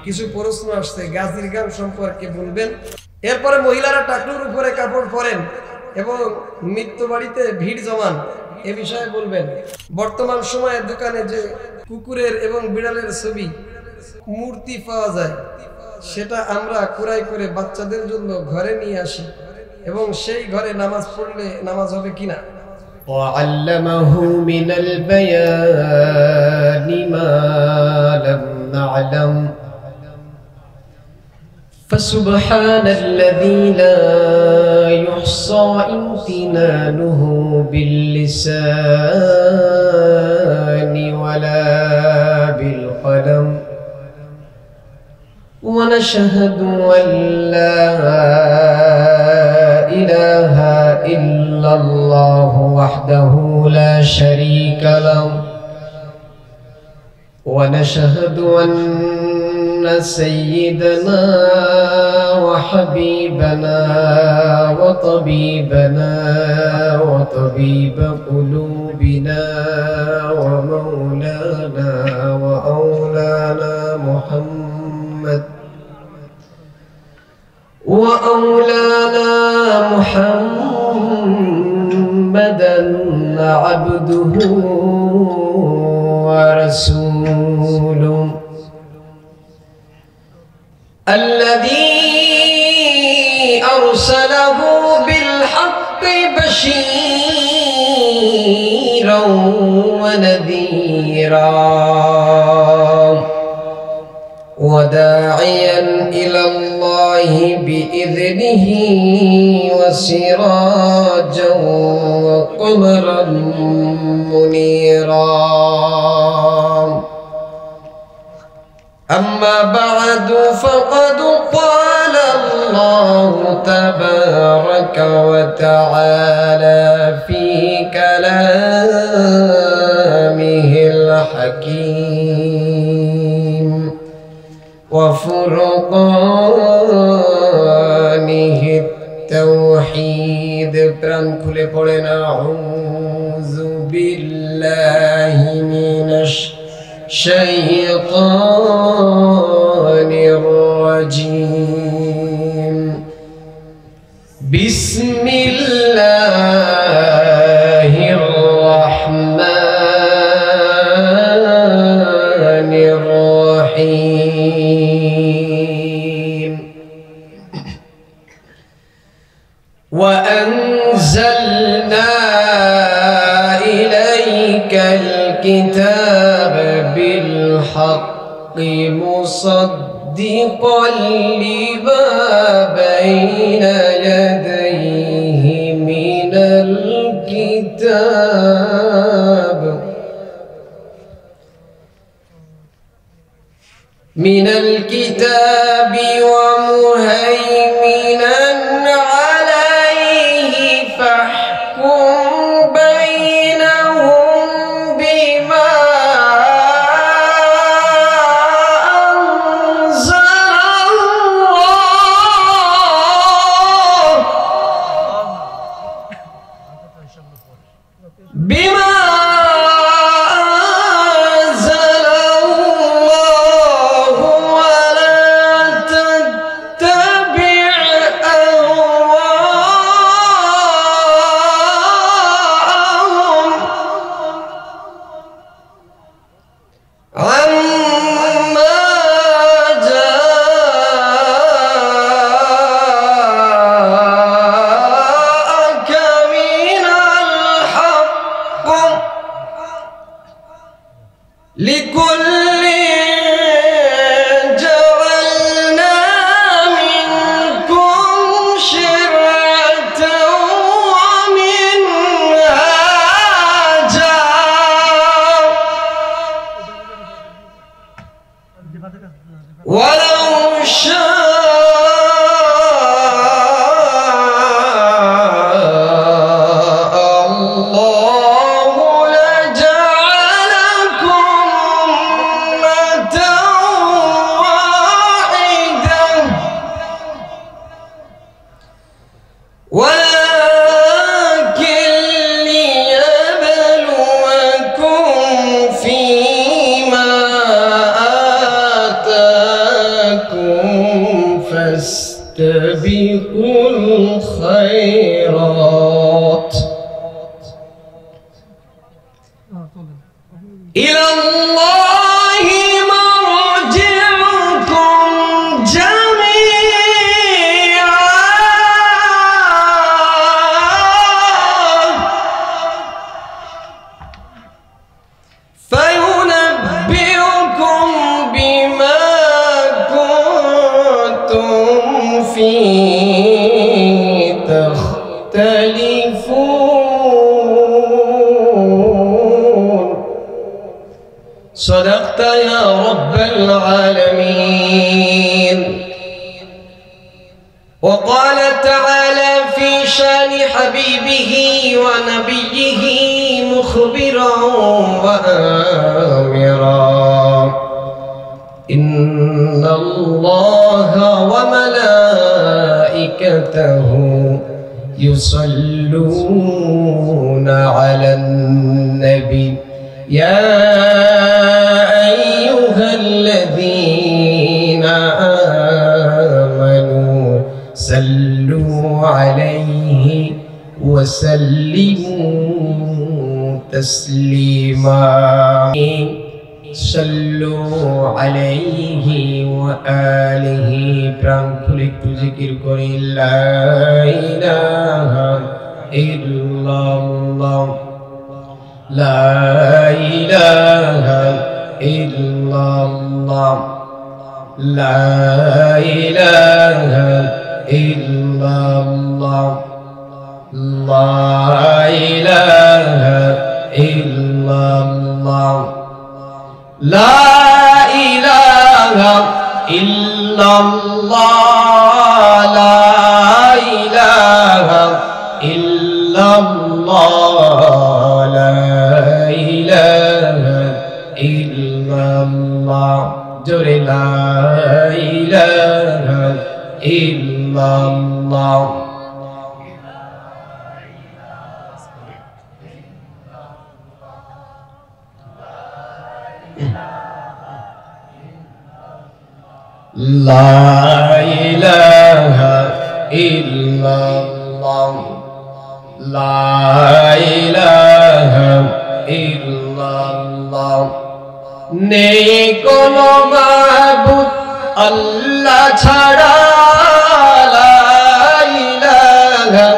কিছু প্রশ্ন আসছে, গাজীর গান সম্পর্কে বলবেন। এরপরে মহিলারা টাকলুর উপরে কাপড় পরেন এবং মৃত্যু বাড়িতে ভিড় জমান, এ বিষয়ে বলবেন। বর্তমান সময়ে দোকানে যে কুকুরের এবং বিড়ালের ছবি মূর্তি পাওয়া যায়, সেটা আমরা ক্রয় করে বাচ্চাদের জন্য ঘরে নিয়ে আসি এবং সেই ঘরে নামাজ পড়লে নামাজ হবে কিনা? وعلمه من البيان ما لم نعلم فسبحان الذي لا يحصى امتنانه باللسان ولا بالقلم ونشهد أن لا إله إلا الله وحده لا شريك له ونشهد أن سيدنا وحبيبنا وطبيبنا وطبيب قلوبنا ومولانا وأولانا محمدا عبده ورسوله الذي أرسله بالحق بشيرا ونذيرا وداعيا إلى الله بإذنه وسراجا وقمرا منيرا أما بعد فقد قال الله تبارك وتعالى في كلامه الحكيم وفرقانه التوحيد প্রাণ খুলে পড়েন আউযু বিল্লাহি মিনাশ শাইতানির রাজীম বিসমিল্লাহির রাহমানির রহিম وأنزلنا إليك الكتاب بالحق مصدقا لما بين يديه من الكتاب ومهيمنا عليه فاحكم بينهم بما أنزل الله لكل جعلنا منكم شرعة ومنهاجا ولو شاء ولكن ليبلوكم فيما آتاكم فاستبقوا الخيرات إلى الله مرجعكم جميعا فينبئكم بما كنتم فيه تختلفون صدقت يا رب العالمين. وقال تعالى في شان حبيبه ونبيه مخبرا وآمرا إن الله وملائكته يصلون على النبي يا أيها الذين آمنوا صلوا عليه وسلموا تسليما صلوا عليه وآله প্রাণ খুলে একটু জিকির করি লা ইলাহা ইল্লাল্লাহ লা ইলাহা ইল্লাল্লাহ লা ইলাহা ইল্লাল্লাহ লা ইলাহা ইল্লাল্লাহ লা ইলাহা ইল্লাল্লাহ লা ইলাহা ইল্লাল্লাহ লা ইলাহা ইল্লাল্লাহ জোরে লা ইলাহা ইল্লাল্লাহ لا إله إلا الله لا إله إلا الله নেই কোনো মাবুদ আল্লাহ ছাড়া লা ইলাহা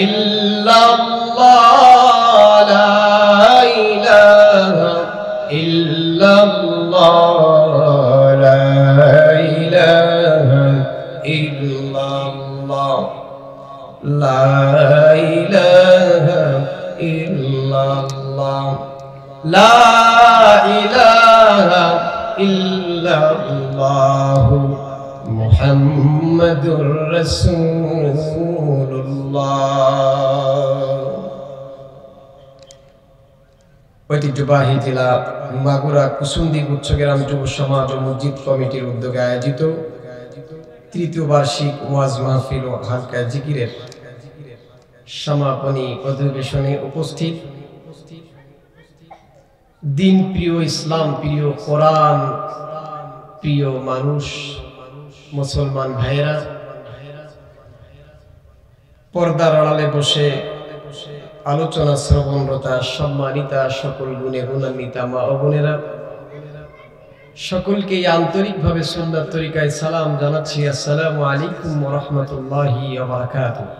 ইল্লাল্লাহ লা ইলাহা ইল্লাল্লাহ لا إله إلا الله لا إله إلا الله محمد رسول الله ঐতিহ্যবাহী জেলা মাগুরা কুসুন্দি গুচ্ছগ্রাম যুব সমাজ ও মসজিদ কমিটির উদ্যোগে আয়োজিত তৃতীয় বার্ষিক ওয়াজ মাহফিল ও হালকা জিকিরের সমাপনী অধিবেশনে উপস্থিত দিন প্রিয় ইসলাম প্রিয় কোরআন প্রিয় মানুষ মুসলমান ভাইরা পর্দার আড়ালে বসে আলোচনা শ্রবণরতা সম্মানিতা সকল গুণে গুণান্বিতা মা ও বোনেরা সকলকে আন্তরিকভাবে সুন্নাত তরিকায় সালাম জানাচ্ছি আসসালামু আলাইকুম ওয়া রাহমাতুল্লাহি ওয়া বারাকাতুহু।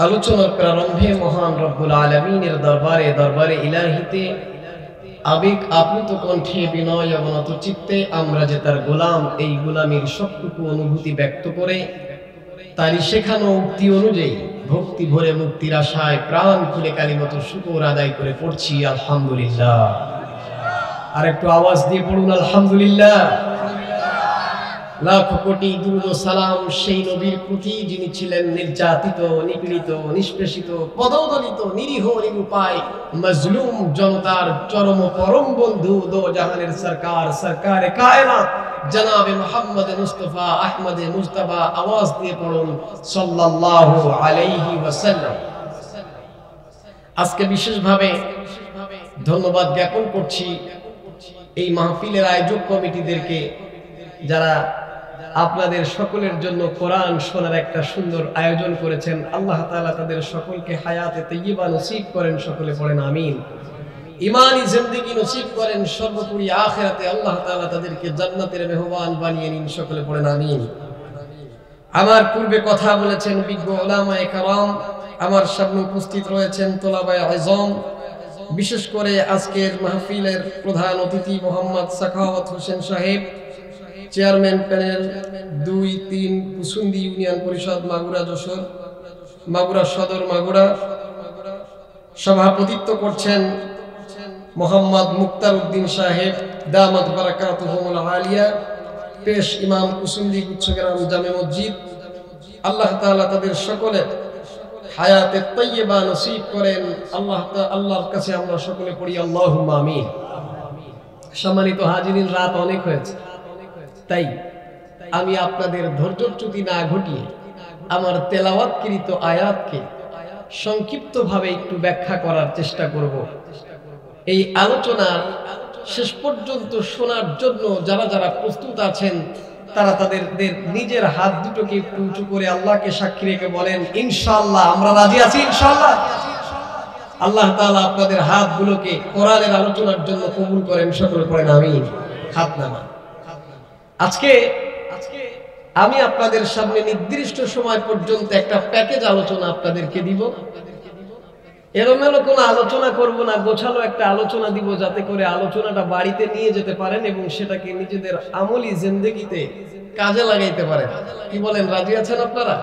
আলোচনার প্রারম্ভে মহান রব্বুল আলামিনের দরবারে ইলাহিতে আবেগ আপ্লুত কণ্ঠে বিনয় অবনত চিত্তে আমরা যে তার গোলাম এই গোলামীর সবটুকু অনুভূতি ব্যক্ত করে তারই শেখানো উক্তি অনুযায়ী ভক্তি ভরে মুক্তির আশায় প্রাণ খুলে কালিমাত শুকর আদায় করে পড়ছি আলহামদুলিল্লাহ। আর একটু আওয়াজ দিয়ে পড়ুন আলহামদুলিল্লাহ। লাখ কোটি দুরূদ ও সালাম সেই নবীর প্রতি যিনি ছিলেন নির্যাতিত নিপীড়িত নিষ্পেষিত পদদলিত নিরীহ নিরুপায় মজলুম জনতার চরম পরম বন্ধু দো জাহানের সরকার সরকারে কায়নাত জনাবে মুহাম্মদ মুস্তাফা আহমদে মুজতবা। আওয়াজ দিয়ে পড়ুন সাল্লাল্লাহু আলাইহি ওয়াসাল্লাম। আজকে বিশেষভাবে ধন্যবাদ জ্ঞাপন করছি এই মাহফিলের আয়োজক কমিটিদেরকে, যারা আপনাদের সকলের জন্য কোরআন শোনার একটা সুন্দর আয়োজন করেছেন, আল্লাহ তাআলা তাদের সকলকে হায়াতে তাইয়্যিবা নসিব করেন। সকলে পড়েন আমিন। ইমানি জিন্দেগি নসিব করেন। সর্বোপরি আখিরাতে আল্লাহ তাআলা তাদেরকে জান্নাতের মেহমান বানিয়ে নিন। সকলে পড়েন আমিন। আমার পূর্বে কথা বলেছেন বিজ্ঞ উলামায়ে কেরাম, আমার সামনে উপস্থিত রয়েছেন তোলাবায়ে আযম। বিশেষ করে আজকের মাহফিলের প্রধান অতিথি মোহাম্মদ সাখাওয়াত হোসেন সাহেব, চেয়ারম্যান প্যানেল 2-3 কুসুন্দি ইউনিয়ন পরিষদ মাগুরা যশোর, মাগুরা সদর মাগুরা। সভাপতিত্ব করছেন মোহাম্মদ মুক্তার উদ্দিন সাহেব, দামাত বারাকাতুহুমুল আলিয়া, পেশ ইমাম কুসুন্দি গুচ্ছগ্রাম জামে মসজিদ। আল্লাহ তাআলা তাদের সকলের হায়াতে তাইয়্যিবা নসিব করেন। আল্লাহর কাছে আমরা সকলে পড়ি আল্লাহুম্মা আমিন। সম্মানিত হাজিরিন, রাত অনেক হয়েছে, তাই আমি আপনাদের ধৈর্যচ্যুতি না ঘটিয়ে আমার তেলাওয়াতকৃত আয়াতকে সংক্ষিপ্তভাবে একটু ব্যাখ্যা করার চেষ্টা করব। এই আলোচনার শেষ পর্যন্ত শোনার জন্য যারা যারা প্রস্তুত আছেন, তারা তাদের নিজের হাত দুটোকে একটু উঁচু করে আল্লাহকে সাক্ষী রেখে বলেন ইনশাআল্লাহ, আমরা রাজি আছি ইনশাআল্লাহ। আল্লাহ তাআলা আপনাদের হাতগুলোকে কোরআনের আলোচনার জন্য কবুল করেন। সকলে পড়েন আমিন। হাত নামান। আজকে আমি আপনাদের সামনে নির্দিষ্ট সময় পর্যন্ত একটা প্যাকেজ আলোচনা আপনাদেরকে দিব। এলোমেলো কোনো আলোচনা করব না, গোছালো একটা আলোচনা দিব, যাতে করে আলোচনাটা বাড়িতে নিয়ে যেতে পারেন এবং সেটাকে নিজেদের আমলি জিন্দেগিতে কাজে লাগাইতে পারেন। কি বলেন, রাজি আছেন আপনারা?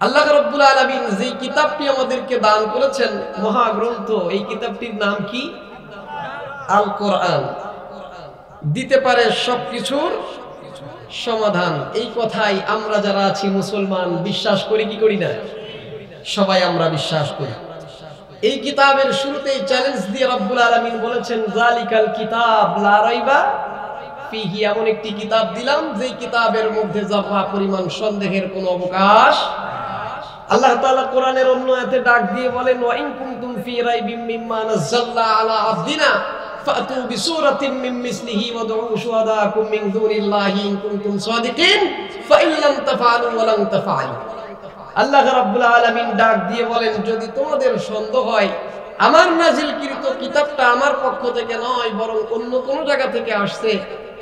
আল্লাহ রাব্বুল আলামিন যে কিতাবটি আমাদেরকে দান করেছেন, মহাগ্রন্থ, এই কিতাবটির নাম কি? আল কোরআন। দিতে পারে সবকিছুর সমাধান। এই কথাই আমরা যারা আছি মুসলমান বিশ্বাস করি কি করি না? সবাই আমরা বিশ্বাস করি। এই কিতাবের শুরুতেই চ্যালেঞ্জ দিয়ে রব্বুল আলামিন বলেছেন যালিকাল কিতাব লা রাইবা ফিহি, এমন একটি কিতাব দিলাম যে কিতাবের মধ্যে যারা পরিমাণ সন্দেহের কোনো অবকাশ। আল্লাহ তাআলা কোরআনের অন্য আয়াতে ডাক দিয়ে বলেন ওয়া ইন কুনতুম ফি রাইবিম মিম্মা নাযালনা আলা আবদিনা ফাতু বিসূরাতিন মিন মিসলিহি ওয়াদউ শুহাদাকুম মিন দুনিল্লাহি ইন কুনতুম সাদিকিন ফাইন লাম তাফআলু ওয়া লান তাফআলু। আল্লাহ রাব্বুল আলামিন ডাক দিয়ে বলেন, যদি তোমাদের সন্দেহ হয় আমার নাজিলকৃত কিতাবটা আমার পক্ষ থেকে নয়, বরং অন্য কোন জায়গা থেকে আসছে,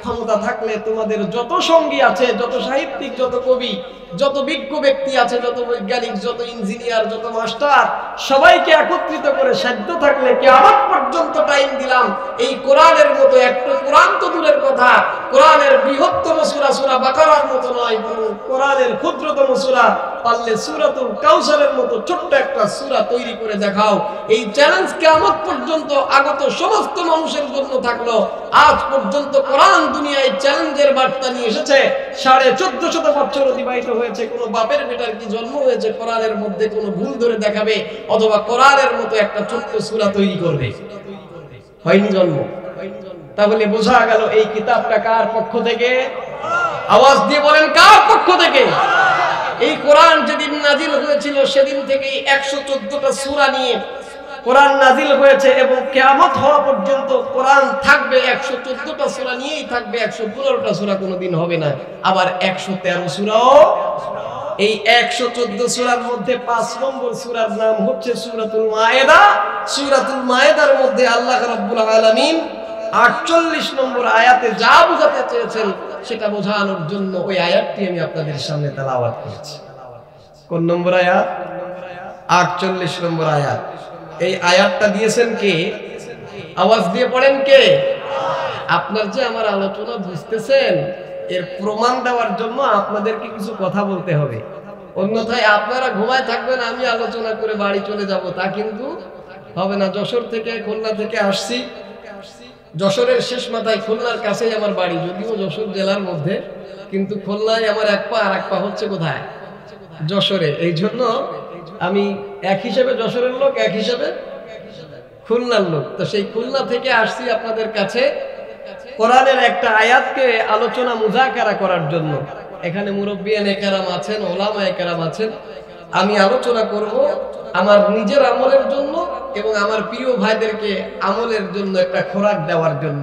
ক্ষমতা থাকলে তোমাদের যত সঙ্গী আছে, যত সাহিত্যিক, যত কবি, যত বিজ্ঞ ব্যক্তি আছে, যত বৈজ্ঞানিক, যত ইঞ্জিনিয়ার, যত মাস্টার, সবাইকে একত্রিত করে সাধ্য থাকলে কিয়ামত পর্যন্ত টাইম দিলাম, এই কোরআনের মতো একটা কোরআন তো দূরের কথা, কোরআনের বৃহত্তম সূরা সূরা বাকারার মতো নয়, বরং কোরআনের ক্ষুদ্রতম সূরা পারলে সূরাতুল কাউসারের মতো ছোট্ট একটা সূরা তৈরি করে দেখাও। এই চ্যালেঞ্জ কিয়ামত পর্যন্ত আগত সমস্ত মানুষের জন্য থাকলো। আজ পর্যন্ত কোরআন দুনিয়ায় চ্যালেঞ্জের বার্তা নিয়ে এসেছে। 1450 বছর অতিবাহিত হয়েছে। কোন বাপের বেটার কি জন্ম হয়েছে কোরআনের মধ্যে কোনো ভুল ধরে দেখাবে অথবা কোরআনের মতো একটা ছোট্ট সূরা তৈরি করবে? হয়নি জন্ম। তাহলে বোঝা গেল এই কিতাবটা কার পক্ষ থেকে? আওয়াজ দিয়ে বলেন, কার পক্ষ থেকে? এই কোরআন যেদিন নাজিল হয়েছিল সেদিন থেকেই 114টা সূরা নিয়ে কোরআন নাজিল হয়েছে এবং কিয়ামত হওয়া পর্যন্ত কোরআন থাকবে। 114টা সূরা নিয়েই থাকবে, 115টা সূরা কোনোদিন হবে না। আবার 113 সূরাও। এই 114 সূরার মধ্যে 5 নম্বর সূরার নাম হচ্ছে সূরাতুল মায়েদা। সূরাতুল মায়েদার মধ্যে আল্লাহ রাব্বুল আলামিন 48 নম্বর আয়াতে যা বোঝাতে চেয়েছেন সেটা বোঝানোর জন্য ওই আয়াতটি আমি আপনাদের সামনে তেলাওয়াত করেছি। কোন নম্বর আয়াত? 48 নম্বর আয়াত। এই আয়াতটা দিয়েছেন কে? আওয়াজ দিয়ে পড়েন কে? আপনার যে আমার আলোচনা বুঝতেছেন, এর প্রমাণ দেওয়ার জন্য আপনাদেরকে কিছু কথা বলতে হবে। অন্যথায় আপনারা ঘুমায় থাকবেন, আমি আলোচনা করে বাড়ি চলে যাব, তা কিন্তু হবে না। যশোর থেকে, খুলনা থেকে আসছি। যশোরের শেষ মাথায়, খুলনার কাছেই আমার বাড়ি, যদিও যশোর জেলার মধ্যে, কিন্তু খুলনায় আমার এক পা, আর এক পা হচ্ছে কোথায়? যশোরে। এই জন্য আমি এক হিসেবে যশোরের লোক, এক হিসেবে খুলনার লোক। তো সেই খুলনা থেকে আসছি আপনাদের কাছে কোরআনের একটা আয়াতকে আলোচনা মুযাকারা করার জন্য। এখানে মুরব্বিয়ানে কেরাম আছেন, ওলামায়ে কেরাম আছেন। আমি আলোচনা করব আমার নিজের আমলের জন্য এবং আমার প্রিয় ভাইদেরকে আমলের জন্য একটা খোরাক দেওয়ার জন্য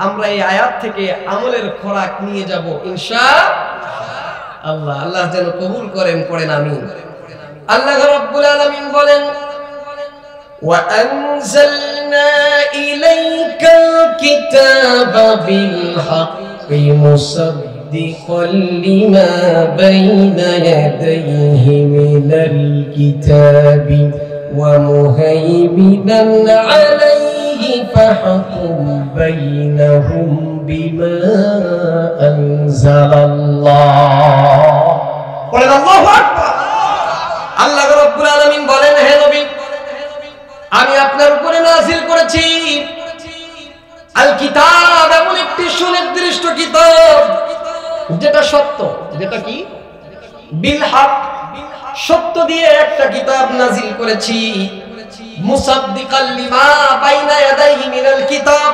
আমরা এই আয়াত থেকে আমলের খোরাক নিয়ে যাব ইনশাআল্লাহ। আল্লাহ যেন কবুল করেন, পড়েন আমিন। আল্লাহ রাব্বুল আলামিন বলেন, وَأَنزَلْنَا إِلَيْكَ الْكِتَابَ بِالْحَقِّ مُصَدِّقًا لِمَا بَيْنَ يَدَيْهِ مِنَ الْكِتَابِ وَمُهَيْمِنًا عَلَيْهِ فَاحْكُم بَيْنَهُم بِمَا أَنزَلَ اللَّهُ। বলেন আল্লাহু আকবার। আল্লাহ রাব্বুল আলামিন বলেন, হে নবী, আমি আপনার উপরে নাযিল করেছি আল কিতাব, এমন একটি সুনির্দিষ্ট কিতাব যেটা সত্য। যেটা কি? বিল হক, সত্য দিয়ে একটা কিতাব নাযিল করেছি। মুসাদ্দিকাল লিমা বাইনা ইয়াদাইহি মিনাল কিতাব,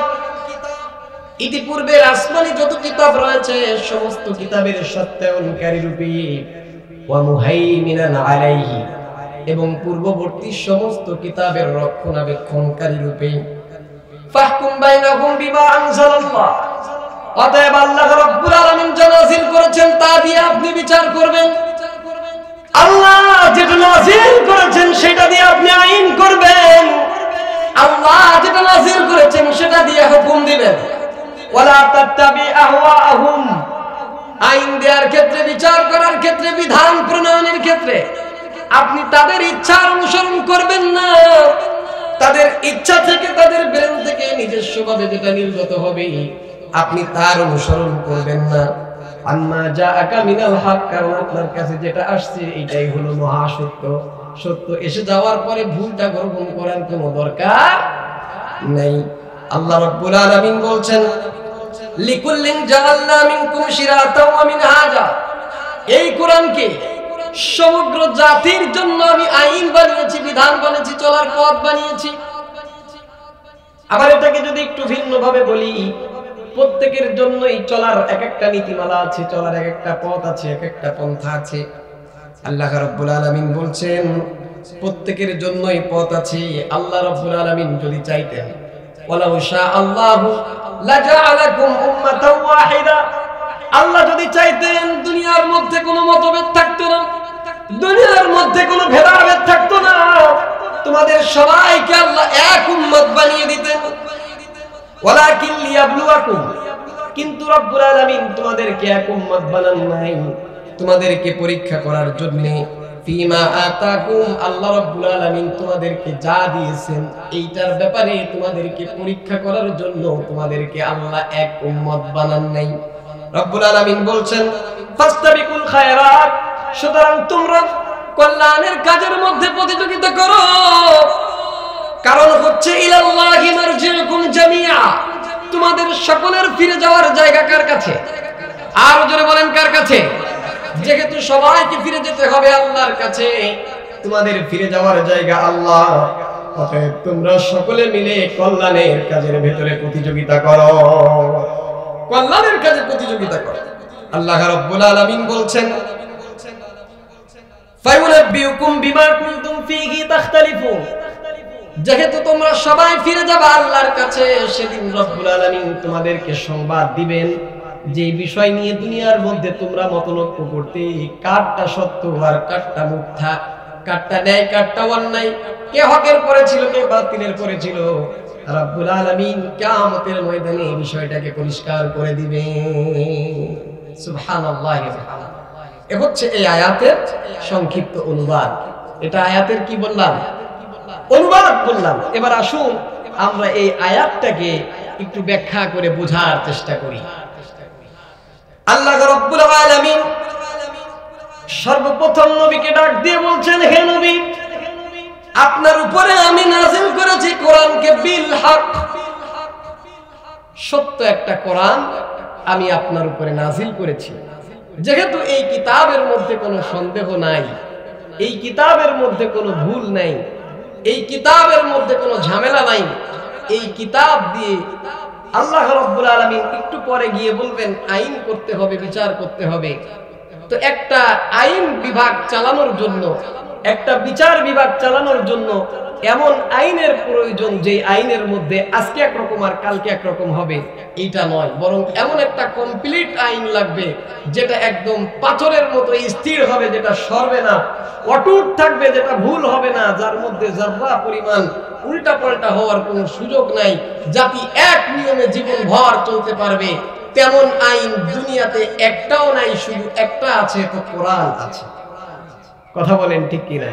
ইতিপূর্বের আসমানি যত কিতাব রয়েছে সমস্ত কিতাবের সত্যায়নকারী রূপে। ওয়া মুহাইমিনান আলাইহি, এবং পূর্ববর্তী সমস্ত কিতাবের রক্ষণাবেক্ষণকারী রূপে। ফাহকুম বাইনাহুম বিমা আনজালাল্লাহ, অতএব আল্লাহ রাব্বুল আলামিন যা নাযিল করেছেন তা দিয়ে আপনি বিচার করবেন। আল্লাহ যেটা নাযিল করেছেন সেটা দিয়ে আপনি আইন করবেন। আল্লাহ যেটা নাযিল করেছেন সেটা দিয়ে হুকুম দিবেন। ওয়ালা তাত্তাবি আহওয়াহুম, আইন দেওয়ার ক্ষেত্রে, বিচার করার ক্ষেত্রে, বিধান প্রণয়নের ক্ষেত্রে আপনি তাদের ইচ্ছার অনুসরণ করবেন না। তাদের ইচ্ছা থেকে, তাদের ব্রেন থেকে নিজস্বভাবে যেটা নির্গত হবে আপনি তার অনুসরণ করবেন না। আম্মা জাআকা মিনাল হক, কারণ আপনার কাছে যেটা আসছে এটাই হলো মহা সত্য। সত্য এসে যাওয়ার পরে ভুলটা গ্রহণ করার কোনো দরকার নেই। আল্লাহ রাব্বুল আলামিন বলছেন, লিকুল্লিন জাআলনা মিনকুম শিরাতাও ওয়া মিনহাজা, এই কোরআনকে সমগ্র জাতির জন্য আমি আইন বানিয়েছি, বিধান বানিয়েছি, চলার পথ বানিয়েছি। আবার এটাকে যদি একটু ভিন্ন ভাবে বলি, প্রত্যেকের জন্যই চলার এক একটা নীতিমালা আছে, চলার এক একটা পথ আছে, এক একটা পন্থা আছে। আল্লাহ রাব্বুল আলামিন বলছেন প্রত্যেকের জন্যই পথ আছে। আল্লাহ রাব্বুল আলামিন যদি চাইতেন, ওয়ালাউ শাআল্লাহু লাজাআলাকুম উম্মাতাও ওয়াহিদা, আল্লাহ যদি চাইতেন দুনিয়ার মধ্যে কোনো মতভেদ থাকতো না, দুনিয়ার মধ্যে কোনো ভেদাভেদ থাকতো না, তোমাদের সবাইকে আল্লাহ এক উম্মত বানিয়ে দিতেন। ওয়ালাকিন লিয়াবলুয়াকুম, কিন্তু রব্বুল আলামিন তোমাদেরকে এক উম্মত বানান নাই, তোমাদেরকে পরীক্ষা করার জন্য। ফিমা আতাকুম, আল্লাহ রাব্বুল আলামিন তোমাদেরকে যা দিয়েছেন এইটার ব্যাপারে তোমাদেরকে পরীক্ষা করার জন্য তোমাদেরকে আল্লাহ এক উম্মত বানান নাই। রব্বুল আলামিন বলছেন, ফাস্তাবিকুল খায়রাত, সুতরাং তোমরা কল্যাণের কাজের মধ্যে প্রতিযোগিতা করো। কারণ হচ্ছে ইলাল্লাহি মারজিউকুম জামিআ, তোমাদের সকলের ফিরে যাওয়ার জায়গা কার কাছে? আর জোরে বলেন, কার কাছে? যেহেতু সবাইকে ফিরে যেতে হবে আল্লাহর কাছে, তোমাদের ফিরে যাওয়ার জায়গা আল্লাহ। অতএব তোমরা সকলে মিলে কল্যাণের কাজের ভেতরে প্রতিযোগিতা করো, কল্যাণের কাজে প্রতিযোগিতা করো। আল্লাহ রাব্বুল আলামিন বলছেন, ফায়ুনাব্বিউকুম বিমা কুনতুম ফীহি তাখতালিফুন, যেহেতু তোমরা সবাই ফিরে যাবে আল্লাহর কাছে, সেদিন রব্বুল আলামিন তোমাদেরকে সংবাদ দিবেন যে বিষয় নিয়ে দুনিয়ার মধ্যে তোমরা মতলক্ষ করতে, কারটা সত্য আর কারটা মিথ্যা, কারটা ন্যায় কারটা অন্যায়, কে হকের পরে ছিল কে বাতিলের পরে ছিল, রব্বুল আলামিন কিয়ামতের ময়দানে এই বিষয়টাকে পরিষ্কার করে দিবেন। সুবহানাল্লাহ। এ হচ্ছে এই আয়াতের সংক্ষিপ্ত অনুবাদ। এটা আয়াতের কি বললাম? অনুবাদ বললাম। এবার আসুন আমরা এই আয়াতটাকে একটু ব্যাখ্যা করে বোঝার চেষ্টা করি। আল্লাহ রাব্বুল আলামিন সর্বপ্রথম নবীকে ডাক দিয়ে বলছেন, হে নবী, আপনার উপরে আমি নাযিল করেছি কোরআনকে বিল হক, সত্য একটা কোরআন আমি আপনার উপরে নাযিল করেছি। যেহেতু এই কিতাবের মধ্যে কোনো সন্দেহ নাই, এই কিতাবের মধ্যে কোনো ভুল নাই, এই কিতাবের মধ্যে কোনো ঝামেলা নাই, এই কিতাব দিয়ে আল্লাহ রাব্বুল আলামিন একটু পরে গিয়ে বলবেন আইন করতে হবে, বিচার করতে হবে। তো একটা আইন বিভাগ চালানোর জন্য, একটা বিচার বিভাগ চালানোর জন্য এমন আইনের প্রয়োজন যে আইনের মধ্যে আজকে একরকম আর কালকে একরকম হবে, এইটা নয়, বরং এমন একটা কমপ্লিট আইন লাগবে যেটা একদম পাথরের মতো স্থির হবে, যেটা সরবে না, অটুট থাকবে, যেটা ভুল হবে না, যার মধ্যে যারা পরিমাণ উল্টা পাল্টা হওয়ার কোনো সুযোগ নাই, জাতি এক নিয়মে জীবন ভর চলতে পারবে, তেমন আইন দুনিয়াতে একটাও নাই, শুধু একটা আছে, তো কোরআন আছে। কথা বলেন ঠিক কি না?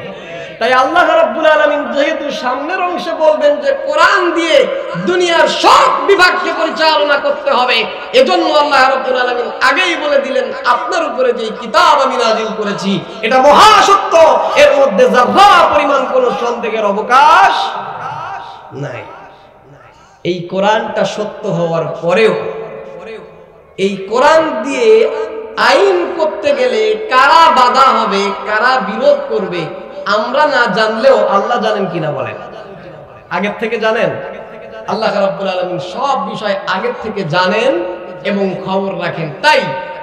তাই আল্লাহ রাব্বুল আলামিন যেহেতু সামনের অংশে বলবেন যে কোরআন দিয়ে দুনিয়ার সব বিভাগকে পরিচালনা করতে হবে, এজন্য আল্লাহ রাব্বুল আলামিন আগেই বলে দিলেন আপনার উপরে যে কিতাব আমি নাযিল করেছি এটা মহাসত্য, এর মধ্যে যারা পরিমাণ কোনো সন্দেহের অবকাশ নাই। এই কোরআনটা সত্য হওয়ার পরেও এই কোরআন দিয়ে আইন করতে গেলে কারা বাধা হবে, কারা বিরোধ করবে, আমরা না জানলেও আল্লাহ জানেন কিনা বলেন? আগের থেকে জানেন। আল্লাহ রাব্বুল আলামিন সব বিষয় আগের থেকে জানেন এবং খবর রাখেন। তাই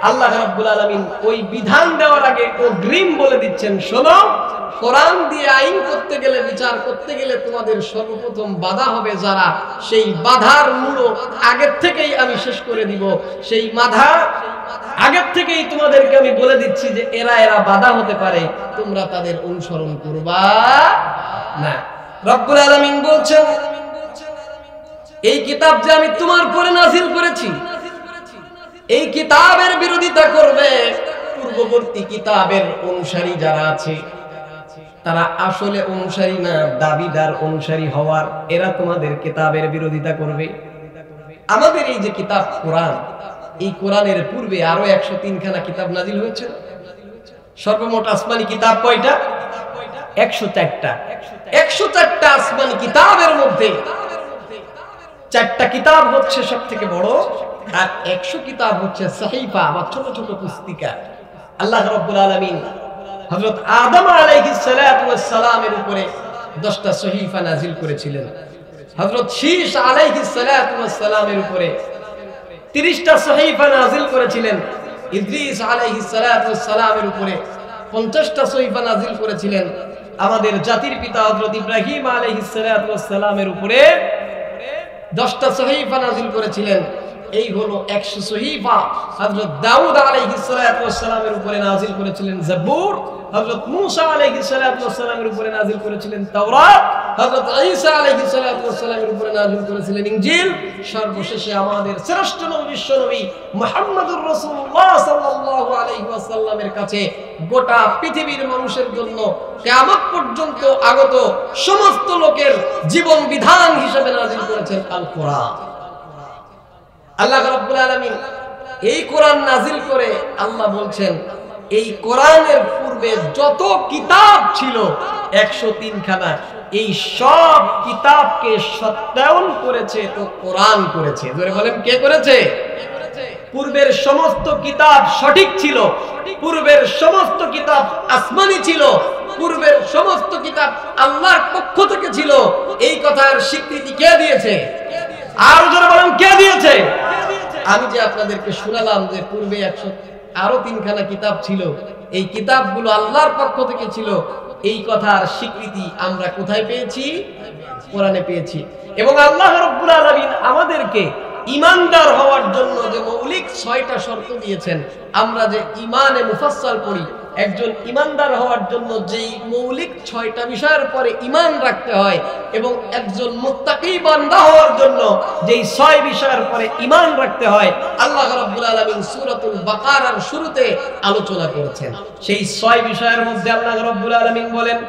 আল্লাহ রাব্বুল আলামিন ওই বিধান দেওয়ার আগে অগ্রিম বলে দিচ্ছেন, শোনো, কোরআন দিয়ে আইন করতে গেলে, বিচার করতে গেলে তোমাদের সর্বপ্রথম বাধা হবে যারা, সেই বাধার মূল আগের থেকেই আমি শেষ করে দিব। সেই বাধা আগের থেকেই তোমাদেরকে আমি বলে দিচ্ছি যে এরা এরা বাধা হতে পারে, তোমরা তাদের অনুসরণ করবা না। রব্বুল আলামিন বলছেন, এই কিতাব যে আমি তোমার উপরে নাযিল করেছি, এই কিতাবের বিরোধিতা করবে পূর্ববর্তী কিতাবের অনুসারী যারা আছে, তারা আসলে অনুসারী না, দাবিদার অনুসারী হওয়ার, এরা তোমাদের কিতাবের বিরোধিতা করবে। আমাদের এই যে কিতাব কোরআন, এই কোরআনের পূর্বে আরো 103 খানা কিতাব নাযিল হয়েছে। সর্বমোট আসমানি কিতাব কয়টা? 104টা। 104টা আসমানি কিতাবের মধ্যে 4টা কিতাব হচ্ছে সব থেকে বড়, আর 100 কিতাব হচ্ছে সাহিফা বা ছোট ছোট পুস্তিকা। আল্লাহ রাব্বুল আলামিন হযরত আদম আলাইহিস সালাতু ওয়াস সালামের উপরে 10টা সহিফা নাযিল করেছিলেন। হযরত শীশ আলাইহিস সালাতু ওয়াস সালামের উপরে 30টা সহিফা নাযিল করেছিলেন। ইদ্রিস আলাইহিস সালাতু ওয়াস সালামের উপরে 50টা সহিফা নাযিল করেছিলেন। আমাদের জাতির পিতা হযরত ইব্রাহিম আলাইহিস সালাতু ওয়াস সালামের উপরে 10টা সহিফা নাযিল করেছিলেন। এই হলো 100 সহিফা। হযরত দাউদ আলাইহিস সালাতু ওয়াস সালামের উপরে নাযিল করেছিলেন জাবুর। হযরত মূসা আলাইহিস সালাতু ওয়াস সালামের উপরে নাযিল করেছিলেন তাওরাত। হযরত ঈসা আলাইহিস সালাতু ওয়াস সালামের উপরে নাযিল করেছিলেন ইনজিল। সর্বশেষে আমাদের শ্রেষ্ঠ নবী বিশ্ব নবী মুহাম্মদুর রাসূলুল্লাহ সাল্লাল্লাহু আলাইহি ওয়াসাল্লামের কাছে গোটা পৃথিবীর মানুষের জন্য কিয়ামত পর্যন্ত আগত সমস্ত লোকের জীবন বিধান হিসেবে নাযিল করেছেন আল কোরআন। আল্লাহ রাব্বুল আলামিন এই কোরআন নাযিল করে আল্লাহ বলছেন, এই কোরআনের পূর্বে যত কিতাব ছিল 103 খানা, এই সব কিতাবকে সত্যায়ন করেছে তো কোরআন করেছে। জোরে বলেন, কে করেছে? পূর্বের সমস্ত কিতাব সঠিক ছিল, পূর্বের সমস্ত কিতাব আসমানি ছিল, পূর্বের সমস্ত কিতাব আল্লাহর পক্ষ থেকে ছিল। এই কথার স্বীকৃতি কে দিয়েছে? আর জোরে বলেন, কে দিয়েছে? আমি যে আপনাদেরকে শোনালাম যে পূর্বে 103 খানা কিতাব ছিল, এই কিতাবগুলো আল্লাহর পক্ষ থেকে ছিল, এই কথার স্বীকৃতি আমরা কোথায় পেয়েছি? কোরআনে পেয়েছি। এবং আল্লাহ রাব্বুল আলামিন আমাদেরকে ঈমানদার হওয়ার জন্য যে মৌলিক 6টা শর্ত দিয়েছেন, আমরা যে ঈমানে মুফাসসাল পড়ি, একজন ঈমানদার হওয়ার জন্য যেই মৌলিক 6টা বিষয়ের পরে ঈমান রাখতে হয়, এবং একজন মুত্তাকি বান্দা হওয়ার জন্য যেই 6 বিষয়ের পরে ঈমান রাখতে হয়, আল্লাহ রাব্বুল আলামিন সূরাতুল বাকারার শুরুতে আলোচনা করেছেন। সেই 6 বিষয়ের মধ্যে আল্লাহ রাব্বুল আলামিন বলেন,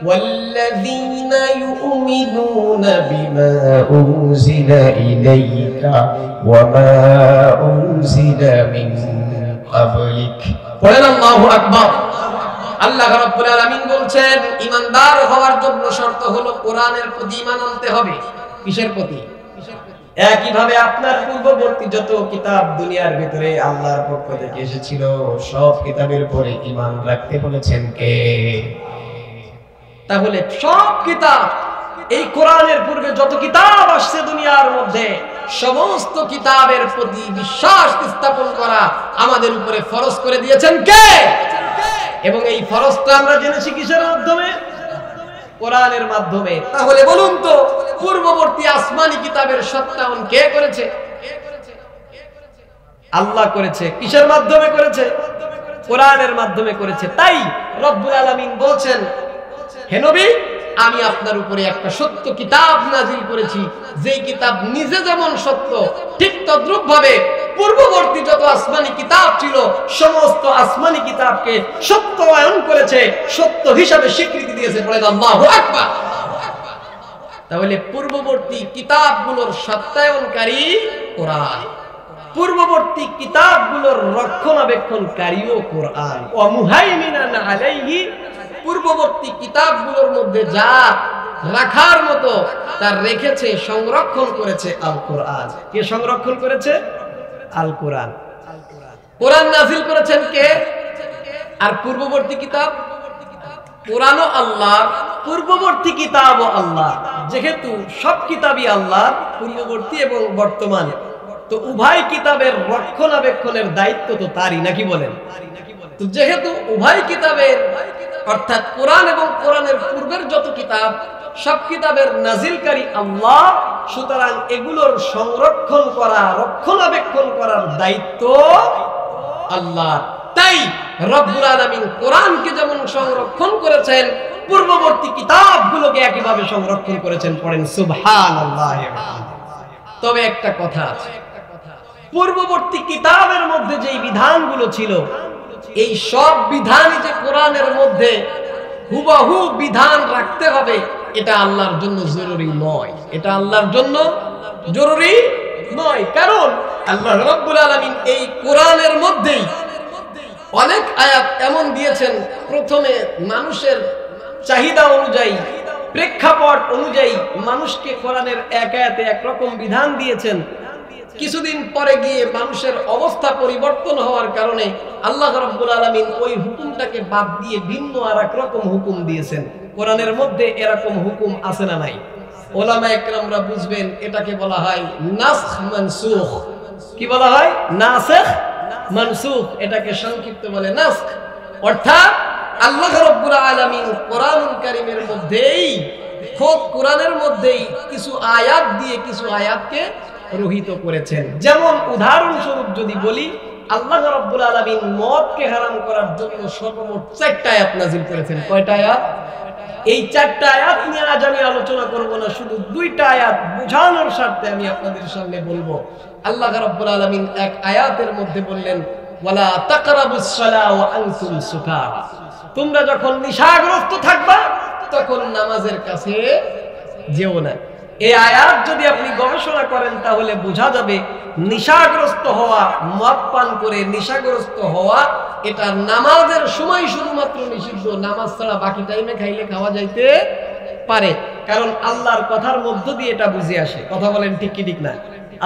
والذين يؤمنون بما أنزل إليك وما أنزل من قبلك বলেন আল্লাহু আকবার। আল্লাহ রাব্বুল আলামিন বলছেন, ঈমানদার হওয়ার জন্য শর্ত হলো কোরআনের প্রতি ঈমান আনতে হবে। কিসের প্রতি? একইভাবে আপনার পূর্ববর্তী যত কিতাব দুনিয়ার ভিতরে আল্লাহর পক্ষ থেকে এসেছিল, সব কিতাবের উপরে ঈমান রাখতে বলেছেন কে? তাহলে সব কিতাব, এই কোরআনের পূর্বে যত কিতাব আসছে দুনিয়ার মধ্যে, সমস্ত কিতাবের প্রতি বিশ্বাস স্থাপন করা আমাদের উপরে ফরজ করে দিয়েছেন কে? এবং এই ফরজটা আমরা জেনেছি কিসের মাধ্যমে? কোরআনের মাধ্যমে। তাহলে বলুন তো পূর্ববর্তী আসমানি কিতাবের সত্যায়ন কে করেছে? আল্লাহ করেছে। কিসের মাধ্যমে করেছে? কোরআনের মাধ্যমে করেছে। তাই রব্বুল আলামিন বলছেন, হে নবী, আমি আপনার উপরে একটা সত্য কিতাব নাজিল করেছি, যেই কিতাব নিজে যেমন সত্য, ঠিক তদ্রূপ ভাবে পূর্ববর্তী যত আসমানি কিতাব ছিল সমস্ত আসমানি কিতাবকে সত্যায়ন করেছে, সত্য হিসাবে স্বীকৃতি দিয়েছে। বলেন আল্লাহু আকবার। তাহলে পূর্ববর্তী কিতাবগুলোর সত্যায়নকারী কোরআন, পূর্ববর্তী কিতাবগুলোর রক্ষণাবেক্ষণকারীও কোরআন। ওয়া মুহাইমিনান আলাইহি, পূর্ববর্তী কিতাবগুলোর মধ্যে যা রাখার মতো তা রেখেছে, সংরক্ষণ করেছে আল কোরআন। কে সংরক্ষণ করেছে? আল কোরআন। কোরআন নাযিল করেছেন কে? আর পূর্ববর্তী কিতাব? কোরআনও আল্লাহ, পূর্ববর্তী কিতাবও আল্লাহ। যেহেতু সব কিতাবই আল্লাহ, পূর্ববর্তী এবং বর্তমান, তো উভয় কিতাবের রক্ষণাবেক্ষণের দায়িত্ব তো তারই, নাকি বলেন? তো যেহেতু উভয় কিতাবের অর্থাৎ কোরআন এবং কোরআনের পূর্বের যত কিতাব সব কিতাবের নাজিলকারী আল্লাহ, সুতরাং এগুলোর সংরক্ষণ করা, রক্ষণাবেক্ষণ করার দায়িত্ব আল্লাহ। তাই রব্বুল আলামিন কোরআনকে যেমন সংরক্ষণ করেছেন, পূর্ববর্তী কিতাবগুলোকে একইভাবে সংরক্ষণ করেছেন। পড়েন সুবহানাল্লাহ। তবে একটা কথা আছে, পূর্ববর্তী কিতাবের মধ্যে যেই বিধানগুলো ছিল, এই সব বিধানই যে কোরআনের মধ্যে হুবহু বিধান রাখতে হবে, এটা আল্লাহর জন্য জরুরি নয়। এটা আল্লাহর জন্য জরুরি নয়। কারণ আল্লাহ রাব্বুল আলামিন এই কোরআনের মধ্যেই অনেক আয়াত এমন দিয়েছেন, প্রথমে মানুষের চাহিদা অনুযায়ী, প্রেক্ষাপট অনুযায়ী মানুষকে কোরআনের এক আয়াতে একরকম বিধান দিয়েছেন। কিছুদিন পরে গিয়ে মানুষের অবস্থা পরিবর্তন হওয়ার কারণে আল্লাহ রাব্বুল আলামিন ওই হুকুমটাকে বাদ দিয়ে ভিন্ন আর এক রকম হুকুম দিয়েছেন। কোরআনের মধ্যে এরকম হুকুম আছে না নাই? ওলামা একরামরা বুঝবেন, এটাকে বলা হয় নাসখ মানসুখ। কি বলা হয়? নাসখ মানসুখ। এটাকে সংক্ষিপ্ত বলে নাসখ। অর্থাৎ আল্লাহ রাব্বুল আলামিন কোরআনুল কারীমের মধ্যেই, খোদ কোরআনের মধ্যেই কিছু আয়াত দিয়ে কিছু আয়াতকে রহিত করেছেন। যেমন উদাহরণস্বরূপ যদি বলি, আল্লাহ রাব্বুল আলামিন মদকে হারাম করার জন্য সর্বমোট 4টা আয়াত নাযিল করেছেন। কয়টা আয়াত? এই 4টা আয়াত নিয়ে আজ আমি আলোচনা করব না, শুধু 2টা আয়াত বোঝানোর স্বার্থে আমি আপনাদের সামনে বলবো। আল্লাহ রাব্বুল আলামিন এক আয়াতের মধ্যে বললেন, ওয়ালা তাকরাবুস সালাহ ওয়া আনতুম সুকারা, তোমরা যখন নেশাগ্রস্ত থাকবা তখন নামাজের কাছে যেও না। এই আয়াত যদি আপনি গবেষণা করেন তাহলে বোঝা যাবে নেশাগ্রস্ত হওয়া, মদ পান করে নেশাগ্রস্ত হওয়া, এটা নামাজের সময় শুধুমাত্র নিষিদ্ধ। নামাজ ছাড়া বাকি টাইমে খাইলে খাওয়া যাইতে পারে, কারণ আল্লাহর কথার মধ্য দিয়ে এটা বুঝে আসে। কথা বলেন ঠিক কি ঠিক না?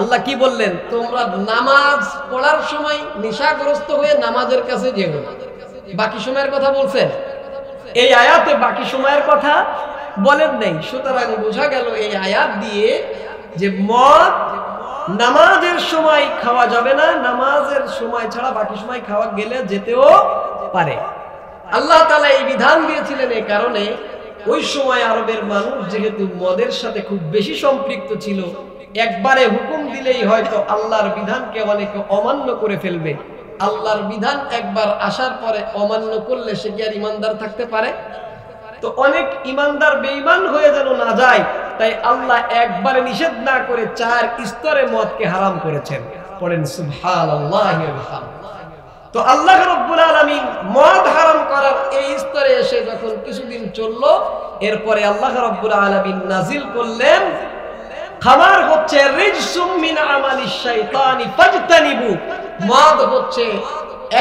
আল্লাহ কি বললেন? তোমরা নামাজ পড়ার সময় নেশাগ্রস্ত হয়ে নামাজের কাছে যেও না। বাকি সময়ের কথা বলছেন? এই আয়াতে বাকি সময়ের কথা বলেন নাই। সুতরাং বোঝা গেল এই আয়াত দিয়ে যে মদ নামাজের সময় খাওয়া যাবে না, নামাজের সময় ছাড়া বাকি সময় খাওয়া গেলে যেতেও পারে। আল্লাহ তাআলা এই বিধান দিয়েছিলেন এই কারণে, ওই সময় আরবের মানুষ যেহেতু মদের সাথে খুব বেশি সম্পৃক্ত ছিল, একবারে হুকুম দিলেই হয়তো আল্লাহর বিধানকে অনেকে অমান্য করে ফেলবে। আল্লাহর বিধান একবার আসার পরে অমান্য করলে সে কি আর ইমানদার থাকতে পারে? তো অনেক ইমানদার বেঈমান হয়ে যেন না যায়, তাই আল্লাহ একবারে নিষেধ না করে 4 স্তরে মদকে হারাম করেছেন। পড়েন সুবহানাল্লাহি ওয়া বিহামদিহি। তো আল্লাহ রাব্বুল আলামিন মদ হারাম করার এই স্তরে এসে যখন কিছুদিন চলল, এরপরে আল্লাহ রাব্বুল আলামিন নাজিল করলেন, খামার হচ্ছে রিজসুম মিন আমালিশ শাইতানি ফাজতানিবু, মদ হচ্ছে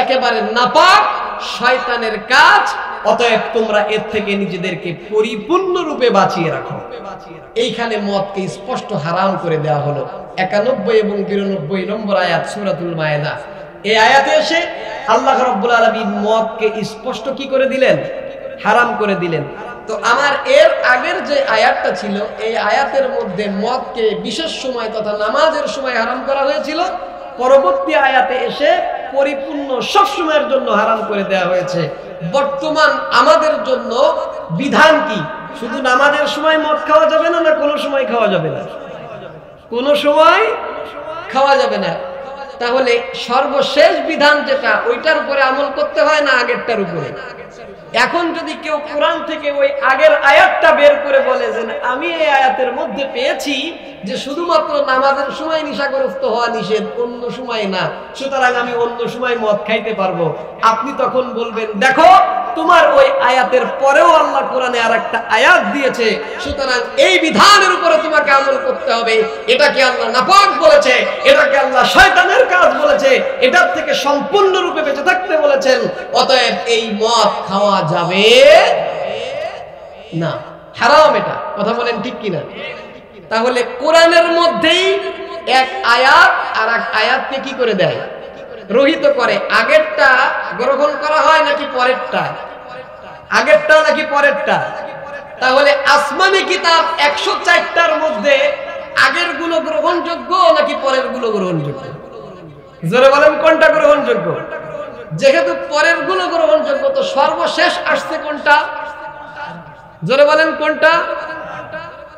একেবারে নাপাক শয়তানের কাজ, অতএব তোমরা এর থেকে নিজেদেরকে পরিপূর্ণরূপে বাঁচিয়ে রাখো। এইখানে মদকে স্পষ্ট হারাম করে দেওয়া হলো। 91 এবং 92 নম্বর আয়াত সূরাতুল মায়েদা। এই আয়াতে এসে আল্লাহ রাব্বুল আলামিন মদকে স্পষ্ট কি করে দিলেন? হারাম করে দিলেন। তো আমার এর আগের যে আয়াতটা ছিল, এই আয়াতের মধ্যে মদকে বিশেষ সময় তথা নামাজের সময় হারাম করা হয়েছিল। পরবর্তী আয়াতে এসে পরিপূর্ণ সব সময়ের জন্য হারাম করে দেওয়া হয়েছে। বর্তমান আমাদের জন্য বিধান কি? শুধু নামাজের সময় মদ খাওয়া যাবে না, না কোনো সময় খাওয়া যাবে না? কোনো সময় খাওয়া যাবে না। তাহলে সর্বশেষ বিধান যেটা, ওইটার উপরে আমল করতে হয় না আগেরটার উপরে? এখন যদি কেউ কোরআন থেকে ওই আগের আয়াতটা বের করে বলে যে আমি এই আয়াতের মধ্যে পেয়েছি যে শুধুমাত্র নামাজের সময় নেশাগ্রস্ত হওয়া নিষেধ, অন্য সময় না, সুতরাং আমি অন্য সময় মদ খাইতে পারবো, আপনি তখন বলবেন দেখো তোমার ওই আয়াতের পরেও আল্লাহ কোরআনে আরেকটা আয়াত দিয়েছে, সুতরাং এই বিধানের উপরে তোমাকে আমল করতে হবে। এটাকে আল্লাহ নাপাক বলেছে, এটাকে আল্লাহ শয়তানের কাজ বলেছে, এটার থেকে সম্পূর্ণরূপে বেঁচে থাকতে বলেছেন, অতএব এই মদ খাওয়া যাবে না, হারাম। এটা কথা বলেন ঠিক কিনা? তাহলে কোরআনের মধ্যেই এক আয়াত আর এক আয়াতকে কি করে দেয়? রহিত করে। আগেরটা গ্রহণ করা হয় নাকি পরেরটা? আগেরটা নাকি পরেরটা? তাহলে আসমানি কিতাব 104টার মধ্যে আগের গুলো গ্রহণযোগ্য নাকি পরের গুলো গ্রহণযোগ্য? জোরে বলেন কোনটা গ্রহণযোগ্য? যেহেতু পরের গুলো গ্রহণযোগ্য, তো সর্বশেষ আসছে কোনটা? জোরে বলেন কোনটা?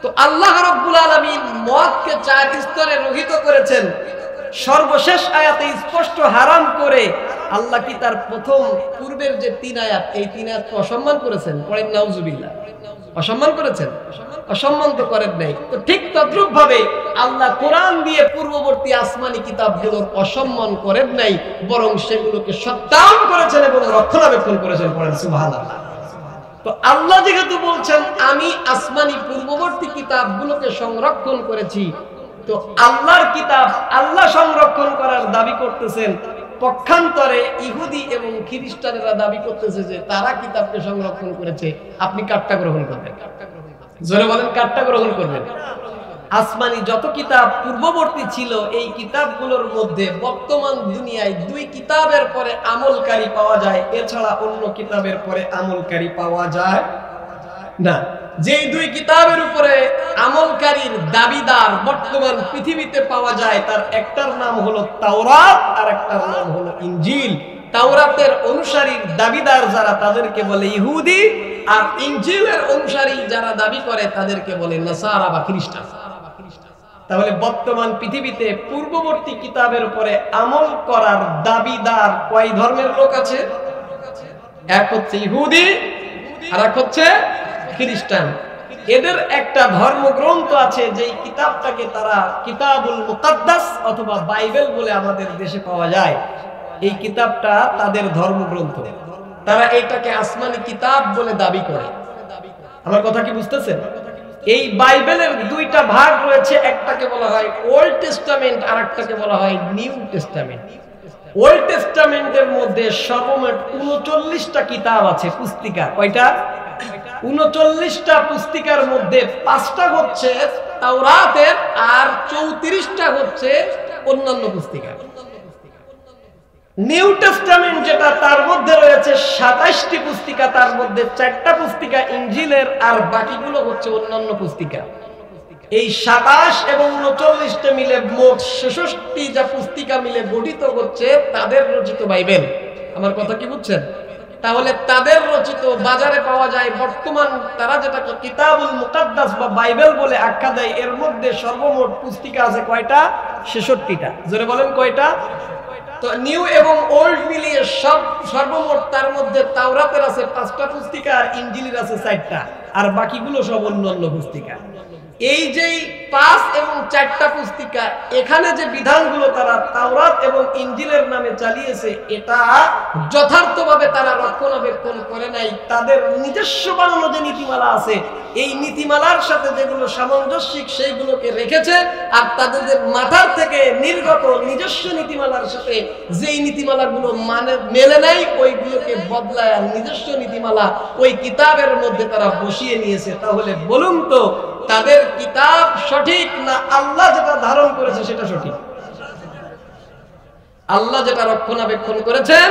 তো আল্লাহ রাব্বুল আলামিন মদকে 4 স্তরে রহিত করেছেন, সর্বশেষ আয়াতে স্পষ্ট হারাম করে আল্লাহ কি তার প্রথম পূর্বের যে 3 আয়াত, এই 3 আয়াতকে অসম্মান করেছেন? পড়েন নাউজুবিল্লাহ। অসম্মান করেছেন? অসম্মান তো করেন নাই। তো ঠিক তদ্রূপ ভাবে আল্লাহ কোরআন দিয়ে পূর্ববর্তী আসমানি কিতাবগুলোর অসম্মান করেন নাই, বরং সেগুলোকে সত্যায়ন করেছেন এবং রক্ষণাবেক্ষণ করেছেন। পড়েন সুবহানাল্লাহ। তো আল্লাহ যেহেতু বলছেন আমি আসমানি পূর্ববর্তী কিতাবগুলোকে সংরক্ষণ করেছি, তো আল্লাহর কিতাব আল্লাহ সংরক্ষণ করার দাবি করতেছেন, পক্ষান্তরে ইহুদি এবং খ্রিস্টানেরা দাবি করতেছে যে তারা কিতাবকে সংরক্ষণ করেছে। আপনি কারটা গ্রহণ করবেন? জোরে বলেন কারটা গ্রহণ করবেন? আসমানি যত কিতাব পূর্ববর্তী ছিল, এই কিতাবগুলোর মধ্যে বর্তমান দুনিয়ায় 2 কিতাবের পরে আমলকারী পাওয়া যায়, এছাড়া অন্য কিতাবের পরে আমলকারী পাওয়া যায় না। যেই 2 কিতাবের উপরে আমলকারীর দাবিদার বর্তমান পৃথিবীতে পাওয়া যায়, তার একটার নাম হলো তাওরাত আর একটার নাম হলো ইনজিল। তাওরাতের অনুসারীর দাবিদার যারা, তাদেরকে বলে ইহুদি, আর ইনজিলের অনুসারী যারা দাবি করে তাদেরকে বলে নাসারা বা খ্রিস্টান। তাহলে বর্তমান পৃথিবীতে পূর্ববর্তী কিতাবের উপরে আমল করার দাবিদার কয় ধর্মের লোক আছে? এক হচ্ছে ইহুদি আর এক হচ্ছে খ্রিস্টান। এদের একটা ধর্মগ্রন্থ আছে, যেই কিতাবটাকে তারা কিতাবুল মুকাদ্দাস অথবা বাইবেল বলে আমাদের দেশে পাওয়া যায়। এই কিতাবটা তাদের ধর্মগ্রন্থ, তারা এইটাকে আসমানি কিতাব বলে দাবি করে। আমার কথা কি বুঝতেছেন? এই বাইবেলের 2টা ভাগ রয়েছে, একটাকে বলা হয় ওল্ড টেস্টামেন্ট আর একটাকে বলা হয় নিউ টেস্টামেন্ট। ওল্ড টেস্টামেন্টের মধ্যে সর্বমোট 39টা কিতাব আছে, পুস্তিকা। কয়টা? 39টা পুস্তিকার মধ্যে 5টা হচ্ছে তাওরাতের আর 34টা হচ্ছে অন্যান্য পুস্তিকা। নিউ টেস্টামেন্ট যেটা, তার মধ্যে রয়েছে 27টি পুস্তিকা, তার মধ্যে 4টা পুস্তিকা ইনজিলের আর বাকিগুলো হচ্ছে অন্যান্য পুস্তিকা। এই 27 এবং 39টা মিলে মোট 66টি যা পুস্তিকা মিলে গঠিত হচ্ছে তাদের রচিত বাইবেল। আমার কথা কি বুঝছেন? তাহলে তাদের রচিত বাজারে পাওয়া যায় বর্তমান, তারা যেটাকে কিতাবুল মুকাদ্দাস বা বাইবেল বলে আখ্যা দেয়, এর মধ্যে সর্বমোট পুস্তিকা আছে কয়টা? 66টা। জোরে বলেন কয়টা? তো নিউ এবং ওল্ড মিলিয়ে সর্বমোট তার মধ্যে তাওরাতের আছে 5টা পুস্তিকা আর ইনজিলের আছে 4টা, আর বাকিগুলো সব অন্যান্য পুস্তিকা। এই যে 5 এবং 4টা পুস্তিকা, এখানে যে বিধানগুলো তারা তাওরাত এবং ইনজিলের নামে চালিয়েছে, এটা যথার্থভাবে তারা রক্ষণাবেক্ষণ করে নাই। তাদের নিজস্ব বানানো যে নীতিমালা আছে, এই নীতিমালার সাথে যেগুলো সামঞ্জস্যিক সেইগুলোকে রেখেছে, আর তাদের মাথার থেকে নির্গত নিজস্ব নীতিমালার সাথে যেই নীতিমালাগুলো মেলে নাই, ওইগুলোকে বদলায় নিজস্ব নীতিমালা ওই কিতাবের মধ্যে তারা বসিয়ে নিয়েছে। তাহলে বলুন তো, তাদের কিতাব সঠিক না আল্লাহ যেটা ধারণ করেছে সেটা সঠিক? আল্লাহ যেটা রক্ষণাবেক্ষণ করেছেন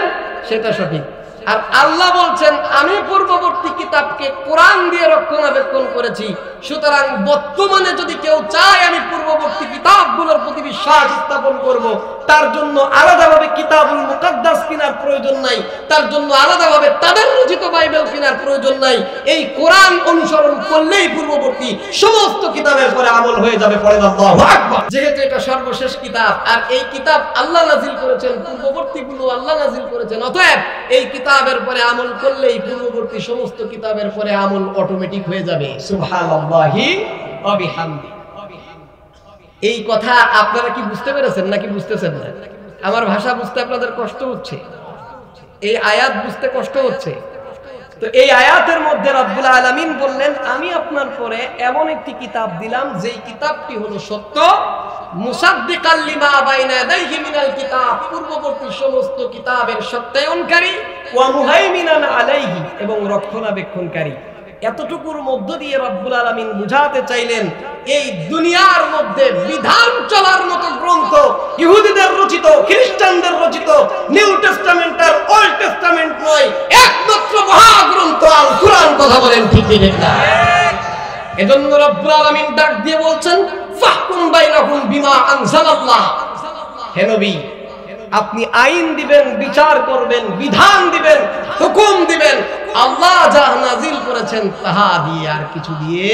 সেটা সঠিক। আর আল্লাহ বলছেন আমি পূর্ববর্তী কিতাবকে কোরআন দিয়ে রক্ষণাবেক্ষণ করেছি। সুতরাং বর্তমানে যদি কেউ চায় আমি পূর্ববর্তী কিতাবগুলোর প্রতি বিশ্বাস স্থাপন করব, তার জন্য আলাদাভাবে কিতাবুল মুকাদ্দাস কেনার প্রয়োজন নাই, তার জন্য আলাদাভাবে তাদের রচিত বাইবেল কেনার প্রয়োজন নাই। এই কোরআন অনুসরণ করলেই পূর্ববর্তী সমস্ত কিতাবের পরে আমল হয়ে যাবে। পড়েন আল্লাহু আকবার। যেহেতু এটা সর্বশেষ কিতাব আর এই কিতাব আল্লাহ নাজিল করেছেন, পূর্ববর্তীগুলো আল্লাহ নাজিল করেছেন, অতএব এই কিতাবের পরে আমল করলেই পূর্ববর্তী সমস্ত কিতাবের পরে আমল অটোমেটিক হয়ে যাবে। সুবহানাল্লাহি ওয়া বিহামদি। এই কথা আপনারা কি বুঝতে পেরেছেন নাকি বুঝতেছেন না? আমার ভাষা বুঝতে আপনাদের কষ্ট হচ্ছে, এই আয়াত বুঝতে কষ্ট হচ্ছে। তো এই আয়াতের মধ্যে রব্বুল আলামিন বললেন আমি আপনার পরে এমন একটি কিতাব দিলাম যেই কিতাবটি হলো সত্য, মুসাদ্দিকাল লিমা বাইনা ইয়াদাইহি মিনাল কিতাব, পূর্ববর্তী সমস্ত কিতাবের সত্যায়নকারী, ওয়া মুহাইমিনান আলাইহি, এবং রক্ষণাবেক্ষণকারী। এতটুকুর মধ্য দিয়ে রব্বুল আলামিন বুঝাতে চাইলেন এই দুনিয়ার মধ্যে বিধান চলার মতো গ্রন্থ ইহুদিদের রচিত, খ্রিস্টানদের রচিত নিউ টেস্টামেন্ট আর ওল্ড টেস্টামেন্ট নয়, একমাত্র মহাগ্রন্থ আল কুরআন। কথা বলেন ঠিক না? এজন্য রব্বুল আলামিন ডাক দিয়ে বলছেন ফাহকুম বাইনাহুম বিমা আনজালাল্লাহ। হে নবী, আপনি আইন দিবেন, বিচার করবেন, বিধান দিবেন, হুকুম দিবেন আল্লাহ যা নাজিল করেছেন তাহা দিয়ে, আর কিছু দিয়ে।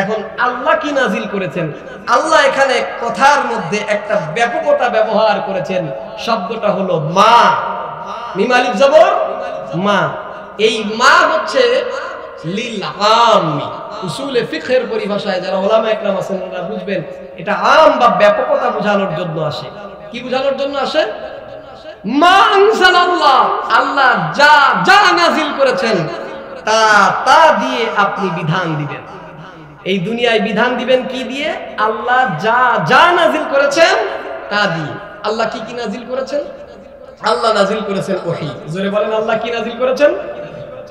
এখন আল্লাহ কি নাজিল করেছেন? আল্লাহ এখানে কথার মধ্যে একটা ব্যাপকতা ব্যবহার করেছেন। শব্দটা হলো মা, মিম আলিফ জবর মা। এই মা হচ্ছে লিল আম্মি। উসুলে ফিকহের পরিভাষায় যারা উলামা ইকরাম আছেন ওনারা বুঝবেন, এটা আম বা ব্যাপকতা বোঝানোর জন্য আসে। কি বোঝানোর জন্য আসে? মা আনজালাল্লাহ, আল্লাহ যা যা নাজিল করেছেন তা দিয়ে আপনি বিধান দিবেন। এই দুনিয়ায় বিধান দিবেন কি দিয়ে? আল্লাহ যা যা নাজিল করেছেন তা দিয়ে। আল্লাহ কি কি নাজিল করেছেন? আল্লাহ নাজিল করেছেন ওহী। জোরে বলেন আল্লাহ কি নাজিল করেছেন?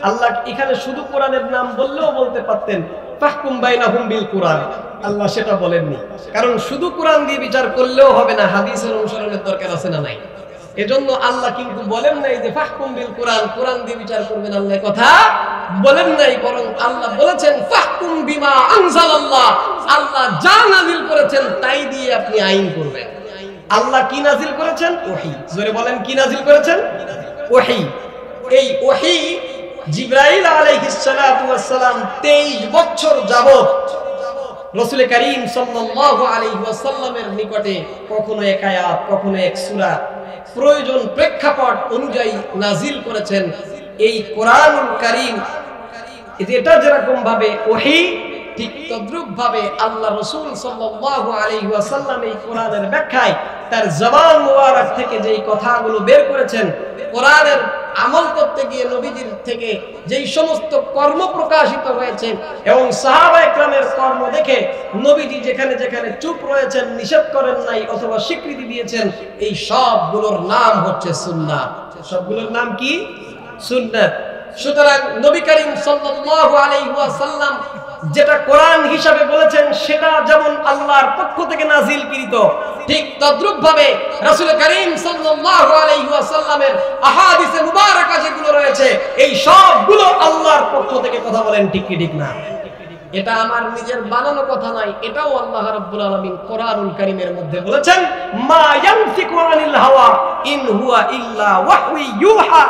আল্লাহ এখানে শুধু কোরআনের নাম বললেও বলতে পারতেন ফাহকুম বাইনাহুম বিল কুরআন, আল্লাহ সেটা বলেননি। কারণ শুধু কোরআন দিয়ে বিচার করলেও হবে না, হাদিসের অনুসরণের দরকার আছে না নাই? এজন্য আল্লাহ কিন্তু বলেন নাই যে ফাহকুম বিল কুরআন, কোরআন দিয়ে বিচার করবেন, আল্লাহ কথা বলেন নাই। বরং আল্লাহ বলেছেন ফাহকুম বিমা আনজালাল্লাহ, আল্লাহ যা নাজিল করেছেন তাই দিয়ে আপনি আইন করবেন। আল্লাহ কি নাজিল করেছেন? ওহী। জোরে বলেন কি নাজিল করেছেন? ওহী। এই ওহী জিবরাইল আলাইহিস সালাতু ওয়াস সালাম 23 বছর যাবত রাসূল করিম সাল্লাল্লাহু আলাইহি ওয়াসাল্লামের নিকটে কখনো এক আয়াত, কখনো এক সূরা প্রয়োজন প্রেক্ষাপট অনুযায়ী নাজিল করেছেন। এই কোরআনুল কারীম এটা যেরকম ভাবে ওহী, ঠিক তদ্রূপ ভাবে আল্লাহ রাসূল সাল্লাল্লাহু আলাইহি ওয়াসাল্লাম এই কোরআনের ব্যাখ্যায় তার জবান মুবারক থেকে যেই কথাগুলো বের করেছেন, কোরআনের আমল করতে গিয়ে নবীজির থেকে যেই সমস্ত কর্ম প্রকাশিত হয়েছে এবং সাহাবা ইকরামের কর্ম দেখে নবীজি যেখানে যেখানে চুপ রয়েছেন, নিষেধ করেন নাই অথবা স্বীকৃতি দিয়েছেন, এই সবগুলোর নাম হচ্ছে সুন্নাত। সবগুলোর নাম কি? সুন্নাত। সুতরাং নবী করিম সাল্লাল্লাহু আলাইহি ওয়াসাল্লাম যেটা কোরআন হিসাবে বলেছেন সেটা যেমন আল্লাহর পক্ষ থেকে নাজিলকৃত, ঠিক তদ্রূপ ভাবে রাসূল করিম সাল্লাল্লাহু আলাইহি ওয়াসাল্লামের আহাদিসে মুবারাকা যেগুলো রয়েছে এই সবগুলো আল্লাহর পক্ষ থেকে। কথা বলেন ঠিক কি ঠিক না? এটা আমার নিজের বানানো কথা নয়, এটাও আল্লাহ রাব্বুল আলামিন কোরআনুল কারীমের মধ্যে বলেছেন মা ইয়ানতিকু আনিল হাওয়া ইন হুয়া ইল্লা ওয়াহয়ু ইউহা।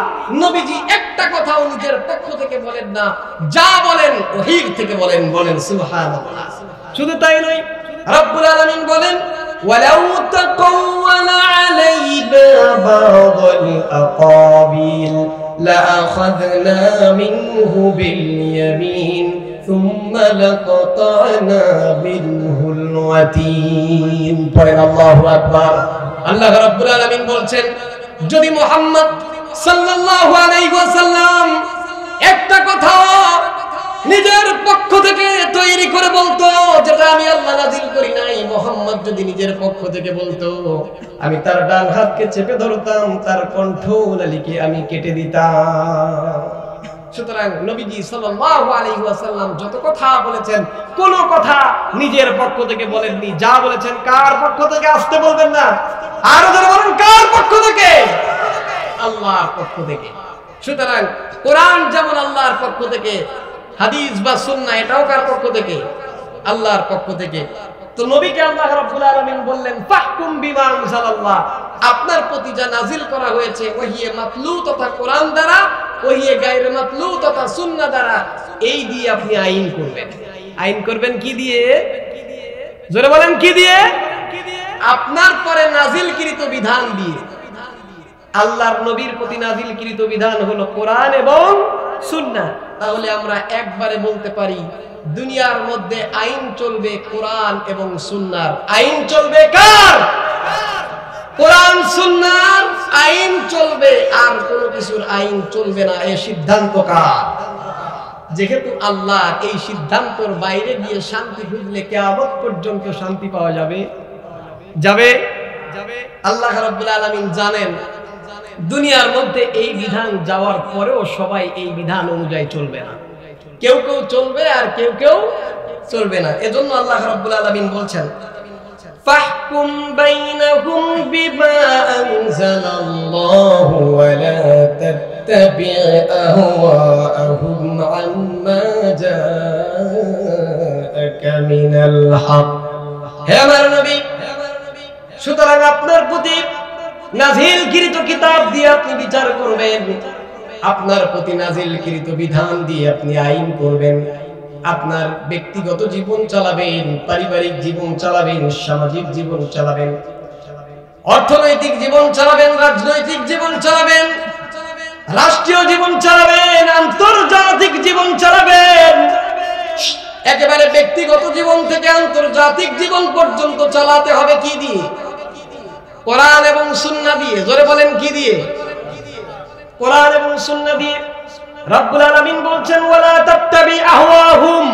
নবীজি একটা কথাও নিজের পক্ষ থেকে বলেন না, যা বলেন ওহীর থেকে বলেন। বলেন সুবহানাল্লাহ। শুধু তাই নয়, রাব্বুল আলামিন বলেন ওয়ালাউ তাকাওয়ালা আলাইনা বা'দাল আকাবিল লাআখাযনা মিনহু বিল ইয়ামিন ثم لقطعنا منه الوتين। পড়েন আল্লাহু আকবার। আল্লাহ রাব্বুল আলামিন বলছেন যদি মুহাম্মদ সাল্লাল্লাহু আলাইহি ওয়াসাল্লাম একটা কথা নিজের পক্ষ থেকে তৈরি করে বলতো যেটা আমি আল্লাহ নাজিল করি নাই, মুহাম্মদ যদি নিজের পক্ষ থেকে বলতো আমি তার ডান হাতকে চেপে ধরতাম, তার কণ্ঠনালীকে আমি কেটে দিতাম। সুতরাং নবীজি সাল্লাল্লাহু আলাইহি ওয়াসাল্লাম যত কথা বলেছেন কোন কথা নিজের পক্ষ থেকে বলেননি। যা বলেছেন কার পক্ষ থেকে? আসতে বলবেন না, আরো জোরে বলুন কার পক্ষ থেকে? আল্লাহর পক্ষ থেকে। সুতরাং কোরআন যেমন আল্লাহর পক্ষ থেকে, হাদিস বা সুন্নাহ এটাও কার পক্ষ থেকে? আল্লাহর পক্ষ থেকে। তো নবীকে আল্লাহ রাব্বুল আলামিন বললেন ফাহকুম বিমা আনজালাল্লাহ, আপনার প্রতি যা নাজিল করা হয়েছে ওহিয়ে মাতলু তথা কোরআন দ্বারা, ওহিয়ে গায়রে মাতলু তথা সুন্নাহ দ্বারা, এই দিয়ে আপনি আইন করবেন। আইন করবেন কি দিয়ে? জোরে বলেন কি দিয়ে? আপনার পরে নাজিলকৃত বিধান দিয়ে। আল্লাহর নবীর প্রতি নাজিলকৃত বিধান হলো কোরআন এবং সুন্নাহ। তাহলে আমরা একবারে বলতে পারি দুনিয়ার মধ্যে আইন চলবে কোরআন এবং সুন্নাহর। আইন চলবে কার? কোরআন সুন্নাহর আইন চলবে, আর কোনো কিছুর আইন চলবে না। এই সিদ্ধান্ত কার? যেহেতু আল্লাহ এই সিদ্ধান্তর বাইরে গিয়ে শান্তি খুঁজলে কিয়ামত পর্যন্ত শান্তি পাওয়া যাবে যাবে যাবে। আল্লাহ রাব্বুল আলামিন জানেন দুনিয়ার মধ্যে এই বিধান যাওয়ার পরেও সবাই এই বিধান অনুযায়ী চলবে না। কেউ কেউ চলবে আর কেউ কেউ চলবে না। এজন্য আল্লাহ রাব্বুল আলামিন বলছেন ফাহকুম বাইনাহুম বিমা আনজালাল্লাহু ওয়া লা তাত্তাবি' আহওয়াআহুম আম্মা জাআকা মিনাল হক। হে আমার নবী, সুতরাং আপনার প্রতি নাজিলকৃত কিতাব দিয়ে আপনি বিচার করবেন, আপনার প্রতি নাজিলকৃত বিধান দিয়ে আপনি আইন করবেন। আপনার ব্যক্তিগত জীবন চালাবেন, পারিবারিক জীবন চালাবেন, সামাজিক জীবন চালাবেন, অর্থনৈতিক জীবন চালাবেন, রাজনৈতিক জীবন চালাবেন, রাষ্ট্রীয় জীবন চালাবেন, আন্তর্জাতিক জীবন চালাবেন। একেবারে ব্যক্তিগত জীবন থেকে আন্তর্জাতিক জীবন পর্যন্ত চালাতে হবে কি দিয়ে? কোরআন এবং সুন্নাহ দিয়ে। জোরে বলেন কি দিয়ে? কোরআন এবং সুন্নাহ দিয়ে। রব্বুল আলামিন বলছেন ওয়ালা তাত্তাবি আহওয়াহুম,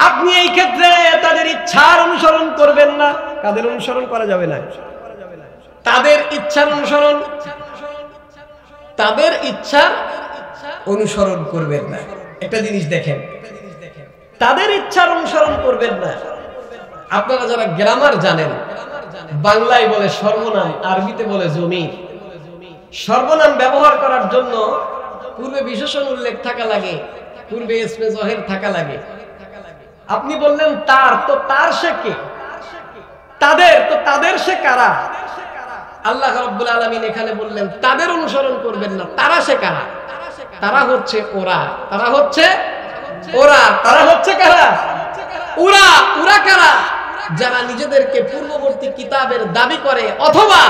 আপনি এই ক্ষেত্রে তাদের ইচ্ছার অনুসরণ করবেন না। কাদের অনুসরণ করা যাবে না? তাদের ইচ্ছার অনুসরণ, তাদের ইচ্ছার অনুসরণ করবেন না। একটা জিনিস দেখেন, তাদের ইচ্ছার অনুসরণ করবেন না। আপনারা যারা গ্রামার জানেন, বাংলায় বলে সর্বনাম, আরবিতে বলে জমির। সর্বনাম ব্যবহার করার জন্য পূর্বে বিশেষণ উল্লেখ থাকা লাগে, পূর্বে ইসমে জহের থাকা লাগে। আপনি বললেন তার, তো তার সে কে? তাদের, তো তাদের সে কারা? আল্লাহ রাব্বুল আলামিন এখানে বললেন তাদের অনুসরণ করবেন না। তারা সে কারা? তারা হচ্ছে ওরা। তারা হচ্ছে ওরা। তারা হচ্ছে কারা? ওরা। ওরা কারা? যারা নিজেদেরকে পূর্ববর্তী কিতাবের দাবি করে অথবা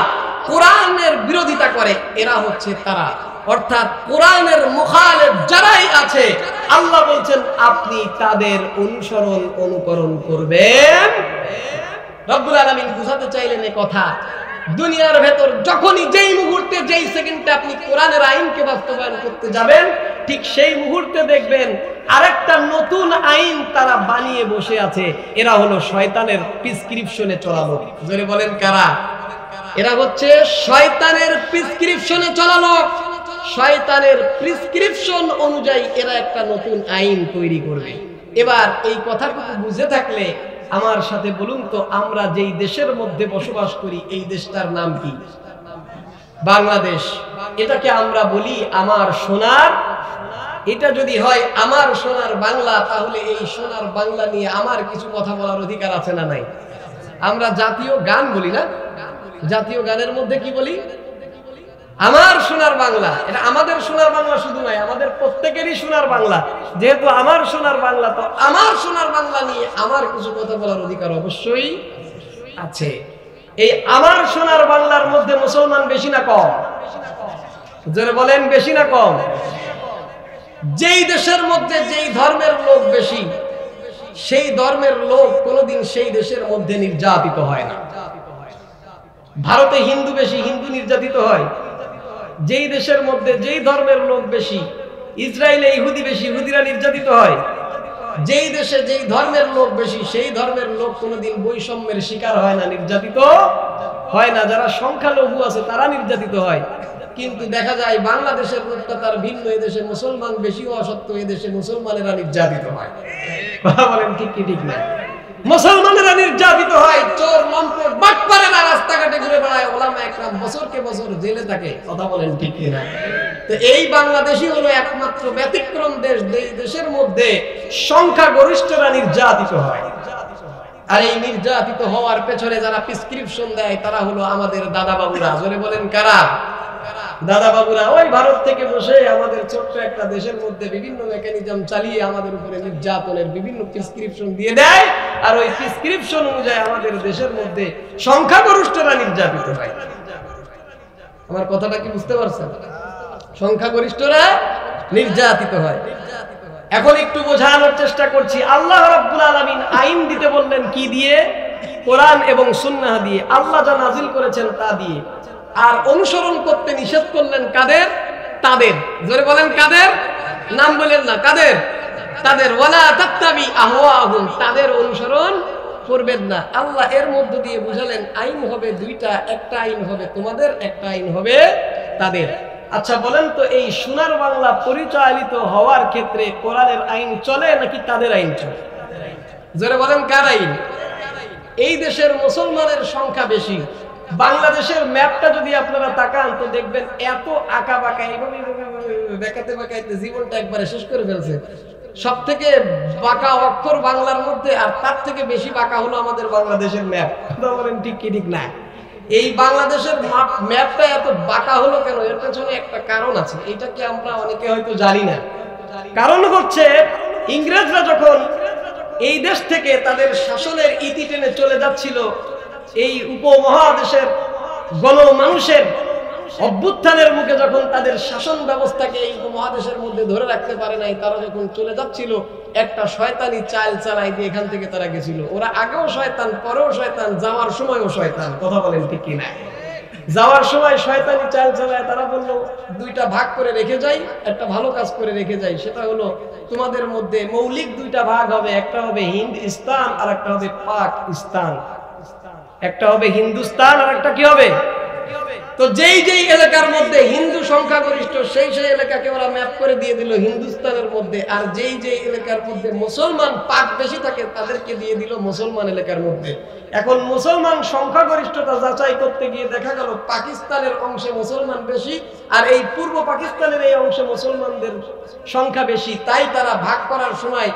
কোরআনের বিরোধিতা করে, এরা হচ্ছে তারা। অর্থাৎ কোরআনের মুখালেফ যারাই আছে, আল্লাহ বলছেন আপনি তাদের অনুসরণ অনুকরণ করবেন। রব্বুল আলামিন বুঝাতে চাইলেন এই কথা, দুনিয়ার ভেতর যখনই যেই মুহূর্তে যেই সেকেন্ডে আপনি কোরআনের আইনকে বাস্তবায়ন করতে যাবেন, ঠিক সেই মুহূর্তে দেখবেন আরেকটা নতুন আইন তারা বানিয়ে বসে আছে। এরা হলো শয়তানের প্রেসক্রিপশনে চলালো। জোরে বলেন কারা? এরা হচ্ছে শয়তানের প্রেসক্রিপশনে চলালো। শয়তানের প্রেসক্রিপশন অনুযায়ী এরা একটা নতুন আইন তৈরি করবে। এবার এই কথাটুকু বুঝে থাকলে আমার সাথে বলুন তো, আমরা যেই দেশের মধ্যে বসবাস করি এই দেশটার নাম কি? বাংলাদেশ। এটাকে আমরা বলি আমার সোনার। এটা যদি হয় আমার সোনার বাংলা, তাহলে এই সোনার বাংলা নিয়ে আমার কিছু কথা বলার অধিকার আছে না নাই? আমরা জাতীয় গান বলি না? জাতীয় গানের মধ্যে কি বলি? আমার সোনার বাংলা। এটা আমাদের সোনার বাংলা শুধু নয়, আমাদের প্রত্যেকেরই সোনার বাংলা। যেহেতু আমার সোনার বাংলা, তো আমার সোনার বাংলা নিয়ে আমার কিছু কথা বলার অধিকার অবশ্যই আছে। এই আমার সোনার বাংলার মধ্যে মুসলমান বেশি না কম? যারা বলেন বেশি না কম? যেই দেশের মধ্যে যেই ধর্মের লোক বেশি, সেই ধর্মের লোক কোনোদিন সেই দেশের মধ্যে নির্যাতিত হয় না। ভারতে হিন্দু বেশি, হিন্দু নির্যাতিত হয়। যেই দেশের মধ্যে যেই ধর্মের লোক বেশি, ইসরায়েলে ইহুদি বেশি, ইহুদিরা নির্যাতিত হয়। যেই দেশে যেই ধর্মের লোক বেশি, সেই ধর্মের লোক কোনোদিন বৈষম্যের শিকার হয় না, নির্যাতিত হয় না। যারা সংখ্যালঘু আছে তারা নির্যাতিত হয়। কিন্তু দেখা যায় বাংলাদেশের লোকটা তার ভিন্ন, এদেশে মুসলমান বেশি হওয়া সত্ত্বেও এদেশে মুসলমানেরা নির্যাতিত হয়। কথা বলেন ঠিক কি ঠিক না? মুসলমানেরা নির্যাতিত হয়, চোর লম্পট বাটপারেরা রাস্তাঘাটে ঘুরে বেড়ায়, ওলামা একরাম বছরকে বছর জেলে থাকে। কথা বলেন ঠিক কিনা? তো এই বাংলাদেশই হলো একমাত্র ব্যতিক্রম দেশ, দেশের মধ্যে সংখ্যাগরিষ্ঠরা নির্যাতিত হয়। আর এই নির্যাতিত হওয়ার পেছনে যারা প্রেসক্রিপশন দেয় তারা হলো আমাদের দাদা বাবুরা। জোরে বলেন কারা? দাদা বাবুরা ওই ভারত থেকে বসে আমাদের ছোট্ট একটা দেশের মধ্যে বিভিন্ন মেকানিজম চালিয়ে আমাদের উপরে নির্যাতনের বিভিন্ন প্রেসক্রিপশন দিয়ে দেয়, আর ওই প্রেসক্রিপশন অনুযায়ী আমাদের দেশের মধ্যে সংখ্যাগরিষ্ঠরা নির্যাতিত হয়। আমার কথাটা কি বুঝতে পারছেন? সংখ্যাগরিষ্ঠরা নির্যাতিত হয়। এখন একটু বোঝানোর চেষ্টা করছি। আল্লাহ রাব্বুল আলামিন আইন দিতে বললেন কি দিয়ে? কোরআন এবং সুন্নাহ দিয়ে, আল্লাহ যা নাজিল করেছেন তা দিয়ে। আর অনুসরণ করতে নিষেধ করলেন কাদের? তাদের। জোরে বলেন কাদের? নাম বলেন না, কাদের? তাদের। ওয়ালা তাত্তাবি আহওয়াহুম, তাদের অনুসরণ করবেন না। আল্লাহ এর মধ্য দিয়ে বুঝালেন আইন হবে দুইটা, একটা আইন হবে তোমাদের, একটা আইন হবে তাদের। আচ্ছা বলেন তো, এই সোনার বাংলা পরিচালিত হওয়ার ক্ষেত্রে কোরআনের আইন চলে নাকি তাদের আইন চলে? জোরে বলেন কার আইন? এই দেশের মুসলমানের সংখ্যা বেশি। বাংলাদেশের ম্যাপটা যদি আপনারা তাকান তো দেখবেন এত আঁকা বাঁকা, এইভাবে বেঁকাতে বেঁকাতে জীবনটা একবারে শেষ করে ফেলছে। সব থেকে বাঁকা অক্ষর বাংলার মধ্যে, আর তার থেকে বেশি বাঁকা হলো আমাদের বাংলাদেশের ম্যাপ। বলেন ঠিক কি ঠিক না? এই বাংলাদেশের ম্যাপটা এত বাঁকা হলো কেন? এর পেছনে একটা কারণ আছে, এটাকে আমরা অনেকে হয়তো জানি না। কারণ হচ্ছে ইংরেজরা যখন এই দেশ থেকে তাদের শাসনের ইতি টেনে চলে যাচ্ছিল, এই উপমহাদেশের গণমানুষের অভ্যুত্থানের মুখে যখন তাদের শাসন ব্যবস্থাকে এই উপমহাদেশের মধ্যে ধরে রাখতে পারে নাই, তারা যখন চলে যাচ্ছিল একটা শয়তানি চাল চালাই দিয়ে এখান থেকে তারা গেছিল। ওরা আগেও শয়তান, পরেও শয়তান, যাওয়ার সময়ও শয়তান। কথা বলেন ঠিক কিনা? যাওয়ার সময় শয়তানি চাল চালায় তারা বলল দুইটা ভাগ করে রেখে যাই, একটা ভালো কাজ করে রেখে যাই। সেটা হলো তোমাদের মধ্যে মৌলিক দুইটা ভাগ হবে, একটা হবে হিন্দুস্তান আর একটা হবে পাকিস্তান। একটা হবে হিন্দুস্তান আর একটা কি হবে? তো যেই যেই এলাকার মধ্যে হিন্দু সংখ্যাগরিষ্ঠ সেই সেই এলাকাকে ওরা ম্যাপ করে দিয়ে দিল হিন্দুস্তানের মধ্যে, আর যেই যেই এলাকার মধ্যে মুসলমান পাক বেশি থাকে তাদেরকে দিয়ে দিল মুসলমান এলাকার মধ্যে। এখন মুসলমান সংখ্যাগরিষ্ঠতা যাচাই করতে গিয়ে দেখা গেল পাকিস্তানের অংশে মুসলমান বেশি, আর এই পূর্ব পাকিস্তানের এই অংশে মুসলমানদের সংখ্যা বেশি। তাই তারা ভাগ করার সময়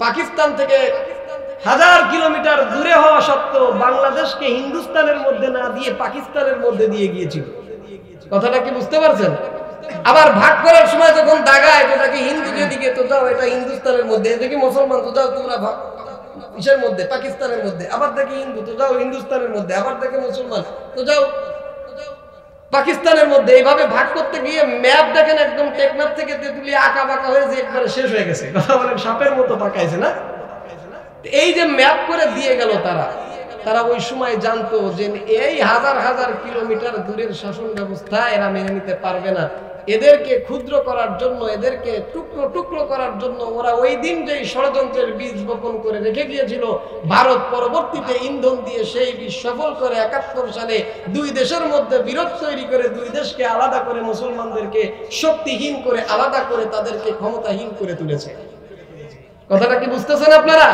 পাকিস্তান থেকে 1000 কিলোমিটার দূরে হওয়া সত্ত্বেও বাংলাদেশকে হিন্দুস্তানের মধ্যে না দিয়ে পাকিস্তানের মধ্যে দিয়ে গিয়েছিল। কথাটা কি বুঝতে পারছেন? আবার ভাগ করার সময় যখন দাগায় তো তাকে হিন্দু যেদিকে, তো যাও এটা হিন্দুস্তানের মধ্যে, এদিকে মুসলমান, তো যাও তোমরা কিসের মধ্যে? পাকিস্তানের মধ্যে। আবার দেখি হিন্দু, তো যাও হিন্দুস্তানের মধ্যে। আবার দেখে মুসলমান, তো যাও পাকিস্তানের মধ্যে। এইভাবে ভাগ করতে গিয়ে ম্যাপ দেখেন একদম টেকনাফ থেকে তেঁতুলিয়া আঁকা বাঁকা হয়ে যে একবারে শেষ হয়ে গেছে। কথা বলেন, সাপের মতো পাকাইছে না? এই যে ম্যাপ করে দিয়ে গেল তারা ওই সময় জানতো যে এই হাজার হাজার কিলোমিটার দূরের শাসন ব্যবস্থা এরা মেনে নিতে পারবে না। এদেরকে ক্ষুদ্র করার জন্য, এদেরকে টুকরো টুকরো করার জন্য ওরা ওই দিন যেই ষড়যন্ত্রের বীজ বপন করে রেখে গিয়েছিল, ভারত পরবর্তীতে ইন্ধন দিয়ে সেই বীজ সফল করে 71 সালে দুই দেশের মধ্যে বিরোধ তৈরি করে দুই দেশকে আলাদা করে মুসলমানদেরকে শক্তিহীন করে আলাদা করে তাদেরকে ক্ষমতাহীন করে তুলেছে। কথাটা কি বুঝতেছেন আপনারা?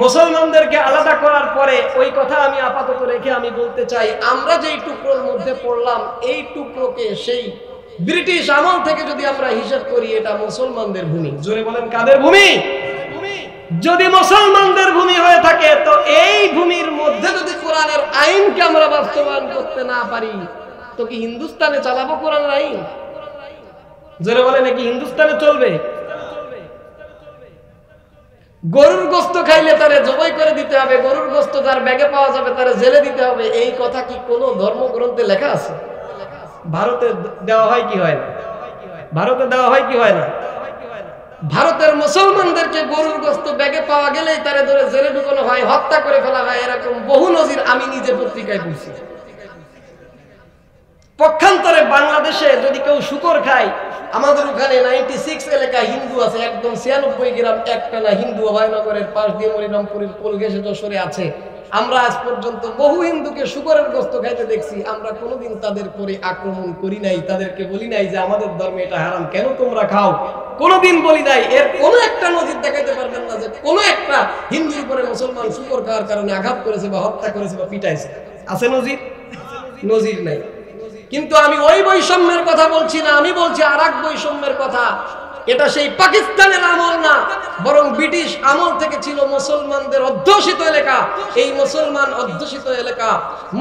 মুসলমানদেরকে আলাদা করার পরে ওই কথা আমি আপাতত রেখে আমি বলতে চাই, আমরা যেই টুকরোর মধ্যে পড়লাম এই টুকরোকে সেই ব্রিটিশ আমল থেকে যদি আমরা হিসাব করি এটা মুসলমানদের ভূমি। জোরে বলেন কাদের ভূমি? যদি মুসলমানদের ভূমি হয়ে থাকে তো এই ভূমির মধ্যে যদি কোরআনের আইনকে আমরা বাস্তবায়ন করতে না পারি তো কি হিন্দুস্তানে চালাবো কোরআনের আইন? জোরে বলেন, নাকি হিন্দুস্তানে চলবে? গরুর গোস্ত খাইলে তারে জবাই করে দিতে হবে, গরুর গোস্ত তার ব্যাগে পাওয়া যাবে তারে জেলে দিতে হবে, এই কথা কি কোনো ধর্মগ্রন্থে লেখা আছে? ভারতে দেওয়া হয় কি হয় না? ভারতে দেওয়া হয় কি হয় না? ভারতের মুসলমানদেরকে গরুর গোস্ত ব্যাগে পাওয়া গেলেই তারে ধরে জেলে ঢুকানো হয়, হত্যা করে ফেলা হয়। এরকম বহু নজির আমি নিজে পত্রিকায় পড়ছি। পক্ষান্তরে বাংলাদেশে যদি কেউ শুকর খায়, আমাদের ওখানে 96 এলাকায় হিন্দু আছে, একদম 96 গ্রাম একটানা হিন্দু অভয়নগরের পাশ দিয়ে মনিরামপুরের পোল ঘেঁষে যশোরে আছে। আমরা আজ পর্যন্ত বহু হিন্দুকে শুকরের গোশত খাইতে দেখছি, আমরা কোনোদিন তাদের পরে আক্রমণ করি নাই, তাদেরকে বলি নাই যে আমাদের ধর্মে এটা হারাম, কেন তোমরা খাও, কোনোদিন বলি নাই। এর কোনো একটা নজির দেখাইতে পারবেন না যে কোনো একটা হিন্দুর উপরে মুসলমান শুকর খাওয়ার কারণে আঘাত করেছে বা হত্যা করেছে বা পিটাইছে? আছে নজির? নজির নাই। কিন্তু আমি ওই বৈষম্যের কথা বলছি না, আমি বলছি আর এক বৈষম্যের কথা। এটা সেই পাকিস্তানের আমল না, বরং ব্রিটিশ আমল থেকে ছিল মুসলমানদের অধ্যুষিত এলাকা। এই মুসলমান অধ্যুষিত এলাকা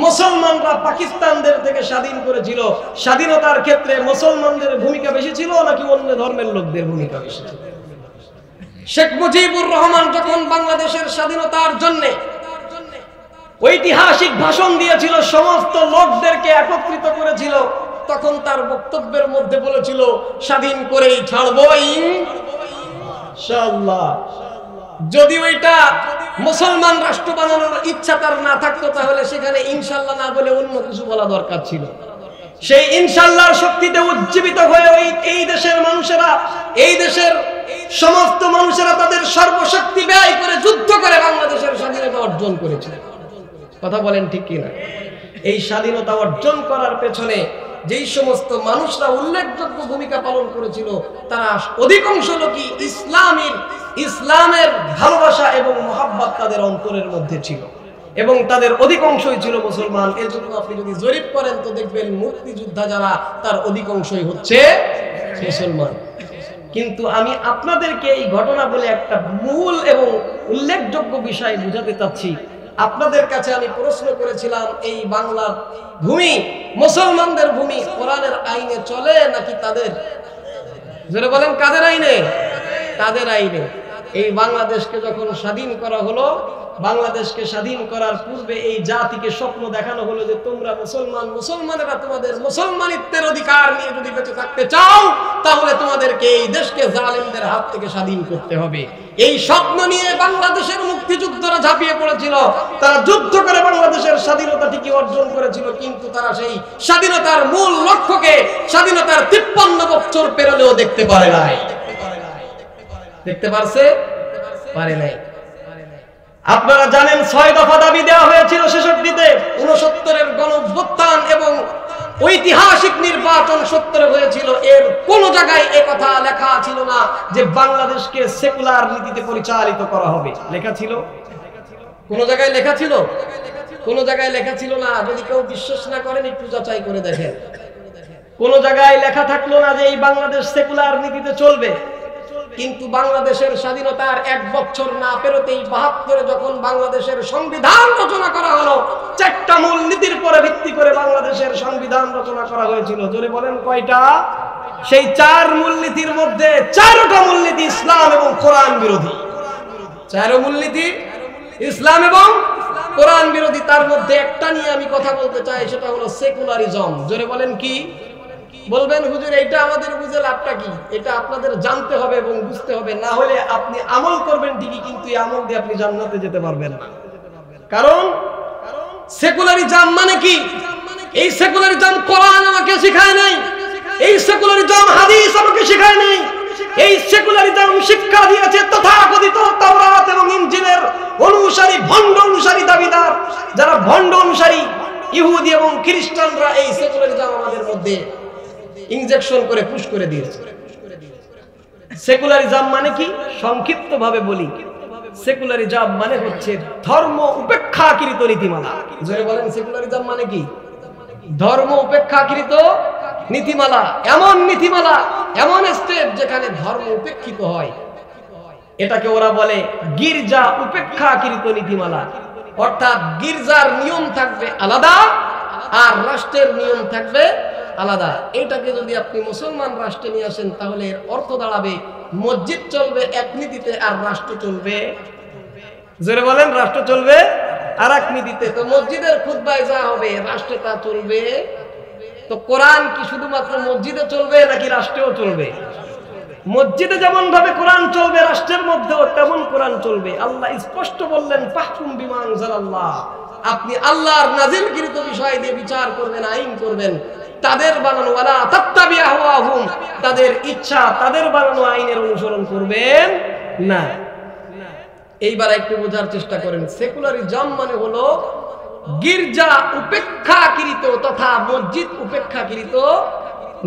মুসলমানরা পাকিস্তানদের থেকে স্বাধীন করেছিল। স্বাধীনতার ক্ষেত্রে মুসলমানদের ভূমিকা বেশি ছিল নাকি অন্য ধর্মের লোকদের ভূমিকা বেশি ছিল? শেখ মুজিবুর রহমান যখন বাংলাদেশের স্বাধীনতার জন্য ঐতিহাসিক ভাষণ দিয়েছিল, সমস্ত লোকদেরকে একত্রিত করেছিল, তখন তার বক্তব্যের মধ্যে বলেছিল স্বাধীন করেই ছাড়বো ইনশাআল্লাহ। যদি ওইটা মুসলমান রাষ্ট্র বানানোর ইচ্ছা তার না থাকতো, তাহলে সেখানে ইনশাআল্লাহ না বলে অন্য কিছু বলা দরকার ছিল। সেই ইনশাআল্লাহর শক্তিতে উজ্জীবিত হয়ে এই দেশের মানুষেরা, এই দেশের সমস্ত মানুষেরা তাদের সর্বশক্তি ব্যয় করে যুদ্ধ করে বাংলাদেশের স্বাধীনতা অর্জন করেছিল। কথা বলেন ঠিক কিনা? এই স্বাধীনতা অর্জন করার পেছনে যেই সমস্ত মানুষরা উল্লেখযোগ্য ভূমিকা পালন করেছিল, তারা অধিকাংশ লোকই ইসলামের ভালোবাসা এবং মহাব্বত তাদের অন্তরের মধ্যে ছিল, এবং তাদের অধিকাংশই ছিল মুসলমান। এর জন্য আপনি যদি জরিপ করেন তো দেখবেন মুক্তিযোদ্ধা যারা, তার অধিকাংশই হচ্ছে মুসলমান। কিন্তু আমি আপনাদেরকে এই ঘটনা বলে একটা মূল এবং উল্লেখযোগ্য বিষয় বুঝাতে চাচ্ছি। আপনাদের কাছে আমি প্রশ্ন করেছিলাম, এই বাংলার ভূমি মুসলমানদের ভূমি কোরআনের আইনে চলে নাকি তাদের? যারা বলেন কাদের আইনে? তাদের আইনে। এই বাংলাদেশকে যখন স্বাধীন করা হলো, বাংলাদেশকে স্বাধীন করার পূর্বে এই জাতিকে স্বপ্ন দেখানো হলো যে তোমরা মুসলমান, মুসলমানেরা তোমাদের মুসলমানিত্বের অধিকার নিয়ে যদি বেঁচে থাকতে চাও, তাহলে তোমাদেরকে এই দেশকে জালেমদের হাত থেকে স্বাধীন করতে হবে। এই স্বপ্ন নিয়ে বাংলাদেশের মুক্তিযুদ্ধরা ঝাঁপিয়ে পড়েছিল। তারা যুদ্ধ করে বাংলাদেশের স্বাধীনতা ঠিকই অর্জন করেছিল, কিন্তু তারা সেই স্বাধীনতার মূল লক্ষ্যকে স্বাধীনতার 53 বছর পেরোলেও দেখতে পারে নাই। দেখতে পারছে? পারে নাই। আপনারা জানেন 6 দফা দাবি দেওয়া হয়েছিল 66-তে, 69-এর গণঅভ্যুত্থান এবং ঐতিহাসিক নির্বাচন 70-এ হয়েছিল। এর কোন জায়গায় একথা লেখা ছিল না যে বাংলাদেশকে সেকুলার নীতিতে পরিচালিত করা হবে। লেখা ছিল? কোন জায়গায় লেখা ছিল? কোন জায়গায় লেখা ছিল না। যদি কেউ বিশ্বাস না করেন একটু যাচাই করে দেখেন। কোন জায়গায় লেখা থাকলো না যে এই বাংলাদেশ সেকুলার নীতিতে চলবে। কিন্তু বাংলাদেশের স্বাধীনতার 1 বছর না পেরোতেই 72-এ যখন বাংলাদেশের সংবিধান রচনা করা হলো, 4টা মূল নীতির উপরে ভিত্তি করে বাংলাদেশের সংবিধান রচনা করা হয়েছিল। জোরে বলেন কয়টা? সেই 4 মূলনীতির মধ্যে 4টা মূলনীতি ইসলাম এবং কোরআন বিরোধী। 4 মূলনীতি ইসলাম এবং কোরআন বিরোধী। তার মধ্যে একটা নিয়ে আমি কথা বলতে চাই, সেটা হলো সেকুলারিজম। জোরে বলেন কি? বলবেন হুজুর এটা আমাদের বুঝে লাভটা কি? এটা আপনাদের জানতে হবে এবং বুঝতে হবে, না হলে আপনি আমল করবেন ঠিকই, কিন্তু এই আমল দিয়ে আপনি জান্নাতে যেতে পারবেন না। কারণ সেকুলারিজম মানে কি? এই সেকুলারিজম কোরআন আমাকে শেখায় নাই, এই সেকুলারিজম হাদিস আমাকে শেখায় নাই। এই সেকুলারিজম শিক্ষা দিয়েছে তথাকথিত তাওরাত এবং ইনজিলের অনুসারী, ভণ্ড অনুসারী দাবিদার, যারা ভণ্ড অনুসারী ইহুদি এবং খ্রিস্টানরা এই সেকুলারিজম আমাদের মধ্যে ইনজেকশন করে পুশ করে দিয়েছে। সেকুলারিজম মানে কি? সংক্ষিপ্ত ভাবে বলি, সেকুলারিজম মানে হচ্ছে ধর্ম উপেক্ষাকৃত নীতিমালা। জোরে বলেন সেকুলারিজম মানে কি? ধর্ম উপেক্ষাকৃত নীতিমালা। এমন নীতিমালা, এমন স্টেপ যেখানে ধর্ম উপেক্ষিত হয়, এটাকে ওরা বলে গির্জা উপেক্ষাকৃত নীতিমালা। অর্থাৎ গির্জার নিয়ম থাকবে আলাদা আর রাষ্ট্রের নিয়ম থাকবে আলাদা। এটাকে যদি আপনি মুসলমান রাষ্ট্রে নিয়ে আসেন, তাহলে এর অর্থ দাঁড়াবে মসজিদ চলবে এক নীতিতে আর রাষ্ট্র চলবে, জোরে বলেন, রাষ্ট্র চলবে আর এক নীতিতে। তো মসজিদের খুতবায় যা হবে রাষ্ট্রে তা চলবে। তো কোরআন কি শুধুমাত্র মসজিদে চলবে নাকি রাষ্ট্রেও চলবে? মসজিদে যেমন ভাবে কোরআন চলবে, রাষ্ট্রের মধ্যেও তেমন কোরআন চলবে। আল্লাহ স্পষ্ট বললেন ফাহকুম বিমা আনজালাল্লাহ, আপনি আল্লাহর নাজিলকৃত বিষয় দিয়ে বিচার করবেন, আইন করবেন। তাদের বানানো ওয়ালা তাত্তাবিউ আহওয়াহুম, তাদের ইচ্ছা, তাদের বানানো আইনের অনুসরণ করবেন না। এইবার একটু বোঝার চেষ্টা করেন। সেকুলারিজম মানে হলো গির্জা উপেক্ষাকৃত তথা মসজিদ উপেক্ষাকৃত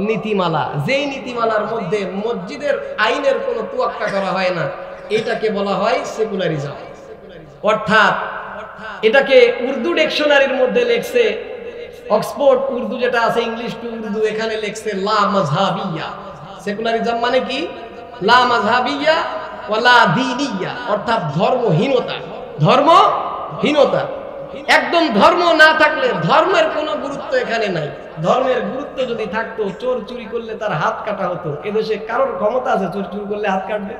নীতিমালা, যেই নীতিমালার মধ্যে মসজিদের আইনের কোনো তোয়াক্কা করা হয় না, এটাকে বলা হয় সেকুলারিজম। অর্থাৎ এটাকে উর্দু ডিকশনারির মধ্যে লেখছে, অক্সফোর্ড উর্দু যেটা আছে, ইংলিশ টু উর্দু, এখানে লেখছে লা মাযহাবিয়া। সেকুলারিজম মানে কি? লা মাযহাবিয়া ওয়ালা দীনিয়া, অর্থাৎ ধর্মহীনতা। ধর্মহীনতা, একদম ধর্ম না থাকলে ধর্মের কোনো গুরুত্ব এখানে নাই। ধর্মের গুরুত্ব যদি থাকতো, চোর চুরি করলে তার হাত কাটা হতো। এদেশে কারোর ক্ষমতা আছে চোর চুরি করলে হাত কাটবে?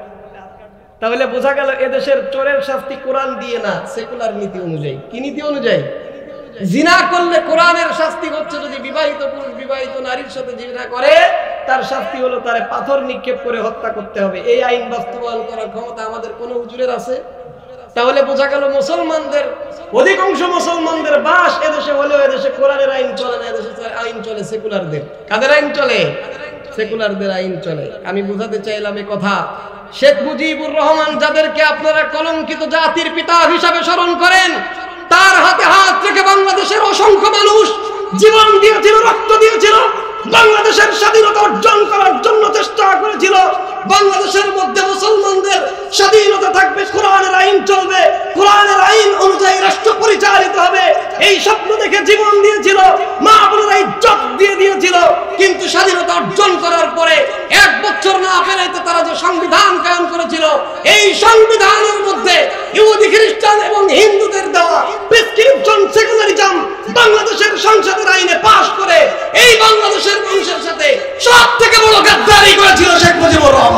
তাহলে বোঝা গেল এদেশের চোরের শাস্তি কোরআন দিয়ে না, সেকুলার নীতি অনুযায়ী। কি নীতি অনুযায়ী? জিনা করলে কোরআনের শাস্তি হচ্ছে, যদি বিবাহিত পুরুষ বিবাহিত নারীর সাথে জিনা করে তার শাস্তি হলো তারে পাথর নিক্ষেপ করে হত্যা করতে হবে। এই আইন বাস্তবায়ন করার ক্ষমতা আমাদের কোন হুজুরের আছে? তাহলে বোঝা গেল মুসলমানদের, অধিকাংশ মুসলমানদের বাস এদেশে হলেও এদেশে কোরআনের আইন চলে না, এদেশে আইন চলে সেকুলারদের। কাদের আইন চলে? সেকুলারদের আইন চলে। আমি বুঝাতে চাইলাম এই কথা। শেখ মুজিবুর রহমান, যাদেরকে আপনারা কলঙ্কিত জাতির পিতা হিসাবে স্মরণ করেন, তার হাতে হাত রেখে বাংলাদেশের অসংখ্য মানুষ জীবন দিয়েছিল, রক্ত দিয়েছিল, বাংলাদেশের স্বাধীনতা অর্জন করার জন্য চেষ্টা করেছিল। বাংলাদেশের মধ্যে মুসলমানদের স্বাধীনতা থাকবে, কোরআনের আইন চলবে, কোরআনের আইন অনুযায়ী রাষ্ট্র পরিচালিত হবে, এই স্বপ্ন দেখে জীবন দিয়েছিল, মা বোনেরা ইজ্জত দিয়ে দিয়েছিল। কিন্তু স্বাধীনতা অর্জন করার পরে 1 বছর না পেরাইতে তারা যে সংবিধান কায়েম করেছিল, এই সংবিধানের মধ্যে ইহুদি খ্রিস্টান এবং হিন্দুদের দেওয়া প্রেসক্রিপশন সেকুলারিজম বাংলাদেশের সংসদের আইনে পাশ করে এই বাংলাদেশের মানুষের সাথে সবথেকে বড় গাদ্দারি করেছিল শেখ মুজিবুর রহমান।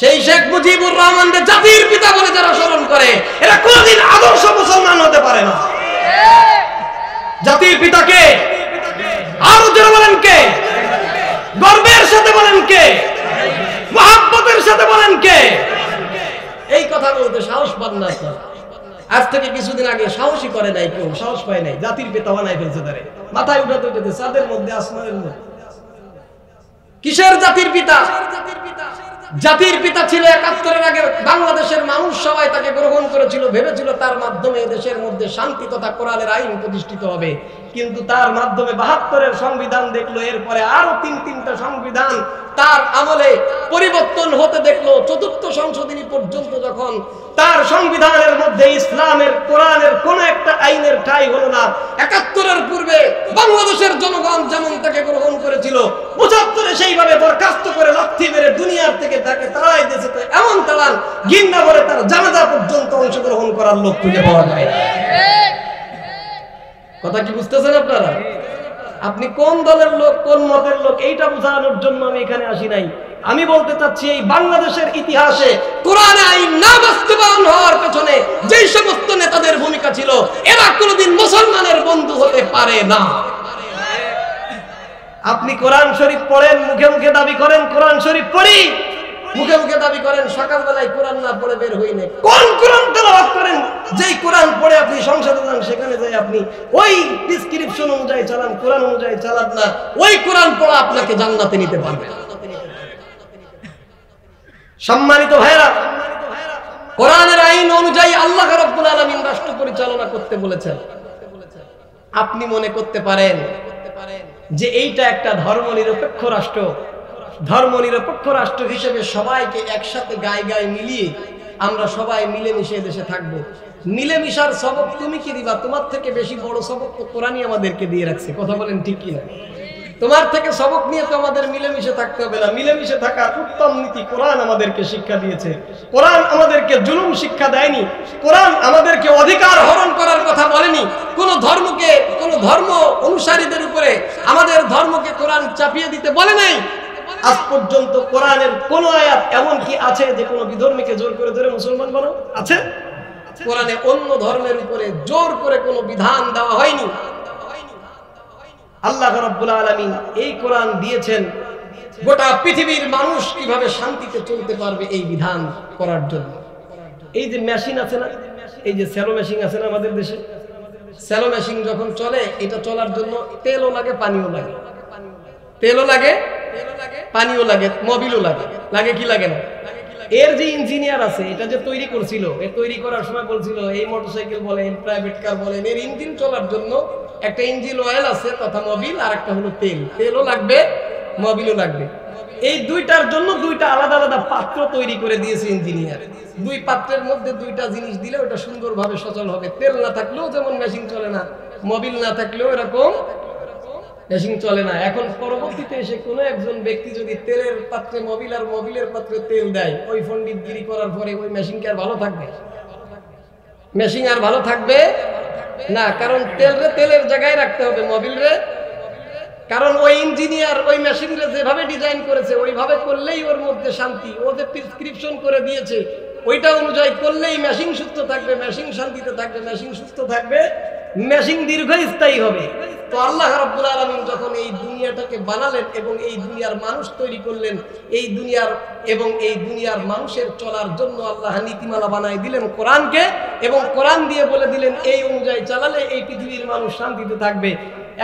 সেই শেখ মুজিবুর রহমানকে জাতির পিতা বলে যারা স্মরণ করে, এরা কোনদিন আদর্শ মুসলমান হতে পারে না। জাতির পিতাকে আরো যারা বলেন কে? গর্বের সাথে বলেন কে? মহব্বতের সাথে বলেন কে? এই কথা বলতে সাহস পান না। আজ থেকে কিছুদিন আগে সাহসী করে নাই, কেউ সাহস পায় নাই, জাতির পিতা বানাই ফেলছে তারে, মাথায় উঠাতে উঠাতে চাঁদের মধ্যে আসমানের মধ্যে। কিসের জাতির পিতা? জাতির পিতা ছিল ৭১-এর আগে বাংলাদেশের মানুষ সবাই তাকে গ্রহণ করেছিল, ভেবেছিল তার মাধ্যমে দেশের মধ্যে শান্তি তথা কোরআনের আইন প্রতিষ্ঠিত হবে। কিন্তু তার মাধ্যমে ৭২-এর সংবিধান দেখলো, এরপরে আরো তিনটা সংবিধান তার আমলে পরিবর্তন হতে দেখলো। ৪র্থ সংশোধনী পর্যন্ত যখন তার সংবিধানের মধ্যে ইসলামের কোরআনের কোন একটা আইনের ঠাঁই হলো না। ৭১-এর পূর্বে বাংলাদেশের জনগণ যেমন তাকে গ্রহণ করেছিল, ৭৫-এ সেইভাবে বরখাস্ত করে লাথি মেরে দুনিয়ার থেকে তাকে তাড়াই দিয়েছে। তো এমন তাড়ান ঘৃণা করে তার জানাজা পর্যন্ত অংশগ্রহণ করার লোক খুঁজে পাওয়া যায়। কথা কি বুঝতেছেন আপনারা? আপনি কোন দলের লোক, কোন মতের লোক, এইটা বোঝানোর জন্য আমি এখানে আসি নাই। আমি বলতে চাচ্ছি, এই বাংলাদেশের ইতিহাসে কোরআন আইন না বাস্তবায়ন হওয়ার পেছনে যেই সমস্ত নেতাদের ভূমিকা ছিল, এরা কোনোদিন মুসলমানের বন্ধু হতে পারে না। আপনি কোরআন শরীফ পড়েন, মুখে মুখে দাবি করেন কোরআন শরীফ পড়ি, মুখে মুখে দাবি করেন সকালবেলায় কোরআন না পড়ে বের হই না। কোন কোরআন তেলাওয়াত করেন? যেই কোরআন পড়ে আপনি সংসদে যান, সেখানে যাই আপনি ওই প্রেসক্রিপশন অনুযায়ী চালান, কোরআন অনুযায়ী চালান না, ওই কোরআন পড়া আপনাকে জান্নাতে নিতে পারবে না। সম্মানিত ভাইরা, কোরআনের আইন অনুযায়ী আল্লাহ রাব্বুল আলামিন রাষ্ট্র পরিচালনা করতে বলেছেন। আপনি মনে করতে পারেন যে এইটা একটা ধর্মনিরপেক্ষ রাষ্ট্র, ধর্মনিরপেক্ষ রাষ্ট্র হিসেবে সবাইকে একসাথে গায়ে গায়ে মিলিয়ে আমরা সবাই মিলেমিশে দেশে থাকবো। মিলেমিশার সবক তুমি কি দিবা? তোমার থেকে বেশি বড় সবক তো কোরআনই আমাদেরকে দিয়ে রাখছে। কথা বলেন ঠিক কিনা? তোমার থেকে সবক নিয়ে তো আমাদের মিলেমিশে থাকতে হবে না। মিলেমিশে থাকার উত্তম নীতি কোরআন আমাদেরকে শিক্ষা দিয়েছে। কোরআন আমাদেরকে জুলুম শিক্ষা দেয়নি। কোরআন আমাদেরকে অধিকার হরণ করার কথা বলেনি। কোন ধর্মকে, কোন ধর্ম অনুসারীদের উপরে আমাদের ধর্মকে কোরআন চাপিয়ে দিতে বলে নাই। আজ পর্যন্ত কোরআনের কোন আয়াত এমন কি আছে যে কোন বিধর্মীকে জোর করে ধরে মুসলমান বানাও? আছে? কোরআনে অন্য ধর্মের উপরে জোর করে কোনো বিধান দেওয়া হয়নি। আল্লাহ রাব্বুল আলামিন এই কোরআন দিয়েছেন গোটা পৃথিবীর মানুষ কিভাবে শান্তিতে চলতে পারবে এই বিধান করার জন্য। এই যে মেশিন আছে না, এই যে সেলো মেশিন আছে না আমাদের দেশে, সেলো মেশিন যখন চলে, এটা চলার জন্য তেলও লাগে, পানিও লাগে। তেলও লাগে, পানিও লাগে, মোবিলও লাগে। লাগে কি লাগে না? এর যে ইঞ্জিনিয়ার আছে এটা যে তৈরি করছিল, এ তৈরি করার সময় বলছিল এই মোটরসাইকেল বলেন, প্রাইভেট কার বলেন, এর ইঞ্জিন চলার জন্য একটা ইঞ্জিন অয়েল আছে তথা মোবিল, আর একটা হলো তেল। তেলও লাগবে, মোবিলও লাগবে। এই দুইটার জন্য দুইটা আলাদা আলাদা পাত্র তৈরি করে দিয়েছে ইঞ্জিনিয়ার। দুই পাত্রের মধ্যে দুইটা জিনিস দিলে ওটা সুন্দরভাবে সচল হবে। তেল না থাকলেও যেমন মেশিন চলে না, মোবিল না থাকলেও এরকম মেশিন চলে না। এখন পরবর্তীতে এসে কোনো একজন ব্যক্তি যদি তেলের পাত্রে মোবিল আর মোবিলের পাত্রে তেল দেয়, ওই পণ্ডিতগিরি করার পরে ওই মেশিন কি আর ভালো থাকবে? মেশিন আর ভালো থাকবে না, কারণ তেলরে তেলের জায়গায় রাখতে হবে, মোবিল রে। কারণ ওই ইঞ্জিনিয়ার ওই মেশিনরে যেভাবে ডিজাইন করেছে ওইভাবে করলেই ওর মধ্যে শান্তি। ও যে প্রেসক্রিপশন করে দিয়েছে ওইটা অনুযায়ী করলেই মেশিন সুস্থ থাকবে, মেশিন শান্তিতে থাকবে, মেশিন সুস্থ থাকবে, মেশিন দীর্ঘস্থায়ী হবে। তো আল্লাহ রাব্বুল আলামিন যখন এই দুনিয়াটাকে বানালেন এবং এই দুনিয়ার মানুষ তৈরি করলেন, এই দুনিয়ার মানুষের চলার জন্য আল্লাহ নীতিমালা বানাই দিলেন কোরআনকে, এবং কোরআন দিয়ে বলে দিলেন এই অনুযায়ী চালালে এই পৃথিবীর মানুষ শান্তিতে থাকবে।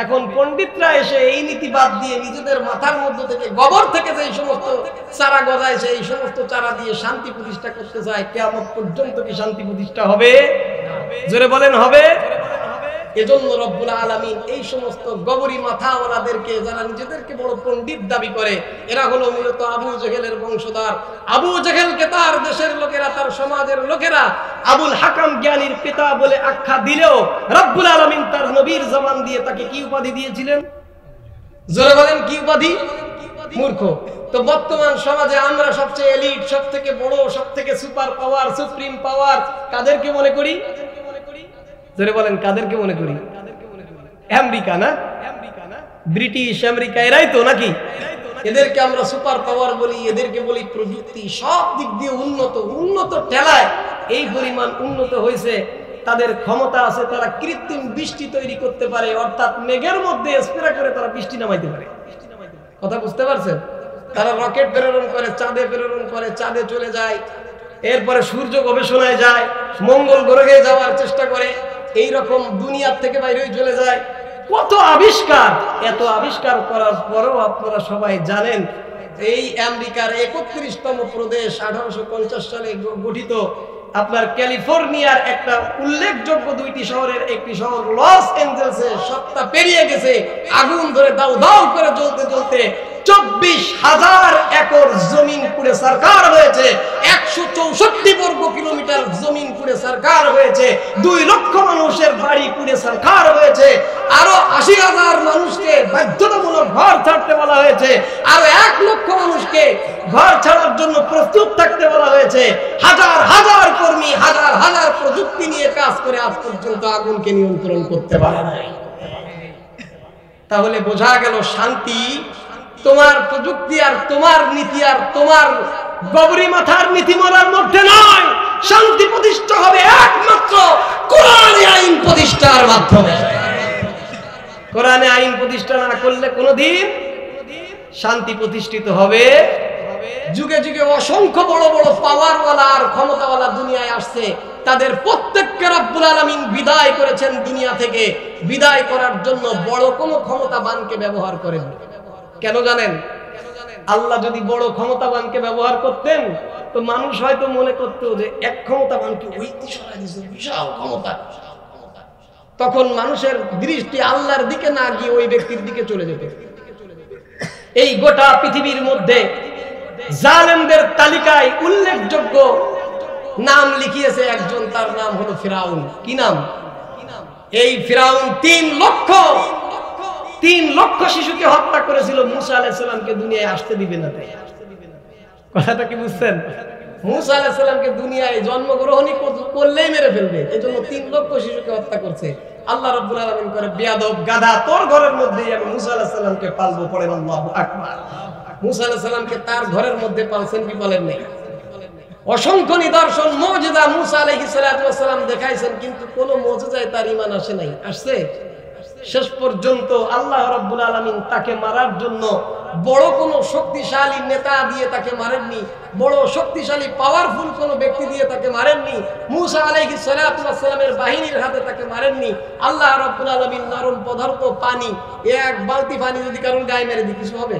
এখন পণ্ডিতরা এসে এই নীতি বাদ দিয়ে নিজেদের মাথার মধ্যে থেকে গোবর থেকে যে সমস্ত চারা গজাইছে এই সমস্ত চারা দিয়ে শান্তি প্রতিষ্ঠা করতে চায়। কিয়ামত পর্যন্ত কি শান্তি প্রতিষ্ঠা হবে? জোরে বলেন হবে? এজন্য রব্বুল আলামিন এই সমস্ত গবরি মাথাওয়ালাদেরকে, যারা নিজেদেরকে বড় পণ্ডিত দাবি করে, এরা হলো মূলত আবু জেহেলের বংশধর। আবু জেহেলকে তার দেশের লোকেরা, তার সমাজের লোকেরা আবুল হাকাম জ্ঞানীর পিতা বলে আখ্যা দিলেও রব্বুল আলামিন তার নবীর জামান দিয়ে তাকে কি উপাধি দিয়েছিলেন? জোরে বলেন কি উপাধি? মূর্খ। তো বর্তমান সমাজে আমরা সবচেয়ে এলিট, সব থেকে বড়, সব থেকে সুপার পাওয়ার, সুপ্রিম পাওয়ার কাদেরকে মনে করি? জোরে বলেন কাদেরকে মনে করি? আমেরিকা না, ব্রিটিশ আমেরিকা, এরাই তো নাকি? এদেরকে আমরা সুপার পাওয়ার বলি, এদেরকে বলি প্রযুক্তি। সব দিক দিয়ে উন্নত ঠেলায় এই পরিমাণ উন্নত হয়েছে, তাদের ক্ষমতা আছে, তারা কৃত্রিম বৃষ্টি তৈরি করতে পারে, অর্থাৎ মেঘের মধ্যে স্প্রে করে তারা বৃষ্টি নামাইতে পারে। কথা বুঝতে পারছেন? তারা রকেট প্রেরণ করে, চাঁদে প্রেরণ করে, চাঁদে চলে যায়, এরপরে সূর্য গবেষণায় যায়, মঙ্গল গ্রহে যাওয়ার চেষ্টা করে, এই রকম দুনিয়ার থেকে বাইরে চলে যায়। কত আবিষ্কার! এত আবিষ্কার করার পরেও আপনারা সবাই জানেন এই আমেরিকার 31তম প্রদেশ 1850 সালে গঠিত আপনার ক্যালিফোর্নিয়ার একটা উল্লেখযোগ্য দুইটি শহরের একটি শহর লস অ্যাঞ্জেলেসে সপ্তাহ পেরিয়ে গেছে আগুন ধরে দাউ দাউ করে জ্বলতে জ্বলতে 24,000 একর জমিন পুড়ে সরকার হয়েছে, 164 বর্গ কিলোমিটার জমিন পুড়ে সরকার হয়েছে, 2 লক্ষ মানুষের বাড়ি পুড়ে সরকার হয়েছে, আরো 80,000 মানুষকে বাধ্যতামূলক ঘর ছাড়তে বলা হয়েছে, আরো 1 লক্ষ মানুষকে ঘর ছাড়ার জন্য প্রস্তুত থাকতে বলা হয়েছে। হাজার হাজার কর্মী, হাজার হাজার প্রযুক্তি নিয়ে কাজ করে আজ পর্যন্ত আগুনকে নিয়ন্ত্রণ করতে পারে নাই। তাহলে বোঝা গেল শান্তি তোমার প্রযুক্তি আর তোমার নীতি আর তোমার গবরি মাথার নীতিমালার মধ্যে নয়। শান্তি প্রতিষ্ঠা হবে একমাত্র কোরআনে আইন প্রতিষ্ঠার মাধ্যমে। কোরআনে আইন প্রতিষ্ঠা না করলে কোনোদিন শান্তি প্রতিষ্ঠিত হবে? যুগে যুগে অসংখ্য বড় বড় পাওয়ারওয়ালা আর ক্ষমতাওয়ালা দুনিয়ায় আসছে, তাদের প্রত্যেককে রব্বুল আলামিন বিদায় করেছেন দুনিয়া থেকে। বিদায় করার জন্য বড় কোনো ক্ষমতাবানকে ব্যবহার করেন। কেন জানেন? আল্লাহ যদি বড় ক্ষমতাবানকে ব্যবহার করতেন তো মানুষ হয়তো মনে করতো যে এক ক্ষমতাবানকে ওইটি সরাই দিয়েছে, বিশাল ক্ষমতা। তখন মানুষের দৃষ্টি আল্লাহর দিকে না গিয়ে ওই ব্যক্তির দিকে চলে যেত। এই গোটা পৃথিবীর মধ্যে জালেমদের তালিকায় উল্লেখযোগ্য নাম লিখিয়েছে একজন, তার নাম হলো ফিরাউন। কি নাম? এই ফিরাউন 3 লক্ষ শিশুকে হত্যা করেছিল মুসা আলাইহিস সালামকে দুনিয়ায় আসতে দিবে না তাই। কথাটা কি বুঝছেন? মুসা আলাইহিস সালামকে দুনিয়ায় জন্মগ্রহণই করলেই মেরে ফেলবে, এজন্য 3 লক্ষ শিশুকে হত্যা করছে। আল্লাহ রাব্বুল আলামিন করে বেয়াদব গাধা, তোর ঘরের মধ্যেই আমি মুসা আলাইহিস সালামকে পালবো। পড়েন আল্লাহু আকবার। মুসা আলাইহিস সালামকে তার ঘরের মধ্যে পালছেন কি পালেন নাই? অসংখ্য নিদর্শন মুজিজা মুসা আলাইহিস সালাম দেখাইছেন, কিন্তু কোনো মুজিজায় তার ঈমান আসে নাই। আসছে? শেষ পর্যন্ত আল্লাহ রাব্বুল আলামিন তাকে মারার জন্য বড় কোনো শক্তিশালী নেতা দিয়ে তাকে মারেননি, বড় শক্তিশালী পাওয়ারফুল কোনো ব্যক্তি দিয়ে তাকে মারেননি, মুসা আলাইহিস সালামের বাহিনীর হাতে তাকে মারেননি। আল্লাহ রাব্বুল আলামিন নরম পদার্থ পানি, 1 বালতি পানি যদি কারণ গায়ে মেরে দিই কিছু হবে?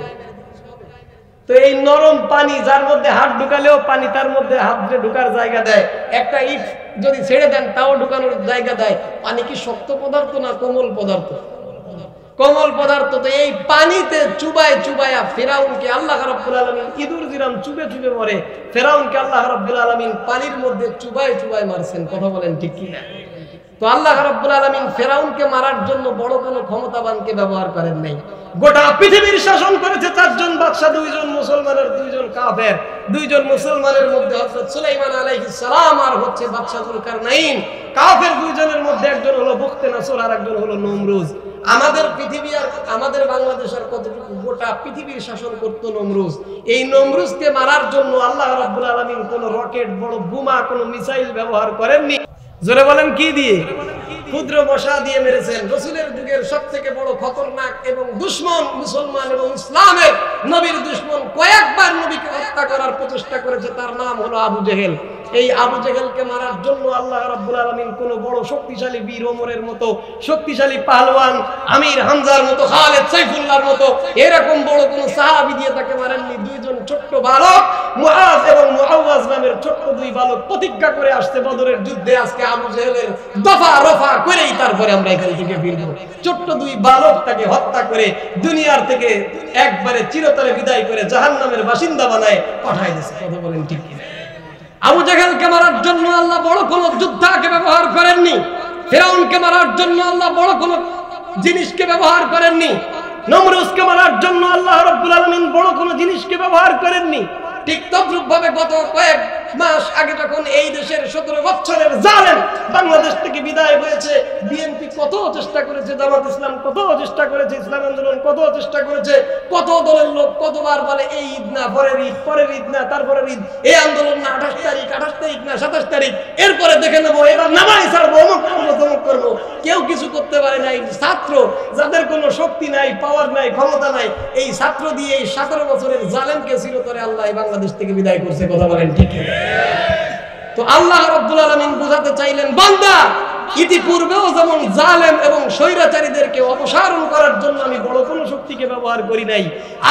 তো এই নরম পানি যার মধ্যে হাত ঢুকালেও পানি তার মধ্যে হাত ঢুকার জায়গা দেয়, একটা ইট যদি ছেড়ে দেন তাও ঢুকানোর জায়গা দেয়। পানি কি শক্ত পদার্থ না কোমল পদার্থ? কোমল পদার্থ। তো এই পানিতে চুবায় চুবায়া ফেরাউনকে আল্লাহ রাব্বুল আলামিন, ইঁদুর জিরাম চুবে চুবে মরে, ফেরাউনকে আল্লাহ রাব্বুল আলামিন পানির মধ্যে চুবায় চুবায় মারছেন। কথা বলেন ঠিক কি না? তো আল্লাহ রাব্বুল আলামিন ফেরাউনকে মারার জন্য বড় কোনো ক্ষমতাবানকে ব্যবহার করেন নাই। গোটা পৃথিবীর শাসন করেছে 4 জন বাদশা, 2 জন মুসলমানের 2 জন কাফের। 2 জন মুসলমানের মধ্যে হযরত সুলাইমান আলাইহিস সালাম আর হচ্ছে বাদশা যুলকারনাইন। কাফের 2 জনের মধ্যে একজন হলো বুখতেনাসর আর একজন হলো নমরুজ। আমাদের পৃথিবী আর আমাদের বাংলাদেশ আর কতটুকু, গোটা পৃথিবীর শাসন করত নমরুজ। এই নমরুজকে মারার জন্য আল্লাহ রাব্বুল আলামিন কোনো রকেট, বড় বোমা, কোনো মিসাইল ব্যবহার করেননি। জোরে বলেন কি দিয়ে? ক্ষুদ্র মশা দিয়ে মেরেছেন। রাসূলের যুগের সবথেকে বড় খতরনাক এবং দুশমন মুসলমান এবং ইসলামের নবীর দুশমন কয়েকবার নবীকে হত্যা করার প্রচেষ্টা করেছে, তার নাম হলো আবু জেহেল। এই আবু জেহেলকে মারার জন্য আল্লাহ রাব্বুল আলামিন কোন বড় শক্তিশালী বীর ওমরের মতো, শক্তিশালী পাহলওয়ান আমির হামজার মতো, খালিদ সাইফুল্লাহর মতো এরকম বড় কোন সাহাবী দিয়ে তাকে মারেননি। 2 জন ছোট্ট বালক, মুআজ এবং মুআওয়াজ নামের ছোট্ট 2 বালক প্রতিজ্ঞা করে আসছে বদরের যুদ্ধে আজকে আবু জেহেলের দফা রফা করেই তারপরে আমরা এখান থেকে ফিরব। ছোট্ট 2 বালক তাকে হত্যা করে দুনিয়ার থেকে একবারে চিরতরে বিদায় করে জাহান্নামের বাসিন্দা বানায় পাঠায় দিয়েছে। কথা বলেন ঠিক কি? আবু জেহেলকে মারার জন্য আল্লাহ বড় কোনো যোদ্ধাকে ব্যবহার করেননি। ফিরআউনকে মারার জন্য আল্লাহ বড় কোনো জিনিসকে ব্যবহার করেননি। নমরুজকে মারার জন্য আল্লাহ রাব্বুল আলামিন বড় কোনো জিনিসকে ব্যবহার করেননি। ঠিক তদ্রূপ ভাবে গত কয়েক মাস আগে যখন এই দেশের 17 বছরের জালেম বাংলাদেশ থেকে বিদায় হয়েছে, বিএনপি কত চেষ্টা করেছে, জামাত ইসলাম কত চেষ্টা করেছে, ইসলাম আন্দোলন কত চেষ্টা করেছে, কত দলের লোক কতবার বলে এই ঈদ না পরের ঈদ, পরের ঈদ না তারপরের ঈদ, এই আন্দোলন না 28 তারিখ, 28 তারিখ না 27 তারিখ, এরপরে দেখে নেবো, এবার নামাই ছাড়বো, অমুক করবো তমুক করবো। কেউ কিছু করতে পারে নাই। ছাত্র যাদের কোনো শক্তি নাই, পাওয়ার নাই, ক্ষমতা নাই, এই ছাত্র দিয়ে এই 17 বছরের জালেমকে চিরতরে আল্লাহ বাংলাদেশ থেকে বিদায় করছে। কথা বলেন ঠিক? তো আল্লাহ রাব্বুল আলামিন বুঝাতে চাইলেন, বান্দা ইতিপূর্বেও যেমন জালেম এবং স্বৈরাচারীদেরকে অপসারণ করার জন্য আমি বড় কোনো শক্তিকে ব্যবহার করি নাই,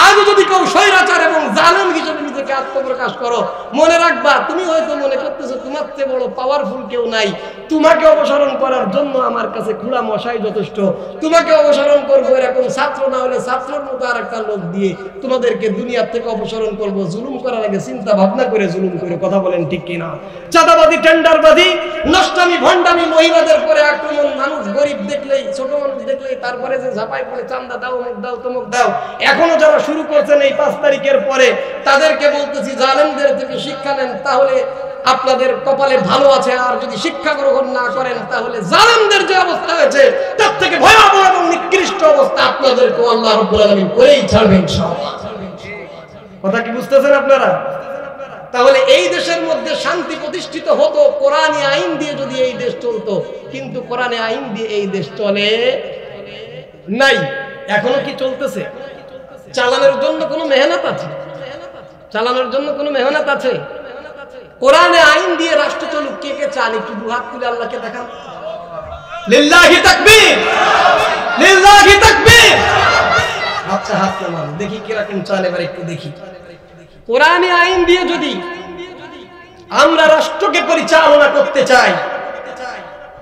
আজ যদি কেউ স্বৈরাচার এবং জালেম হিসেবে নিজেকে আত্মপ্রকাশ করো, মনে রাখবা তুমি হয়তো মনে করতেছো তোমার চেয়ে বড় পাওয়ারফুল কেউ নাই। তোমাকে অপসারণ করার জন্য আমার কাছে খোলা মশাই যথেষ্ট। তোমাকে অপসারণ করবো এরকম ছাত্র না হলে ছাত্রের মতো আর একটা লোক দিয়ে তোমাদেরকে দুনিয়ার থেকে অপসারণ করবো। জুলুম করার আগে চিন্তা ভাবনা করে জুলুম করে। কথা বলেন ঠিক কিনা? চাঁদাবাজি, টেন্ডারবাজি, নষ্টামি, ভণ্ডামি, মহিলাদের পরে আক্রমণ, মানুষ গরিব দেখলেই, ছোট মানুষ দেখলেই তারপরে যে ঝাঁপাই পড়ে চান্দা দাও, অমুক দাও, তমুক দাও। এখনো যারা শুরু করছেন এই 5 তারিখের পরে, তাদেরকে বলতেছি জালেমদের থেকে শিক্ষা নেন, তাহলে আপনাদের কপালে ভালো আছে। আর যদি শিক্ষা গ্রহণ না করেন তাহলে জালেমদের যে অবস্থা হয়েছে তার থেকে ভয়াবহ এবং নিকৃষ্ট অবস্থা আপনাদেরকে আল্লাহ রাব্বুল আলামিন করেই ছাড়বেন ইনশাআল্লাহ। কথা কি বুঝতেছেন আপনারা? তাহলে এই দেশের মধ্যে শান্তি প্রতিষ্ঠিত হতো কোরআনী আইন দিয়ে যদি এই দেশ চলতো, কিন্তু কোরআনী আইন দিয়ে এই দেশ চলে নাই। এখনো কি চলতেছে? চালানোর জন্য কোনো মেহনত আছে? চালানোর জন্য কোনো মেহনত আছে? কোরআনে আইন দিয়ে রাষ্ট্র চলুক, কে কে চান? একটু দুহাত তুলে আল্লাহকে দেখান। লিল্লাহি তাকবীর, লিল্লাহি তাকবীর। আচ্ছা হাত নামান, দেখি কিরকম চান, এবার একটু দেখি। কোরআনে আইন দিয়ে যদি আমরা রাষ্ট্রকে পরিচালনা করতে চাই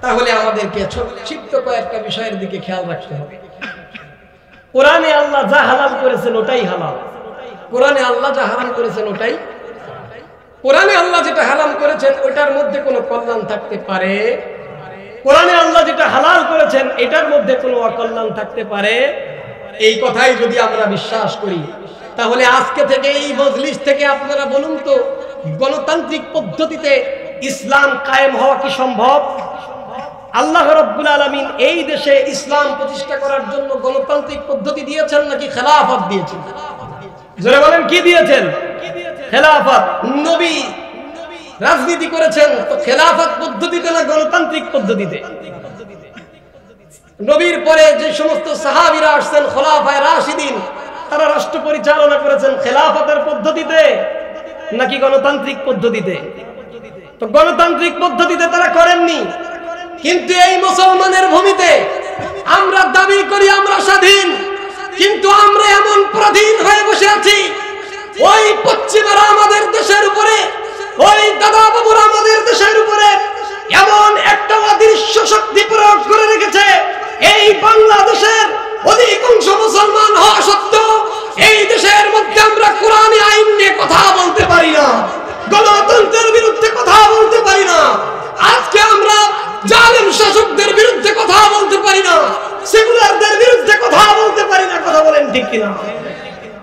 তাহলে আমাদেরকে ছোট্ট কয়েকটা বিষয়ের দিকে খেয়াল রাখতে হবে। কোরআনে আল্লাহ যা হালাল করেছেন ওটাই হালাল, কোরআনে আল্লাহ যা হারাম করেছেন ওটাই। কোরআনে আল্লাহ যেটা হারাম করেছেন ওটার মধ্যে কোনো কল্যাণ থাকতে পারে, কোরআনে আল্লাহ যেটা হালাল করেছেন এটার মধ্যে কোনো অকল্যাণ থাকতে পারে। এই কথাই যদি আমরা বিশ্বাস করি তাহলে আজকে থেকে এই মজলিস থেকে আপনারা বলুন তো, গণতান্ত্রিক পদ্ধতিতে ইসলাম কায়েম হওয়া কি সম্ভব? আল্লাহ রাব্বুল আলামিন এই দেশে ইসলাম প্রতিষ্ঠা করার জন্য গণতান্ত্রিক পদ্ধতি দিয়েছেন নাকি খেলাফত দিয়েছেন? যারা বলেন কি দিয়েছেন? খেলাফত। নবী রাজনীতি করেছেন তো খেলাফত পদ্ধতিতে না গণতান্ত্রিক পদ্ধতিতে? নবীর পরে যে সমস্ত সাহাবীরা আসছেন খোলাফায়ে রাশিদিন, তারা রাষ্ট্র পরিচালনা করেছেন খেলাফতের পদ্ধতিতে নাকি গণতান্ত্রিক পদ্ধতিতে? তো গণতান্ত্রিক পদ্ধতিতে তারা করেননি। কিন্তু এই মুসলমানের ভূমিতে আমরা দাবি করি আমরা স্বাধীন, কিন্তু আমরা এমন পরাধীন হয়ে বসে আছি ওই পশ্চিমারা আমাদের দেশের উপরে, ওই দাদা বাবুরা আমাদের দেশের উপরে এমন একটা অদৃশ্য শক্তি প্রয়োগ করে রেখেছে, এই বাংলাদেশের অধিকাংশ মুসলমান হওয়া সত্ত্বেও এই দেশের মধ্যে আমরা কোরআনী আইন নিয়ে কথা বলতে পারি না, গণতন্ত্রের বিরুদ্ধে কথা বলতে পারি না, আজকে আমরা জালেম শাসকদের বিরুদ্ধে কথা বলতে পারি না, সেকুলারদের বিরুদ্ধে কথা বলতে পারি না। কথা বলেন ঠিক কিনা?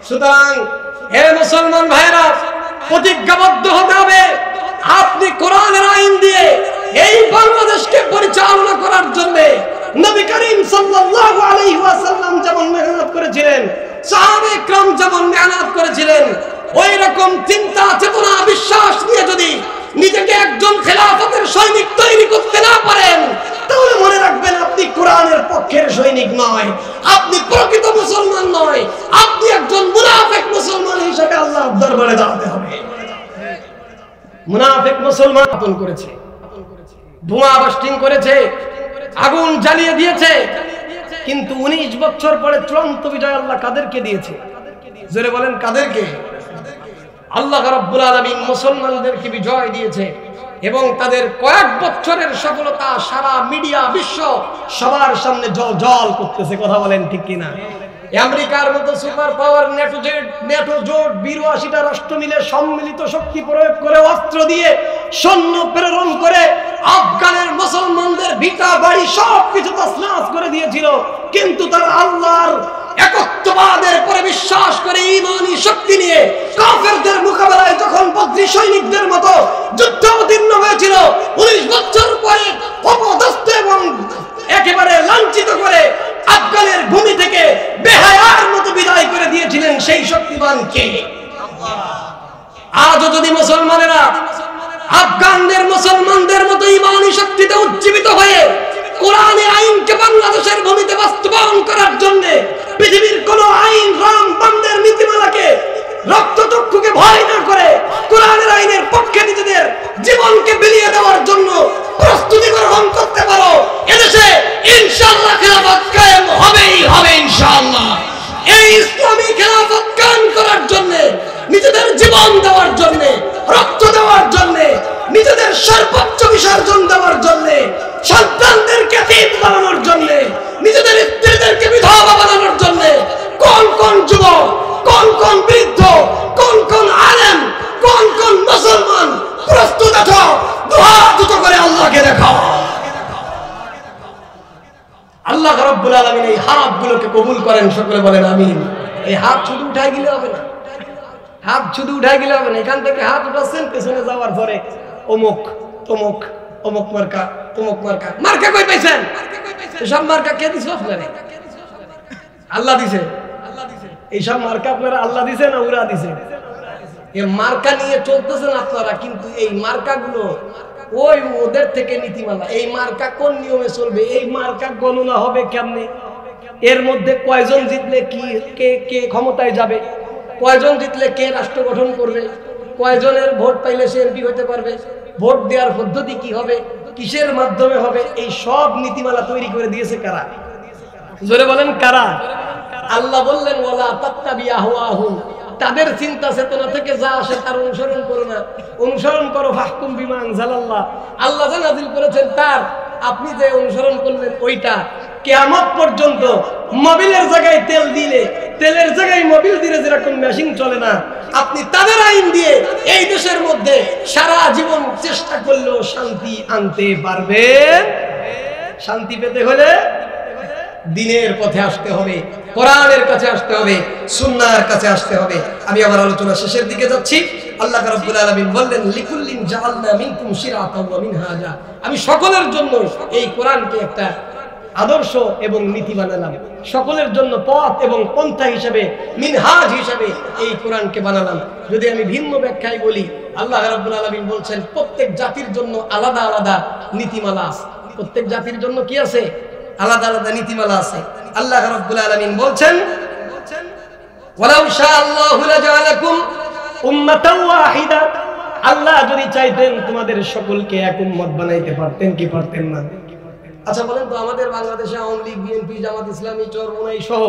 সুতরাং হে মুসলমান ভাইরা, প্রতিজ্ঞাবদ্ধ হতে হবে, আপনি কোরআনের আইন দিয়ে এই বাংলাদেশকে পরিচালনা করার জন্য নবী করিম সাল্লাল্লাহু আলাইহি ওয়াসাল্লাম যেমন মেহনত করেছিলেন, সাহাবে کرام যেমন মেহনত করেছিলেন, ওই রকম চিন্তা চেতনা বিশ্বাস নিয়ে যদি নিজেকে একজন খেলাফতের সৈনিক তৈরি করতে না পারেন, তাহলে মনে রাখবেন আপনি কোরআনের পক্ষের সৈনিক নয়, আপনি প্রকৃত মুসলমান নয়, আপনি একজন মুনাফিক মুসলমান হিসেবে আল্লাহর দরবারে দাঁড়াতে হবে। মুনাফিক মুসলমান পতন করেছে, ধোঁয়া বাস্টিং করেছে, আগুন জ্বালিয়ে দিয়েছে, কিন্তু 19 বছর পরে চূড়ান্ত বিজয় আল্লাহ কাদেরকে দিয়েছে? জোরে বলেন কাদেরকে? আল্লাহ রাব্বুল আলামিন মুসলমানদেরকে বিজয় দিয়েছে এবং তাদের কয়েক বছরের সফলতা সারা মিডিয়া বিশ্ব সবার সামনে জল করতেছে। কথা বলেন ঠিক কিনা? আমেরিকার মতো সুপার পাওয়ার নেটো জোট 82টা রাষ্ট্র মিলে সম্মিলিত শক্তি প্রয়োগ করে অস্ত্র দিয়ে সৈন্য প্রেরণ করে আফগানের মুসলমানদের ভিটা বাড়ি সবকিছু তছনছ করে দিয়েছিল, কিন্তু তারা আল্লাহর একত্ববাদের উপরে বিশ্বাস করে ঈমানি শক্তি নিয়ে কাফেরদের মোকাবেলায় যখন বদরি সৈনিকদের মতো যুদ্ধ অবতীর্ণ হয়েছিল, 19 বছর পরে অপদস্থ এবং একেবারে লাঞ্ছিত করে আফগানের ভূমি থেকে বেহায়ার মতো বিদায় করে দিয়েছিলেন সেই শক্তিমান কে? আজও যদি মুসলমানেরা আফগানদের মুসলমানদের মতো ঈমানি শক্তিতে উজ্জীবিত হয়ে কোরআনে আইনকে বাংলাদেশের ভূমিতে বাস্তবায়ন করার জন্য পৃথিবীর কোন আইন রাম বান্দের নীতিমালাকে রক্তচক্ষুকে ভয় না করে কোরআনের আইনের পক্ষে নিজেদের জীবনকে বিলিয়ে দেওয়ার জন্য প্রস্তুতি গ্রহণ করতে পারো, এদেশে ইনশাআল্লাহ খেলাফত কায়েম হবেই হবে ইনশাআল্লাহ। এই ইসলামী খেলাফত কায়েম করার জন্য, নিজেদের জীবন দেওয়ার জন্য, রক্ত দেওয়ার জন্য, নিজেদের সর্বোচ্চ বিসর্জন দেওয়ার জন্য, সন্তানদেরকে ঈদ বানানোর জন্য, নিজেদের স্ত্রীদেরকে বিধবা বানানোর জন্য কোন কোন যুবক, কোন কোন বৃদ্ধ, কোন কোন আলেম, কোন কোন মুসলমান প্রস্তুত আছো? দুহাত দুটো করে আল্লাহকে দেখাও। আল্লাহ রাব্বুল আলামিন এই হাতগুলোকে কবুল করেন, সকলে বলেন আমিন। এই হাত শুধু উঠাই গেলে হবে না, হাত শুধু উঠাই গেলে হবে না। এখান থেকে হাত উঠাচ্ছেন, পেছনে যাওয়ার পরে অমুক তমুক, অমুক মার্কা তমুক মার্কা, মার্কা কই পাইছেন? সব মার্কা কে দিছে? আপনারা আল্লাহ দিছে। এইসব মার্কা আপনারা আল্লাহ দিছে না উরা দিছে? এই মার্কা নিয়ে চলতেছেন আপনারা, কিন্তু এই মার্কাগুলো ওই ওদের থেকে নীতিমালা। এই মার্কা কোন নিয়মে চলবে? এই মার্কা গণনা হবে কেমনে? এর মধ্যে কয়জন জিতলে কি কে কে ক্ষমতায় যাবে, কয়জন জিতলে কে রাষ্ট্র গঠন করবে, কয়জনের ভোট পাইলে সে এমপি হতে পারবে, ভোট দেওয়ার পদ্ধতি কি হবে, কিসের মাধ্যমে হবে, এই সব নীতিমালা তৈরি করে দিয়েছে কারা? জোরে বলেন কারা? আল্লাহ বললেন ওয়ালা তাত্তাবি আহওয়াহুম, তাদের চিন্তা চেতনা থেকে যা আসে তার অনুসরণ করো না, অনুসরণ করো ফাহকুম বিমা আনজালাল্লাহ। আল্লাহ যা নাযিল করেছেন তার আপনি যে অনুসরণ করলেন ওইটা। কিয়ামত পর্যন্ত মোবিলের জায়গায় তেল দিলে, তেলের জায়গায় মোবিল দিলে যেরকম মেশিন চলে না, আপনি তাদের আইন দিয়ে এই দেশের মধ্যে সারা জীবন চেষ্টা করলেও শান্তি আনতে পারবেন? শান্তি পেতে হলে দিনের পথে আসতে হবে, কোরআনের কাছে আসতে হবে, সুন্নাহর কাছে আসতে হবে। আমি আমার আলোচনা শেষের দিকে যাচ্ছি। আল্লাহ রাব্বুল আলামিন বললেন লিকুল্লিন জাআলনা মিনকুম শিরাতাও ওয়া মিনহাজা, আমি সকলের জন্য এই কোরআনকে একটা আদর্শ এবং নীতি বানালাম, সকলের জন্য পথ এবং পন্থা হিসেবে, মিনহাজ হিসেবে এই কোরআনকে বানালাম। যদি আমি ভিন্ন ব্যাখ্যায় বলি, আল্লাহ রাব্বুল আলামিন বলছেন প্রত্যেক জাতির জন্য আলাদা আলাদা নীতিমালা আছে। প্রত্যেক জাতির জন্য কি আছে? আলাদা আলাদা নীতিমালা আছে। আল্লাহ রাব্বুল আলামিন বলছেন ওয়ালাউ শাআল্লাহু লাজালাকুম উম্মাতান ওয়াহিদা, আল্লাহ যদি চাইতেন তোমাদের সকলকে এক উম্মত বানাইতে পারতেন কি পারতেন না? আচ্ছা বলেন তো, আমাদের বাংলাদেশে আওয়ামী লীগ, বিএনপি, জামাত ইসলামী, চরমোনাই সহ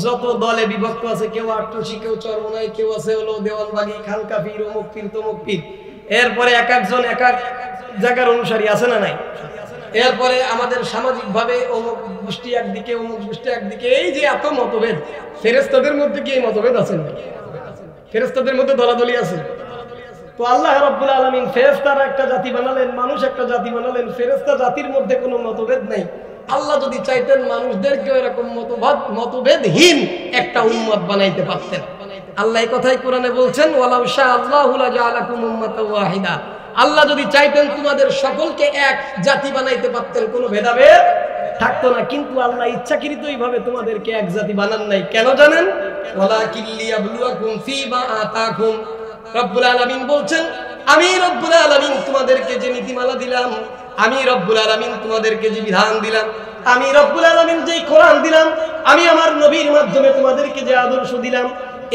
যত দলে বিভক্ত আছে, কেউ আট্রসি, কেউ চরমনাই, কেউ আছে হলো দেওয়ানবাগি, খানকা পীর, অমুক পীর, তমুক পীর। এরপরে এক একজন এক এক জায়গার অনুসারী আছে না নাই? এরপরে আমাদের সামাজিক ভাবে অমুক গোষ্ঠী একদিকে, অমুক গোষ্ঠী একদিকে, এই যে এত মতভেদ। ফেরেশতাদের মধ্যে কি এই মতভেদ আছে না? ফেরেশতাদের মধ্যে দলাদলি আছে। তো আল্লাহ রাব্বুল আলামিন ফেরেশতারা একটা জাতি বানালেন, মানুষ একটা জাতি বানালেন। ফেরেশতা জাতির মধ্যে কোনো মতভেদ নাই। আল্লাহ যদি চাইতেন মানুষদেরকে এরকম মতভেদহীন একটা উম্মত বানাইতে পারতেন। আল্লাহ এই কথাই কোরআনে বলছেন, ওয়ালাউ শাআল্লাহু লাজাআলাকুম উম্মাতাও ওয়াহিদা। আল্লাহ যদি চাইতেন তোমাদের সকলকে এক জাতি বানাইতে পারতেন, কোনো ভেদাভেদ থাকতো না। কিন্তু আল্লাহ ইচ্ছাকৃতই ভাবে তোমাদেরকে এক জাতি বানান নাই। কেন জানেন? ওয়ালাকিন লিয়াবলুয়াকুম ফীমা আতাকুম। রব্বুল আলামিন বলছেন, আমি রব্বুল আলামিন তোমাদেরকে যে নীতিমালা দিলাম, আমি রব্বুল আলামিন তোমাদেরকে যে বিধান দিলাম, আমি রব্বুল আলামিন যেই কোরআন দিলাম, আমি আমার নবীর মাধ্যমে তোমাদেরকে যে আদর্শ দিলাম,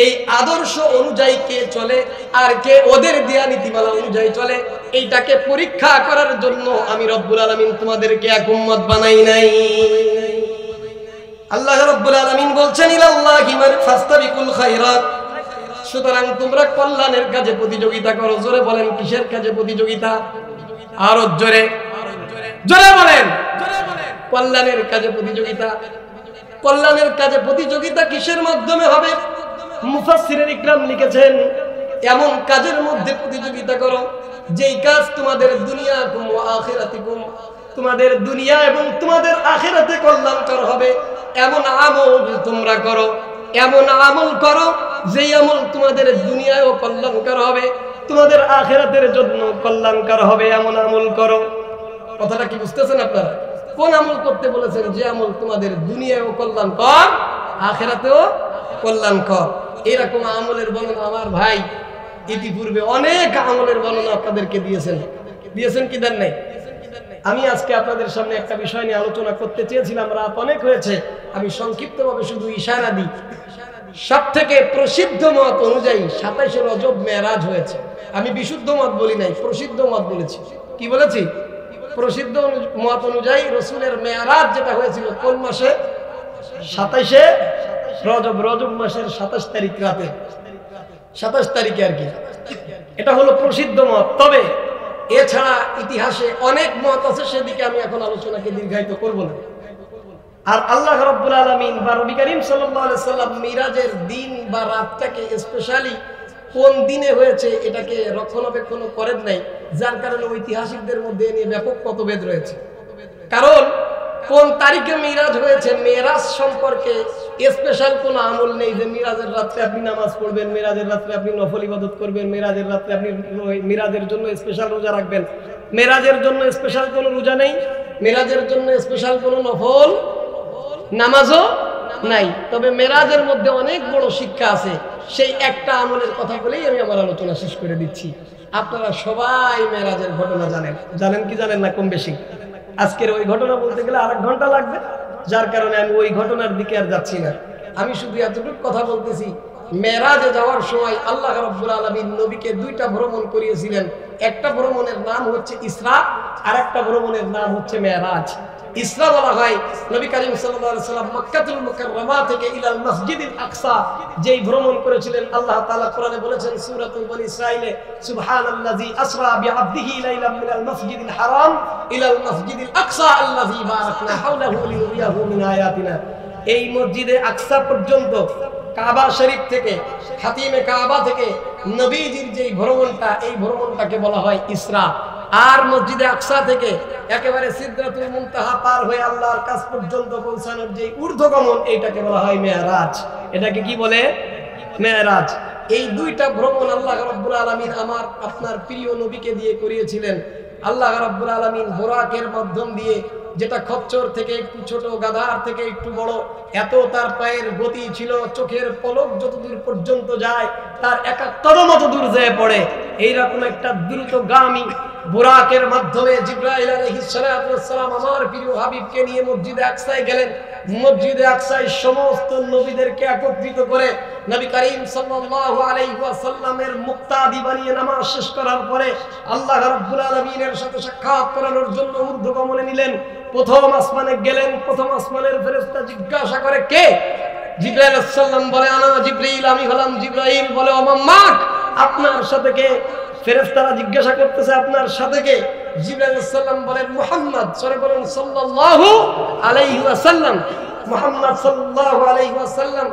এই আদর্শ অনুযায়ী কে চলে আর কে ওদের দেয়া নীতিমালা অনুযায়ী চলে, এইটাকে পরীক্ষা করার জন্য আমি রব্বুল আলামিন তোমাদেরকে এক উম্মত বানাই নাই। আল্লাহ রব্বুল আলামিন বলছেন, ইলাল্লাহি ফাস্তাবিকুল খায়রাত। সুতরাং তোমরা কল্যাণের কাজে প্রতিযোগিতা করো। জোরে বলেন, কিসের কাজে প্রতিযোগিতা? আরো জোরে জোরে বলেন। কল্যাণের কাজে প্রতিযোগিতা। কল্যাণের কাজে প্রতিযোগিতা কিসের মাধ্যমে হবে? মুফাসসিরিন ইকরাম লিখেছেন, এমন কাজের মধ্যে প্রতিযোগিতা করো যেই কাজ তোমাদের দুনিয়াকুম ওয়া আখিরাতিকুম, তোমাদের দুনিয়া এবং তোমাদের আখিরাতে কল্যাণকর হবে। এমন আমল তোমরা করো, এমন আমল করো যেই আমল তোমাদের দুনিয়ায়ও কল্যাণকর হবে, তোমাদের আখিরাতের জন্য কল্যাণকর হবে। এমন আমল করো। কথাটা কি বুঝতেছেন আপনারা? কোন আমল করতে বলেছেন? যে আমল তোমাদের দুনিয়ায়ও কল্যাণকর, আখিরাতেও কল্যাণকর। এরকম আমলের বর্ণনা আমার ভাই ইতিপূর্বে অনেক আমলের বর্ণনা আপনাদেরকে দিয়েছেন কি দেন নাই? আমি আজকে আপনাদের সামনে একটা বিষয় নিয়ে আলোচনা করতে চেয়েছিলাম, রাত অনেক হয়েছে, আমি সংক্ষিপ্তভাবে শুধু ইশারা দিই। সব থেকে প্রসিদ্ধ মত অনুযায়ী 27 রজব মেরাজ হয়েছে। আমি বিশুদ্ধ মত বলি নাই, প্রসিদ্ধ মত বলেছি। কি বলেছি? প্রসিদ্ধ মত অনুযায়ী রসুলের মেরাজ যেটা হয়েছিল কোন মাসে? 27 রজব, রজব মাসের 27 তারিখ রাতে, 27 তারিখে আর কি। এটা হলো প্রসিদ্ধ মত। তবে এছাড়া ইতিহাসে অনেক মত আছে, সেদিকে আমি এখন আলোচনাকে দীর্ঘায়িত করব না। আর আল্লাহ রাব্বুল আলামিন বা নবী করিম সাল্লাল্লাহু আলাইহি সাল্লাম মিরাজের দিন বা রাতটাকে স্পেশালি কোন দিনে হয়েছে এটাকে রক্ষণাবেক্ষণ করেন নাই, যার কারণে ঐতিহাসিকদের মধ্যে এ নিয়ে ব্যাপক মতভেদ রয়েছে। কারণ কোন তারিখে মিরাজ হয়েছে, মেরাজ সম্পর্কে স্পেশাল কোন আমল নেই যে মিরাজের রাত্রে আপনি নামাজ পড়বেন, মিরাজের রাত্রে আপনি নফল ইবাদত করবেন, মিরাজের রাত্রে আপনি মিরাজের জন্য স্পেশাল রোজা রাখবেন। মিরাজের জন্য স্পেশাল কোনো রোজা নেই, মিরাজের জন্য স্পেশাল কোনো নফল নামাজও নাই। তবে মেরাজের মধ্যে অনেক বড় শিক্ষা আছে। সেই একটা আমলের কথা বলেই আমি আমার আলোচনা শেষ করে দিচ্ছি। আপনারা সবাই মেরাজের ঘটনা জানেন কি জানেন না? কম বেশি। আজকের ওই ঘটনা বলতে গেলে আরেক ঘন্টা লাগবে, যার কারণে আমি ওই ঘটনার দিকে আর যাচ্ছি না। আমি শুধু এতটুকু কথা বলতেছি, মেরাজে যাওয়ার সময় আল্লাহ রাব্বুল আলামিন নবীকে 2টা ভ্রমণ করিয়েছিলেন। একটা ভ্রমণের নাম হচ্ছে ইসরা, আর একটা ভ্রমণের নাম হচ্ছে মেরাজ। ইসরা বলা হয় নবী করিম সাল্লাল্লাহু আলাইহি ওয়াসাল্লাম মক্কাতুল মুকাররমা থেকে ইলাল মসজিদুল আকসা যেই ভ্রমণ করেছিলেন, আল্লাহ তাআলা কোরআনে বলেছেন সূরাতুল বনী ইসরাঈলে, সুবহানাল্লাযী আসরা বিআবদিহি লাইলাম মিনাল মসজিদিল হারাম ইলাল মসজিদিল আকসা আল্লাযী বারাকনা হাওলাহু লিনুরিয়াহু মিন আয়াতিনা। এই মসজিদে আকসা পর্যন্ত, কাবা শরীফ থেকে, খাতিমে কাবা থেকে নবীজির যেই ভ্রমণটা, এই ভ্রমণটাকে বলা হয় ইসরা। আর মসজিদে আকসা থেকে একেবারে সিদরাতুল মুনতাহা পার হয়ে আল্লাহর কাছ পর্যন্ত পৌঁছানোর যে ঊর্ধ্বগমন, এইটাকে বলা হয় মেরাজ। এটাকে কি বলে? মেরাজ। এই 2টা ভ্রমণ আল্লাহ রাব্বুল আলামিন আমার আপনার প্রিয় নবীকে দিয়ে করিয়েছিলেন। আল্লাহ রাব্বুল আলামিন বুরাকের মাধ্যম দিয়ে, যেটা খচ্চর থেকে একটু ছোট, গাধার থেকে একটু বড়, এত তার পায়ের গতি ছিল, চোখের পলক যতদূর পর্যন্ত যায় তার এক কদম অত দূর যেয়ে পড়ে। এইরকম একটা দ্রুতগামী বুরাকের মাধ্যমে জিবরাইল আলাইহিস সালাতু ওয়াস সালাম আমার প্রিয় হাবিবকে নিয়ে মসজিদে আকসায় গেলেন। মসজিদে আকসায় সমস্ত নবীদেরকে একত্রিত করে নবী করিম সাল্লাল্লাহু আলাইহি ওয়াসাল্লামের মুক্তাদি বানিয়ে নামাজ শেষ করার পরে আল্লাহ রাব্বুল আলামিনের সাথে সাক্ষাৎ করানোর জন্য ঊর্ধ্বগমনে নিলেন। প্রথম আসমানে গেলেন। প্রথম আসমানের ফেরেশতা জিজ্ঞাসা করে, কে? জিবরাইল আলাইহিস সালাম বলে আনা জিবরাইল, আমি হলাম জিবরাইল। বলে ও মাম্মাক, আপনার সাথে কে? ফেরেশতারা জিজ্ঞাসা করতেছে আপনার সাথে কে? জিবরাইল আলাইহিস সালাম বলেন মুহাম্মদ। সরে বলেন সাল্লাল্লাহু আলাইহি ওয়াসাল্লাম, মুহাম্মদ সাল্লাল্লাহু আলাইহি ওয়াসাল্লাম।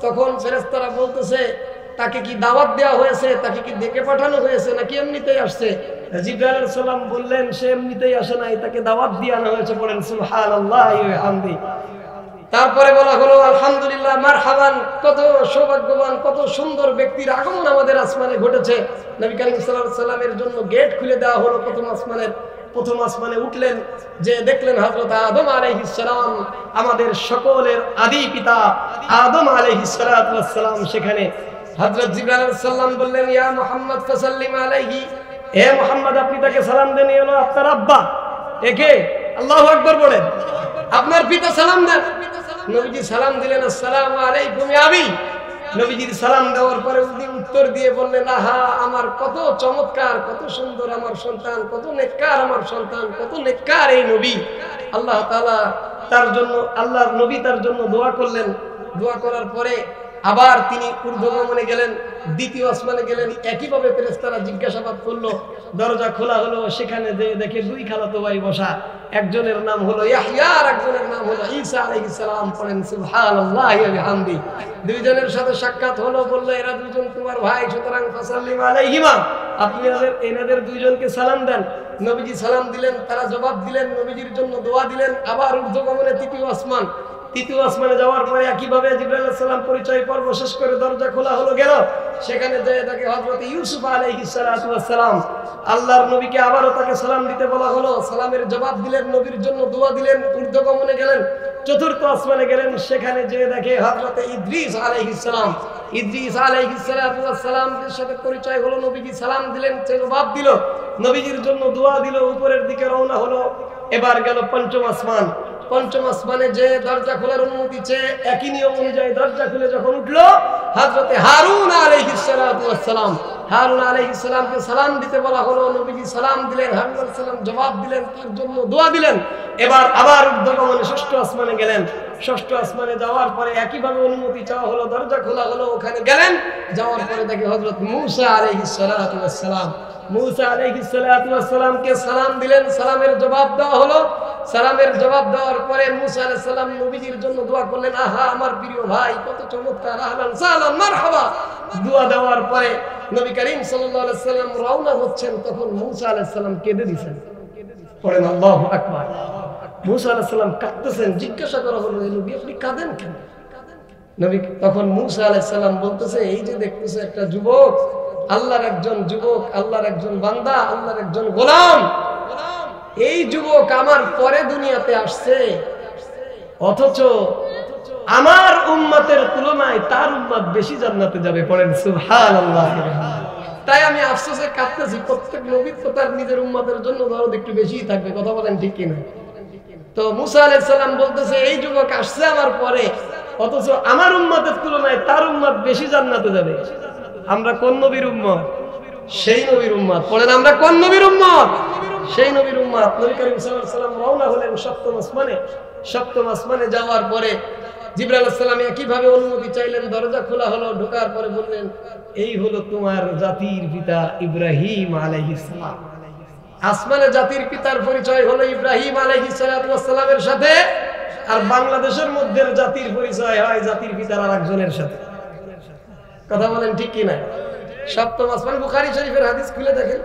তখন ফেরেশতারা বলতেছে তাকে কি দাওয়াত দেওয়া হয়েছে, তাকে কি ডেকে পাঠানো হয়েছে নাকি এমনিতেই আসছে? জিবরাইল আলাইহিস সালাম বললেন সে এমনিতেই আসে নাই, তাকে দাওয়াত দিয়ে আনা হয়েছে। বলেন সুবহানাল্লাহি ওয়া বিহামদি। তারপরে বলা হলো আলহামদুলিল্লাহ, মারহাবান, কত সৌভাগ্যবান, কত সুন্দর ব্যক্তির আগমন আমাদের আসমানে ঘটেছে। নবী করিম সাল্লাল্লাহু আলাইহি ওয়াসাল্লামের জন্য গেট খুলে দেওয়া হলো প্রথম আসমানে উঠলেন, যে দেখলেন হযরত আদম আলাইহিস সালাম, আমাদের সকলের আদি পিতা আদম আলাইহিস সালাতু ওয়াস সালাম সেখানে। হযরত জিবরাইল আলাইহিস সালাম বললেন ইয়া মুহাম্মদ ফাসাল্লিম আলাইহি, হে মুহাম্মদ আপনি তাকে সালাম দেন, এই হলো আপনার আব্বা। একে আল্লাহু আকবার বলেন, আপনার পিতা সালাম দেন। নবীজি সালাম দিলেন আসসালামু আলাইকুম ইয়া আবি। নবীজির সালাম দেওয়ার পরে উনি উত্তর দিয়ে বললেন আহা, আমার কত চমৎকার, কত সুন্দর আমার সন্তান, কত নেককার আমার সন্তান, কত নেককার এই নবী। আল্লাহ তাআলা তার জন্য, আল্লাহর নবী তার জন্য দোয়া করলেন। দোয়া করার পরে আবার তিনি ঊর্ধ্বগমনে গেলেন, দ্বিতীয় আসমানে গেলেন। একইভাবে ফেরেশতারা জিজ্ঞাসাবাদ করলো, দরজা খোলা হলো, সেখানে যে দেখে দুই খালাতো ভাই বসা, একজনের নাম হলো ইয়াহইয়া আর একজনের নাম হলো ঈসা আলাইহিস সালাম। পড়েন সুবহানাল্লাহি ওয়া বিহামদি। দুইজনের সাথে সাক্ষাৎ হলো, বললো এরা দুইজন তোমার ভাই, সুতরাং ফাসাল্লিম আলাইহিমা, আপনি এনাদের দুইজনকে সালাম দেন। নবীজি সালাম দিলেন, তারা জবাব দিলেন, নবীজির জন্য দোয়া দিলেন। আবার ঊর্ধ্বগমনে তৃতীয় আসমানে যাওয়ার পরে একইভাবে জিবরাইল আলাইহিস সালাম পরিচয় পর্ব শেষ করে দরজা খোলা হলো, গেল। সেখানে যেয়ে দেখে হযরত ইউসুফ আলাইহিস সালাতু ওয়াস সালাম। আল্লাহর নবীকে আবারও তাকে সালাম দিতে বলা হলো, সালামের জবাব দিলেন, নবীর জন্য দোয়া দিলেন, ঊর্ধ্বগমনে গেলেন। চতুর্থ আসমানে গেলেন, সেখানে যেয়ে দেখে হযরত ইদ্রিস আলাইহিস সালাম। ইদ্রিস আলাইহিস সালাতু ওয়াস সালামের সাথে পরিচয় হলো, নবীজি সালাম দিলেন, সে জবাব দিল, নবীজির জন্য দোয়া দিল, উপরের দিকে রওনা হলো। এবার গেল পঞ্চম আসমান। পঞ্চম আসমানে যে দরজা খোলার অনুমতি চেয়ে একই নিয়ম অনুযায়ী দরজা খুলে যখন উঠলো, হযরতে হারুন আলাইহিস সালাতু ওয়াস সালাম, হারুন আলাইহিস সালামকে সালাম দিতে বলা হলো। নবীজি সালাম দিলেন, হারুন আলাইহিস সালাম জবাব দিলেন, তার জন্য দোয়া দিলেন। এবার আবার ঊর্ধ্বগমনে ষষ্ঠ আসমানে গেলেন। ষষ্ঠ আসমানে যাওয়ার পরে একইভাবে অনুমতি চাওয়া হলো, দরজা খোলা হলো, ওখানে গেলেন। যাওয়ার পরে দেখে হযরত মূসা আলাইহিস সালাতু ওয়াস সালাম। মূসা আলাইহিস সালাতু ওয়াস সালামকে সালাম দিলেন, সালামের জবাব দেওয়া হলো। সালামের জবাব দেওয়ার পরে মূসা আলাইহিস সালাম নবীজির জন্য দোয়া করলেন, আহা আমার প্রিয় ভাই, কত চমৎকার, আহলান সাহলান মারহাবা। দোয়া দেওয়ার পরে নবী করিম সাল্লাল্লাহু আলাইহি সাল্লাম রওনা হচ্ছেন, তখন মূসা আলাইহিস সালাম কেঁদে দিয়েছেন। পড়েন আল্লাহু আকবার। মূসা আলাইহিস সালাম কাঁদতেছেন। জিজ্ঞাসা করা হলো, নবী আপনি কাঁদেন কেন? নবী তখন মূসা আলাইহিস সালাম বলতেছে, এই যে দেখতেছে একটা যুবক, আল্লাহর একজন যুবক, আল্লাহর একজন বান্দা, আল্লাহর একজন গোলাম। এই যুবক আমার পরে দুনিয়াতে আসছে, অথচ আমার উম্মতের তুলনায় তার উম্মত বেশি জান্নাতে যাবে। পড়েন সুবহানাল্লাহ। তাই আমি আফসোসে কাঁদতেছি, প্রত্যেক নবী তো তার নিজের উম্মতের জন্য দরদ একটু বেশিই থাকবে। কথা বলেন ঠিক কিনা? তো মূসা আলাইহিস সালাম বলতেছে, এই যুবক আসছে আমার পরে, অথচ আমার উম্মতের তুলনায় তার উম্মত বেশি জান্নাতে যাবে। আমরা কোন নবীর উম্মত? সেই নবীর উম্মত। পড়েন আমরা কোন নবীর উম্মত? সেই নবীর উম্মত। নবী করিম সাল্লাল্লাহু আলাইহি ওয়াসাল্লাম রওনা হলেন সপ্তম আসমানে। সপ্তম আসমানে যাওয়ার পরে জিবরাইল আলাইহিস সালাম একইভাবে অনুমতি চাইলেন, দরজা খোলা হলো। ঢোকার পরে বললেন, এই হলো তোমার জাতির পিতা ইব্রাহিম আলাইহিস সালাম। আসমানে জাতির পিতার পরিচয় হলো ইব্রাহিম আলাইহিস সালামের সাথে, আর বাংলাদেশের মধ্যে জাতির পরিচয় হয় জাতির পিতার আরেকজনের সাথে। কথা বলেন ঠিক কিনা? সপ্তম আসমান। বুখারী শরীফের হাদিস খুলে দেখেন।